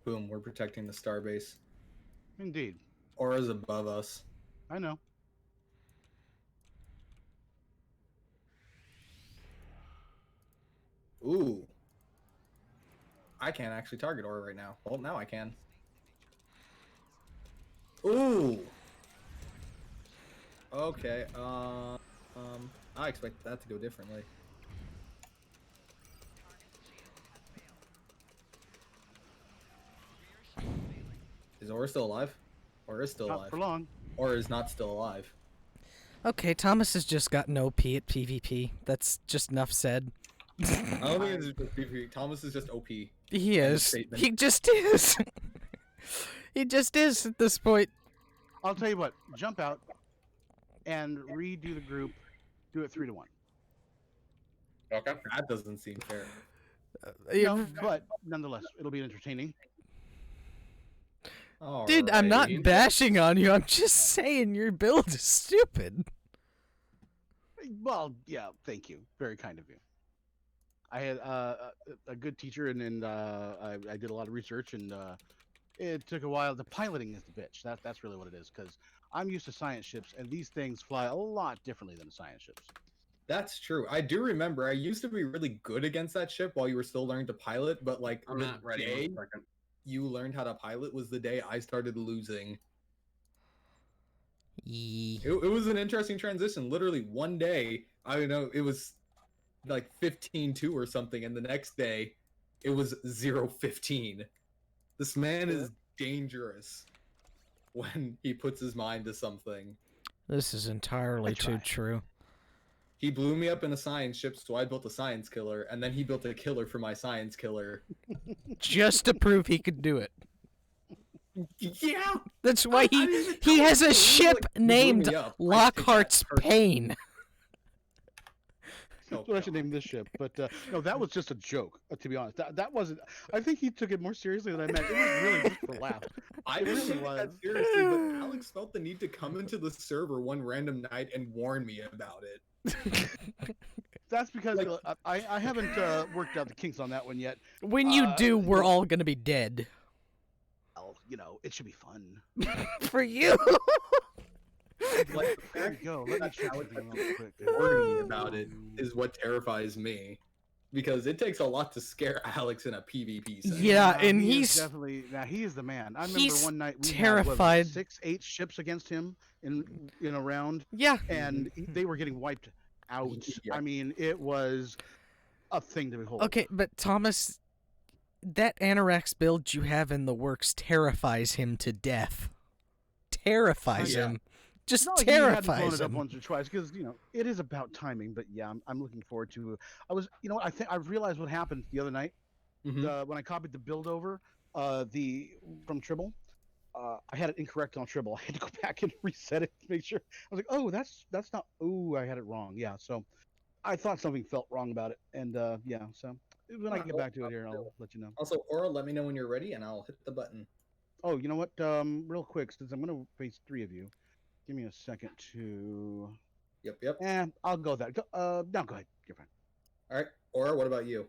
Boom, we're protecting the starbase. Indeed. Aura's above us. I know. Ooh. I can't actually target Aura right now. Well, now I can. Ooh. Okay. I expect that to go differently. Is Aura still alive? Aura is still Not alive. for long. Aura is not still alive. Okay, Thomas has just gotten OP at PvP. That's just enough said. I don't think it's just PvP. Thomas is just OP. He End of is. statement. He just is. He just is at this point. I'll tell you what. Jump out and redo the group. Do it 3-1. Okay. That doesn't seem fair. No, but nonetheless, it'll be entertaining. Dude, I'm not Alrighty. bashing on you. I'm just saying your build is stupid. Well, yeah, thank you. Very kind of you. I had a good teacher, and I did a lot of research, and it took a while. The piloting is the bitch. That's really what it is, because I'm used to science ships, and these things fly a lot differently than science ships. That's true. I do remember. I used to be really good against that ship while you were still learning to pilot, but like I'm the not ready. day 1 second. you learned how to pilot was the day I started losing. It was an interesting transition. Literally one day, I don't know, it was like 15-2 or something, and the next day it was 0-15. This man is dangerous when he puts his mind to something. This is entirely too try. true. He blew me up in a science ship, so I built a science killer, and then he built a killer for my science killer. Just to prove he could do it. Yeah! That's why I mean, he has a like, ship he blew named me up. I take that Lockhart's personally. Pain. That's what I should name this ship. But no, that was just a joke. To be honest, that wasn't. I think he took it more seriously than I meant. It was really just for laughs. I It didn't really take was. that seriously, but Alex felt the need to come into the server one random night and warn me about it. That's because Like- I haven't worked out the kinks on that one yet. When you do, we're no. all gonna be dead. Well, it should be fun. For you. Like, the There fact you go. Let me that check Alex something real quick. warning me about it is what terrifies me. Because it takes a lot to scare Alex in a PvP setting. Yeah, and he is he's definitely he is the man. I remember he's one night we terrified. had 6-8 ships against him in a round, yeah. and they were getting wiped out. Yeah. I mean, it was a thing to behold. Okay, but Thomas, that Anorax build you have in the works terrifies him to death. Terrifies Yeah. him. Just No, he had blown terrifies it up him. once or twice because it is about timing. But yeah, I'm looking forward to. I think I realized what happened the other night Mhm. when I copied the build over from Tribble. I had it incorrect on Tribble. I had to go back and reset it to make sure. I was like, oh, that's not. Oh, I had it wrong. Yeah, so I thought something felt wrong about it, and yeah. So when I get back to it here, I'll let you know. Also, Aura, let me know when you're ready, and I'll hit the button. Oh, you know what? Real quick, since I'm gonna face 3 of you, give me a second to. Yep. I'll go with that. No, go ahead. You're fine. All right, Aura, what about you?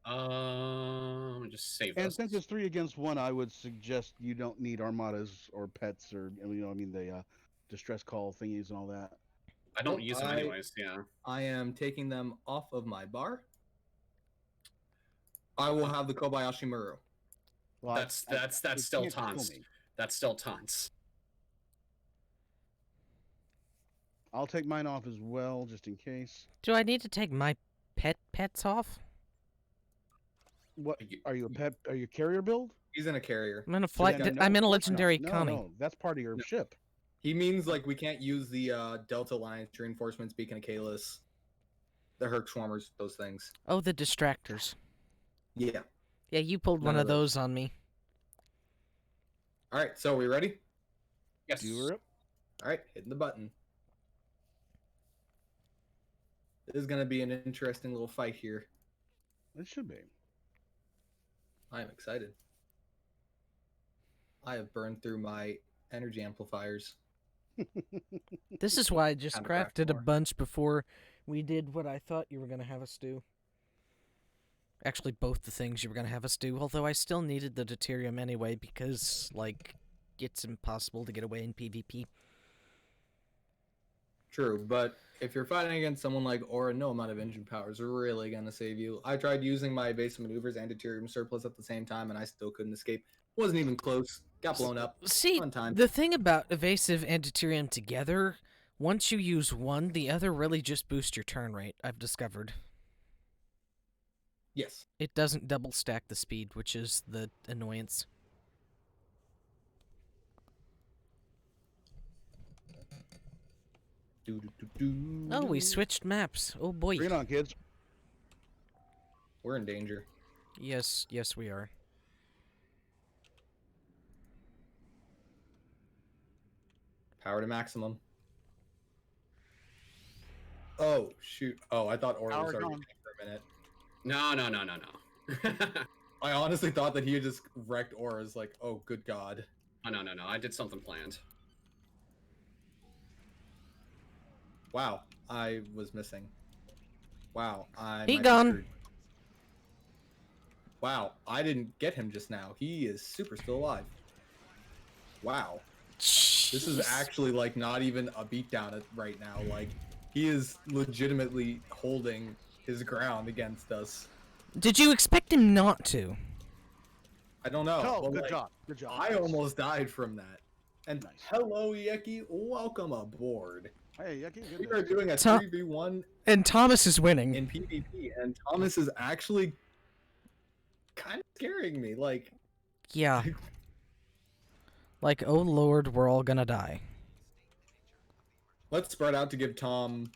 Let me just save And this. since it's 3 against 1, I would suggest you don't need armadas or pets or the distress call thingies and all that. I don't use them I- anyways. Yeah. I am taking them off of my bar. I will have the Kobayashi Maru. Well, That's you still can't control taunts. me. That's still taunts. I'll take mine off as well, just in case. Do I need to take my pets off? What are you a pet? Are you a carrier build? He's in a carrier. I'm in a So flight. then, no, I'm in a of course not. legendary No, Connie. no, that's part of your No. ship. He means like we can't use the Delta Alliance reinforcements, Beacon of Kalis, the Herc Swarmers, those things. Oh, the distractors. Yeah. Yeah, you pulled None one of of those on me. All right, so are we ready? Yes. Do her up. All right, hitting the button. This is going to be an interesting little fight here. It should be. I am excited. I have burned through my energy amplifiers. This is why I just Kinda cracked crafted a more. bunch before we did what I thought you were going to have us do. Actually, both the things you were going to have us do, although I still needed the deuterium anyway because, like, it's impossible to get away in PvP. True, but if you're fighting against someone like Aura, no amount of engine power is really going to save you. I tried using my evasive maneuvers and deuterium surplus at the same time, and I still couldn't escape. Wasn't even close. Got blown up. See, Fun time. the thing about evasive and deuterium together, once you use one, the other really just boosts your turn rate, I've discovered. Yes. It doesn't double stack the speed, which is the annoyance. Oh, we switched maps. Oh boy. Bring it on, kids. We're in danger. Yes, we are. Power to maximum. Oh, shoot. Oh, I thought Aura was Power already gone. dead for a minute. No. I honestly thought that he had just wrecked Aura's like, oh, good God. No. I did something planned. Wow. I was missing. Wow, I He might be gone. screwed. Wow, I didn't get him just now. He is super still alive. Wow. This is actually like not even a beatdown right now. Like he is legitimately holding his ground against us. Did you expect him not to? I don't know. Oh, but, good like, job. Good job. I almost died from that. And Nice. hello, Yeki. Welcome aboard. Hey, Yucky, We good. are doing a Tom- 3v1 And Thomas is winning. in PvP, and Thomas is actually kind of scaring me. Like, Yeah. Like, oh lord, we're all gonna die. let's spread out to give Tom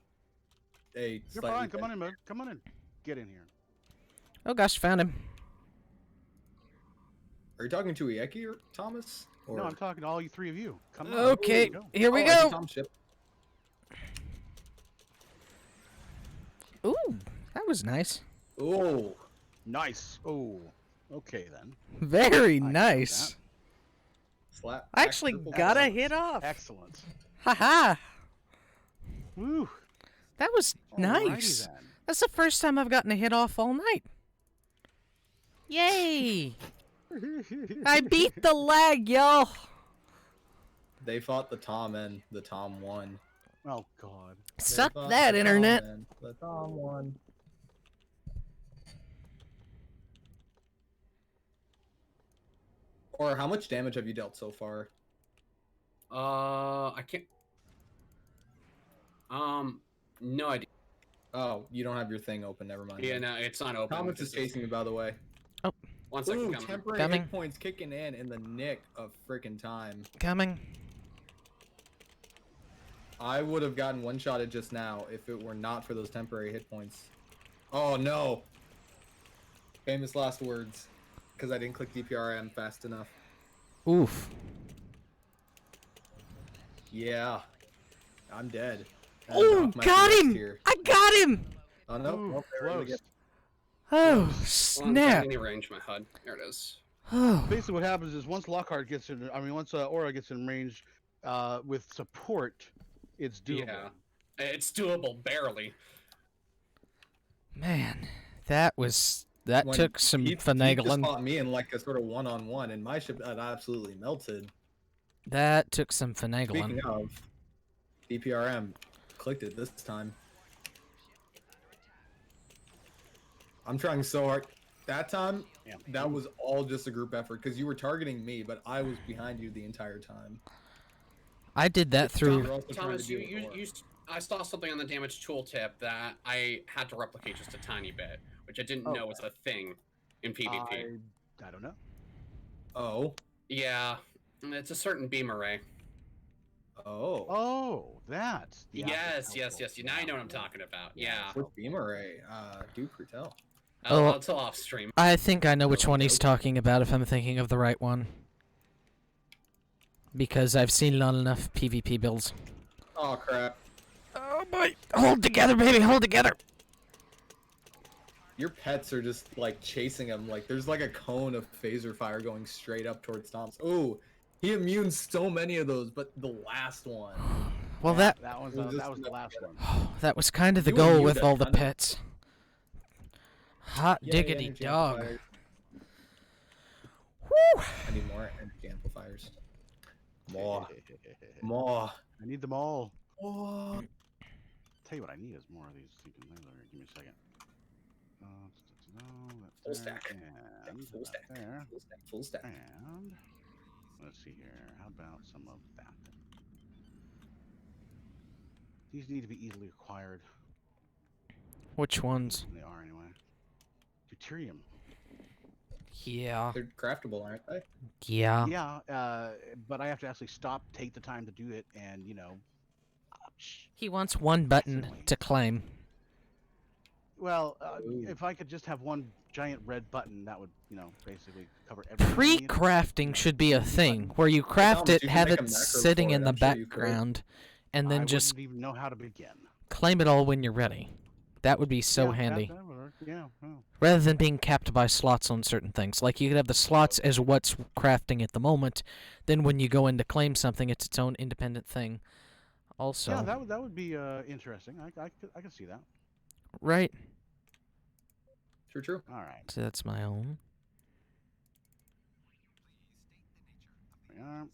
a You're slightly fine. Come on in, bud. Come on in. Get in here. Oh gosh, found him. Are you talking to Yeki or Thomas? Or... No, I'm talking to all you three of you. Come on. Okay, Go. here we Oh, I see go. Tom's ship. Ooh, that was nice. Oh, Nice. Oh. Okay then. Very I nice. slap. I actually back, triple got a back. hit off. Excellent. Haha. Woo. That was Alrighty nice. That's the first time I've gotten a hit off all night. Yay! then. I beat the lag, y'all. They fought the Tom and the Tom won. Oh God. They Suck fought that, the internet. Tom and the Tom won. Or how much damage have you dealt so far? I can't. No idea. Oh, you don't have your thing open. Never mind. Yeah, then. no, it's not open. Thomas is chasing me, by the way. 1 second. Ooh, coming. temporary Coming. hit points kicking in the nick of freaking time. Coming. I would have gotten one-shotted just now if it were not for those temporary hit points. Oh no! Famous last words, because I didn't click DPRM fast enough. Oof. Yeah, I'm dead. That Oh, knocked my got PS him! here. I got him! Oh no! Ooh, Well, there we close. go. Oh, 1 snap. second, let me range my HUD. There it is. Oh, Basically, what happens is once Lockhart gets in, once Aura gets in range, with support, it's doable. Yeah. It's doable, barely. man. That When took some he just finagling. fought me in like a sort of one-on-one, and my ship had absolutely melted. That took some finagling. Speaking of, DPRM clicked it this time. I'm trying so hard. That time, Yeah. that was all just a group effort because you were targeting me, but I was behind you the entire time. I did that You're through. also trying to Thomas, deal with Aura. I saw something on the damage tooltip that I had to replicate just a tiny bit, which I didn't know was a thing in PvP. I don't know. Oh, Yeah, it's a certain beam array. oh. Oh, that's Yes. Now you know what I'm talking about. Yeah. With beam array, do tell. Oh. I'll tell off stream. I think I know which one he's talking about if I'm thinking of the right one. Because I've seen it on enough PvP builds. Oh crap! Oh boy! Hold together, baby! Hold together! Your pets are just like chasing him. Like there's like a cone of phaser fire going straight up towards Thomas. Oh, he immunes so many of those, but the last one. Well, that that was was that was just the last one. that was kind of the You goal immuned with a all the ton of- pets. Hot Yay, diggity energy dog. amplifiers. Woo! I need more energy amplifiers. More. More. I need them all. More. Tell you what I need is more of these. Give me a second. Full stack. And Full stack. there. Full stack. Full stack. And let's see here. How about some of that? These need to be easily acquired. Which ones? They are anyway. Deuterium. Yeah. They're craftable, aren't they? Yeah. Yeah, but I have to actually stop, take the time to do it, and He wants one button Certainly. to claim. well, Ooh. if I could just have one giant red button, that would, basically cover everything. I need. Pre-crafting should be a thing, where you craft Thomas, it, you can have make a it macro sitting for in it, the I'm sure you could. background, and then I just wouldn't even know how to begin. claim it all when you're ready. That would be so Yeah, handy. that would work. Yeah. Well. Rather than being capped by slots on certain things. Like, you could have the slots as what's crafting at the moment, then when you go in to claim something, it's its own independent thing. Also, Yeah, that would be interesting. I could see that. right? True. All right. So that's my own. Yeah.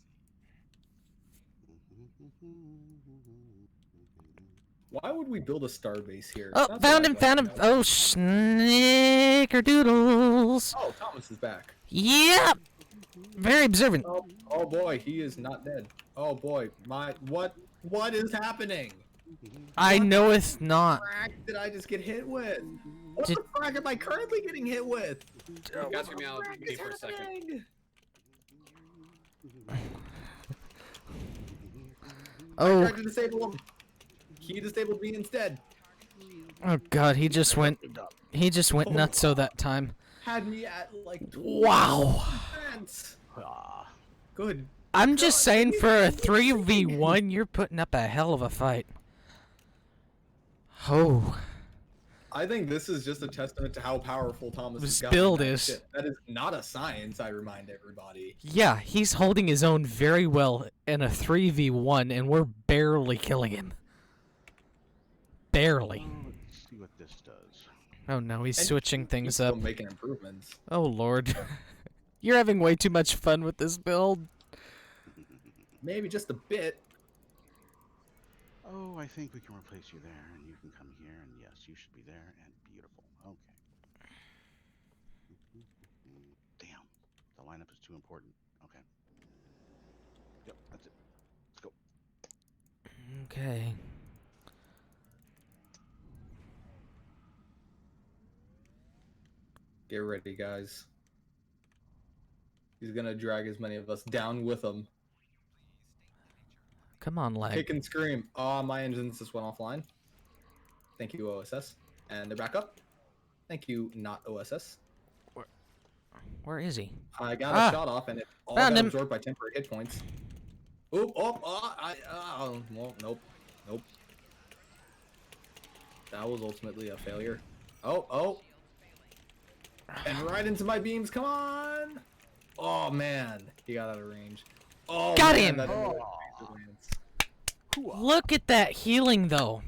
Why would we build a star base here? Oh, That's found what him, I'd found like him. to know. Oh, snickerdoodles. Oh, Thomas is back. Yep. Very observant. Oh boy, he is not dead. Oh boy, what is happening? I What knoweth not. frack did I just get hit with? What Did- the frack am I currently getting hit with? You guys hear me out Frack me is for a second. happening? I Oh, tried to disable him. He disabled me instead. oh God, he just went nutso that time. Had me at like Wow. 20%. Good. I'm just God, saying, he's for a insane. 3v1, you're putting up a hell of a fight. Oh, I think this is just a testament to how powerful Thomas This has gotten. build in that is- shit. That is not a science, I remind everybody. yeah, he's holding his own very well in a 3v1, and we're barely killing him. Barely. Let's see what this does. Oh no, he's And switching he's things still up. making improvements. Oh Lord. You're having way too much fun with this build. Maybe just a bit. Oh, I think we can replace you there, and you can come here, and yes, you should be there, and beautiful. Okay. Damn, the lineup is too important. Okay. Yep, that's it. Let's go. Okay. Get ready, guys. He's gonna drag as many of us down with him. Come on, lag. Kick and scream. Oh, my engines just went offline. Thank you, OSS. And they're back up. Thank you, not OSS. Where is he? I got Ah, a shot off, and it all found got him. absorbed by temporary hit points. Oop, well, nope. That was ultimately a failure. Oh. And right into my beams, come on! Oh, man. He got out of range. Oh, Got man, him! that didn't really make Look at that healing, though.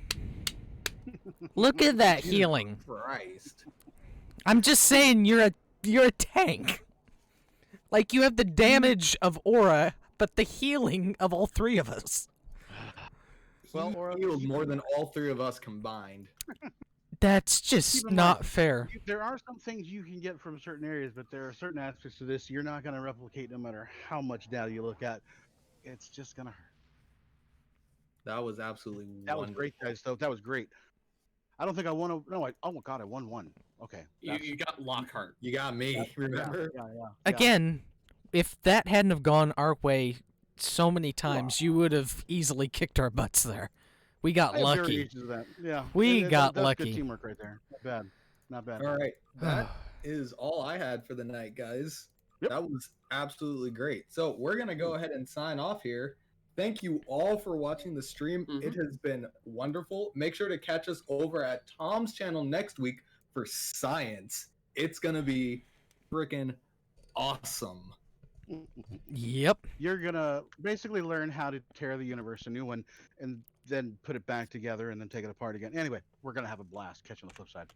Look at that Jesus healing. Christ. I'm just saying, you're a tank. Like, you have the damage of aura, but the healing of all three of us. Well, He or healed more than all three of us combined. That's just Keep in not mind, fair. there are some things you can get from certain areas, but there are certain aspects to this you're not going to replicate no matter how much data you look at. It's just going to hurt. That was absolutely That was great, guys. Though that was great. I don't think I won. Oh God, I won one. Okay. You got Lockhart. You got me, remember? Yeah. Again, if that hadn't have gone our way so many times, you would have easily kicked our butts there. We got I have lucky. variations of that. Yeah. We got that's lucky. Good teamwork right there. Not bad. Not bad. All right. That is all I had for the night, guys. Yep. That was absolutely great. So we're going to go ahead and sign off here. Thank you all for watching the stream. It has been wonderful. Make sure to catch us over at Tom's channel next week for science. It's going to be freaking awesome. Yep. You're gonna basically learn how to tear the universe a new one, and then put it back together, and then take it apart again. Anyway, we're gonna have a blast. Catch you on the flip side.